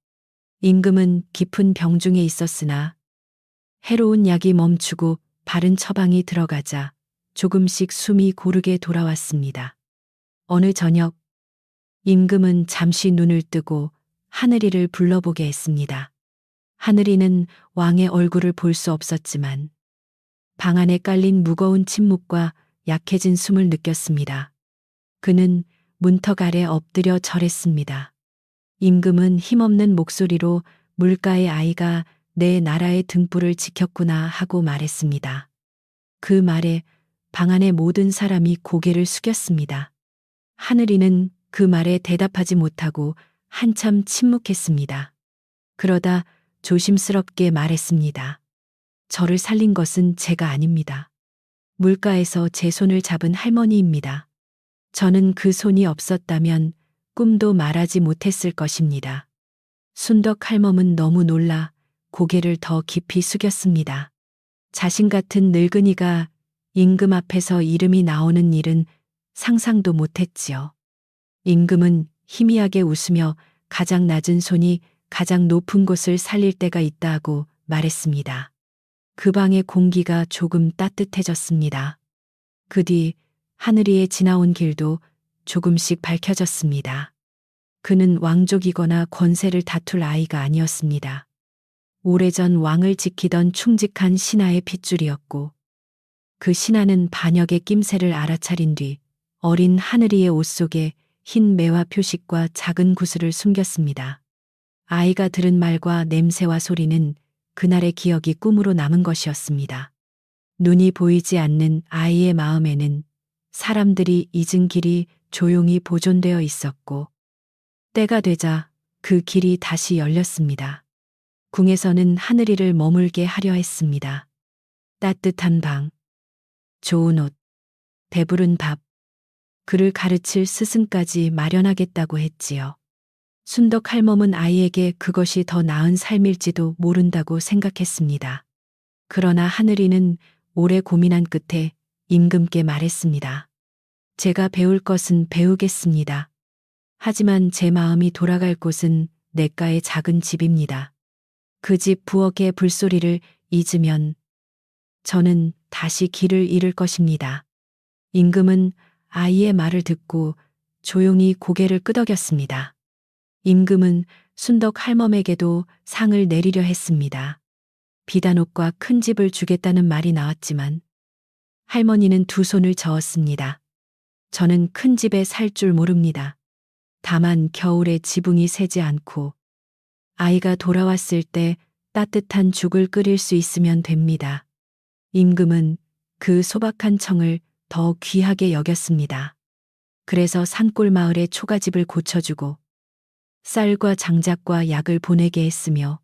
임금은 깊은 병중에 있었으나 해로운 약이 멈추고 바른 처방이 들어가자 조금씩 숨이 고르게 돌아왔습니다. 어느 저녁 임금은 잠시 눈을 뜨고 하늘이를 불러보게 했습니다. 하늘이는 왕의 얼굴을 볼 수 없었지만 방 안에 깔린 무거운 침묵과 약해진 숨을 느꼈습니다. 그는 문턱 아래 엎드려 절했습니다. 임금은 힘없는 목소리로 물가의 아이가 내 나라의 등불을 지켰구나 하고 말했습니다. 그 말에 방 안의 모든 사람이 고개를 숙였습니다. 하늘이는 그 말에 대답하지 못하고 한참 침묵했습니다. 그러다 조심스럽게 말했습니다. 저를 살린 것은 제가 아닙니다. 물가에서 제 손을 잡은 할머니입니다. 저는 그 손이 없었다면 꿈도 말하지 못했을 것입니다. 순덕 할멈은 너무 놀라 고개를 더 깊이 숙였습니다. 자신 같은 늙은이가 임금 앞에서 이름이 나오는 일은 상상도 못했지요. 임금은 희미하게 웃으며 가장 낮은 손이 가장 높은 곳을 살릴 때가 있다 하고 말했습니다. 그 방의 공기가 조금 따뜻해졌습니다. 그 뒤 하늘이에 지나온 길도 조금씩 밝혀졌습니다. 그는 왕족이거나 권세를 다툴 아이가 아니었습니다. 오래전 왕을 지키던 충직한 신하의 핏줄이었고 그 신하는 반역의 낌새를 알아차린 뒤 어린 하늘이의 옷 속에 흰 매화 표식과 작은 구슬을 숨겼습니다. 아이가 들은 말과 냄새와 소리는 그날의 기억이 꿈으로 남은 것이었습니다. 눈이 보이지 않는 아이의 마음에는 사람들이 잊은 길이 조용히 보존되어 있었고 때가 되자 그 길이 다시 열렸습니다. 궁에서는 하늘이를 머물게 하려 했습니다. 따뜻한 방, 좋은 옷, 배부른 밥, 그를 가르칠 스승까지 마련하겠다고 했지요. 순덕 할멈은 아이에게 그것이 더 나은 삶일지도 모른다고 생각했습니다. 그러나 하늘이는 오래 고민한 끝에 임금께 말했습니다. 제가 배울 것은 배우겠습니다. 하지만 제 마음이 돌아갈 곳은 냇가의 작은 집입니다. 그 집 부엌의 불소리를 잊으면 저는 다시 길을 잃을 것입니다. 임금은 아이의 말을 듣고 조용히 고개를 끄덕였습니다. 임금은 순덕 할멈에게도 상을 내리려 했습니다. 비단옷과 큰 집을 주겠다는 말이 나왔지만 할머니는 두 손을 저었습니다. 저는 큰 집에 살 줄 모릅니다. 다만 겨울에 지붕이 새지 않고 아이가 돌아왔을 때 따뜻한 죽을 끓일 수 있으면 됩니다. 임금은 그 소박한 청을 더 귀하게 여겼습니다. 그래서 산골 마을에 초가집을 고쳐주고 쌀과 장작과 약을 보내게 했으며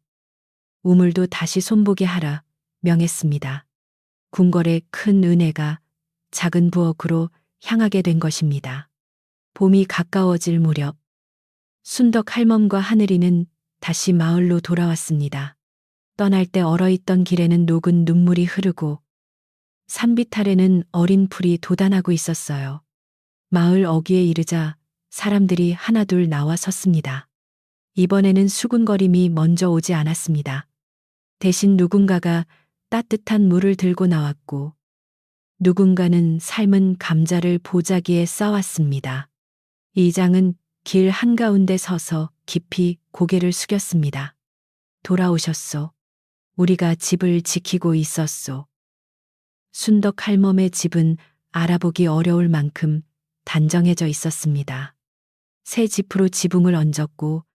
우물도 다시 손보게 하라 명했습니다. 궁궐의 큰 은혜가 작은 부엌으로 향하게 된 것입니다. 봄이 가까워질 무렵 순덕 할멈과 하늘이는 다시 마을로 돌아왔습니다. 떠날 때 얼어있던 길에는 녹은 눈물이 흐르고 산비탈에는 어린 풀이 돋아나고 있었어요. 마을 어귀에 이르자 사람들이 하나둘 나와 섰습니다. 이번에는 수군거림이 먼저 오지 않았습니다. 대신 누군가가 따뜻한 물을 들고 나왔고 누군가는 삶은 감자를 보자기에 쌓았습니다. 이장은 길 한가운데 서서 깊이 고개를 숙였습니다. 돌아오셨소. 우리가 집을 지키고 있었소. 순덕 할멈의 집은 알아보기 어려울 만큼 단정해져 있었습니다. 새 지프로 지붕을 얹었고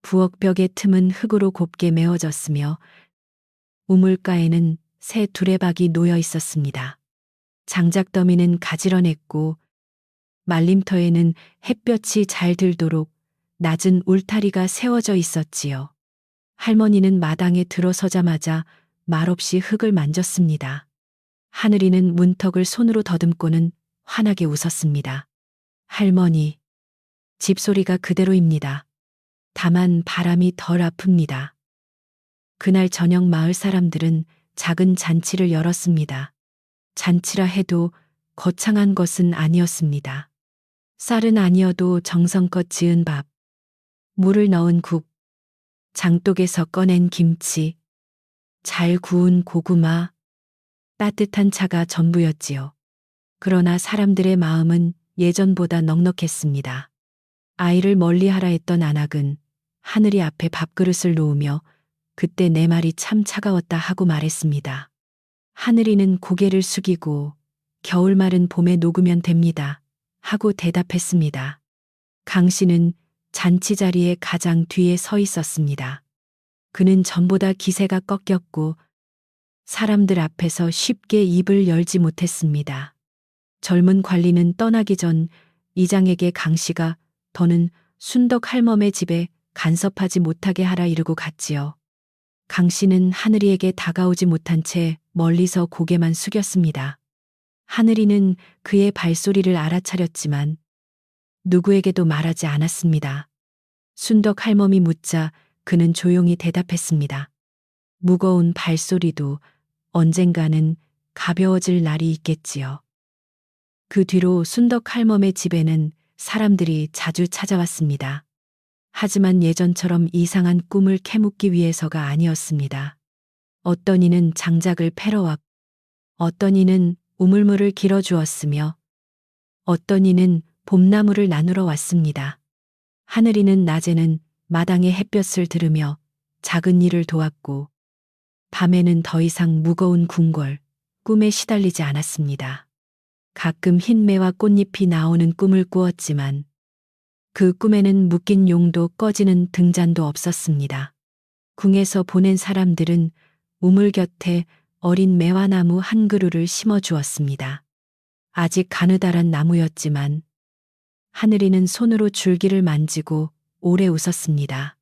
부엌벽의 틈은 흙으로 곱게 메워졌으며 우물가에는 새 두레박이 놓여 있었습니다. 장작더미는 가지런했고 말림터에는 햇볕이 잘 들도록 낮은 울타리가 세워져 있었지요. 할머니는 마당에 들어서자마자 말없이 흙을 만졌습니다. 하늘이는 문턱을 손으로 더듬고는 환하게 웃었습니다. 할머니, 집소리가 그대로입니다. 다만 바람이 덜 아픕니다. 그날 저녁 마을 사람들은 작은 잔치를 열었습니다. 잔치라 해도 거창한 것은 아니었습니다. 쌀은 아니어도 정성껏 지은 밥, 물을 넣은 국, 장독에서 꺼낸 김치, 잘 구운 고구마, 따뜻한 차가 전부였지요. 그러나 사람들의 마음은 예전보다 넉넉했습니다. 아이를 멀리하라 했던 안악은 하늘이 앞에 밥그릇을 놓으며 그때 내 말이 참 차가웠다 하고 말했습니다. 하늘이는 고개를 숙이고 겨울말은 봄에 녹으면 됩니다 하고 대답했습니다. 강씨는 잔치 자리에 가장 뒤에 서 있었습니다. 그는 전보다 기세가 꺾였고 사람들 앞에서 쉽게 입을 열지 못했습니다. 젊은 관리는 떠나기 전 이장에게 강씨가 더는 순덕 할멈의 집에 간섭하지 못하게 하라 이르고 갔지요. 강씨는 하늘이에게 다가오지 못한 채 멀리서 고개만 숙였습니다. 하늘이는 그의 발소리를 알아차렸지만 누구에게도 말하지 않았습니다. 순덕 할멈이 묻자 그는 조용히 대답했습니다. 무거운 발소리도 언젠가는 가벼워질 날이 있겠지요. 그 뒤로 순덕 할멈의 집에는 사람들이 자주 찾아왔습니다. 하지만 예전처럼 이상한 꿈을 캐묻기 위해서가 아니었습니다. 어떤 이는 장작을 패러 왔고 어떤 이는 우물물을 길어 주었으며 어떤 이는 봄나무를 나누러 왔습니다. 하늘이는 낮에는 마당의 햇볕을 들으며 작은 일을 도왔고 밤에는 더 이상 무거운 궁궐, 꿈에 시달리지 않았습니다. 가끔 흰매와 꽃잎이 나오는 꿈을 꾸었지만 그 꿈에는 묶인 용도 꺼지는 등잔도 없었습니다. 궁에서 보낸 사람들은 우물 곁에 어린 매화나무 한 그루를 심어 주었습니다. 아직 가느다란 나무였지만 하늘이는 손으로 줄기를 만지고 오래 웃었습니다.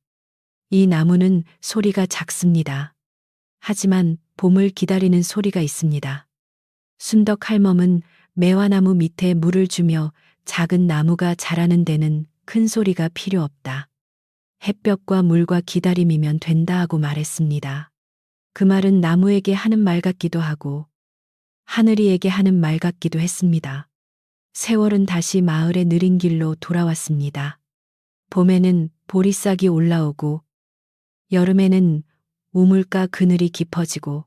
이 나무는 소리가 작습니다. 하지만 봄을 기다리는 소리가 있습니다. 순덕 할멈은 매화나무 밑에 물을 주며 작은 나무가 자라는 데는 큰 소리가 필요 없다. 햇볕과 물과 기다림이면 된다 하고 말했습니다. 그 말은 나무에게 하는 말 같기도 하고 하늘이에게 하는 말 같기도 했습니다. 세월은 다시 마을의 느린 길로 돌아왔습니다. 봄에는 보리싹이 올라오고 여름에는 우물가 그늘이 깊어지고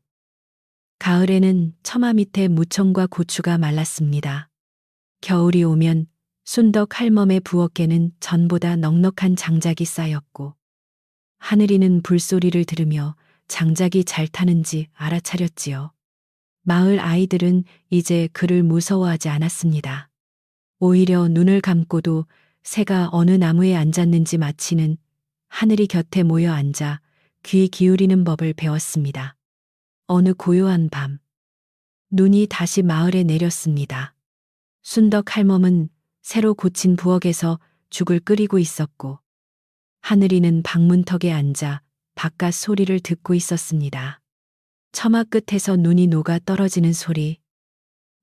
가을에는 처마 밑에 무청과 고추가 말랐습니다. 겨울이 오면 순덕 할멈의 부엌에는 전보다 넉넉한 장작이 쌓였고 하늘이는 불소리를 들으며 장작이 잘 타는지 알아차렸지요. 마을 아이들은 이제 그를 무서워하지 않았습니다. 오히려 눈을 감고도 새가 어느 나무에 앉았는지 마치는 하늘이 곁에 모여 앉아 귀 기울이는 법을 배웠습니다. 어느 고요한 밤, 눈이 다시 마을에 내렸습니다. 순덕 할멈은 새로 고친 부엌에서 죽을 끓이고 있었고, 하늘이는 방문턱에 앉아 바깥 소리를 듣고 있었습니다. 처마 끝에서 눈이 녹아 떨어지는 소리,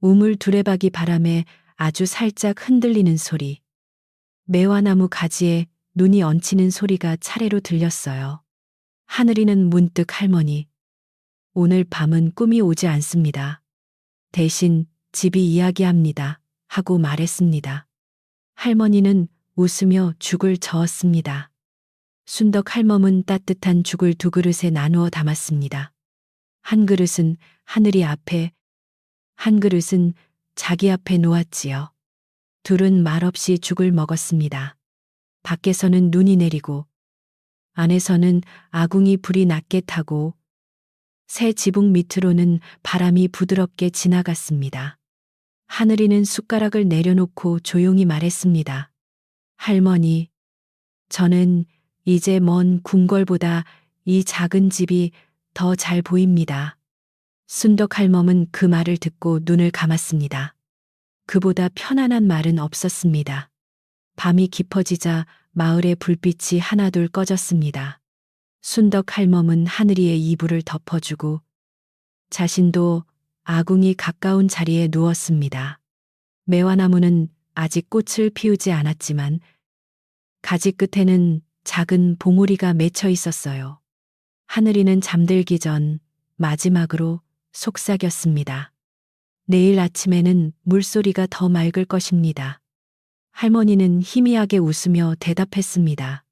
우물 두레박이 바람에 아주 살짝 흔들리는 소리, 매화나무 가지에 눈이 얹히는 소리가 차례로 들렸어요. 하늘이는 문득 할머니, 오늘 밤은 꿈이 오지 않습니다. 대신 집이 이야기합니다. 하고 말했습니다. 할머니는 웃으며 죽을 저었습니다. 순덕 할멈은 따뜻한 죽을 두 그릇에 나누어 담았습니다. 한 그릇은 하늘이 앞에, 한 그릇은 자기 앞에 놓았지요. 둘은 말없이 죽을 먹었습니다. 밖에서는 눈이 내리고 안에서는 아궁이 불이 낮게 타고 새 지붕 밑으로는 바람이 부드럽게 지나갔습니다. 하늘이는 숟가락을 내려놓고 조용히 말했습니다. 할머니, 저는 이제 먼 궁궐보다 이 작은 집이 더 잘 보입니다. 순덕 할멈은 그 말을 듣고 눈을 감았습니다. 그보다 편안한 말은 없었습니다. 밤이 깊어지자 마을의 불빛이 하나둘 꺼졌습니다. 순덕 할멈은 하늘이의 이불을 덮어주고 자신도 아궁이 가까운 자리에 누웠습니다. 매화나무는 아직 꽃을 피우지 않았지만 가지 끝에는 작은 봉우리가 맺혀 있었어요. 하늘이는 잠들기 전 마지막으로 속삭였습니다. 내일 아침에는 물소리가 더 맑을 것입니다. 할머니는 희미하게 웃으며 대답했습니다.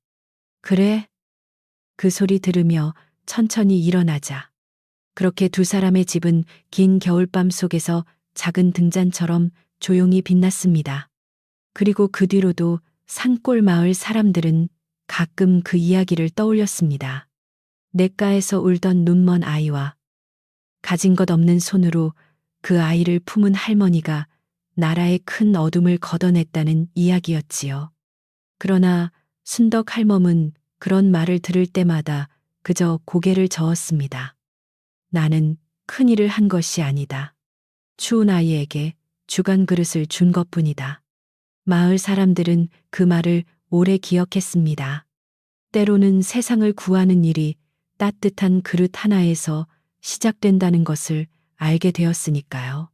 그래? 그 소리 들으며 천천히 일어나자. 그렇게 두 사람의 집은 긴 겨울밤 속에서 작은 등잔처럼 조용히 빛났습니다. 그리고 그 뒤로도 산골 마을 사람들은 가끔 그 이야기를 떠올렸습니다. 냇가에서 울던 눈먼 아이와 가진 것 없는 손으로 그 아이를 품은 할머니가 나라의 큰 어둠을 걷어냈다는 이야기였지요. 그러나 순덕 할멈은 그런 말을 들을 때마다 그저 고개를 저었습니다. 나는 큰일을 한 것이 아니다. 추운 아이에게 주간 그릇을 준 것뿐이다. 마을 사람들은 그 말을 오래 기억했습니다. 때로는 세상을 구하는 일이 따뜻한 그릇 하나에서 시작된다는 것을 알게 되었으니까요.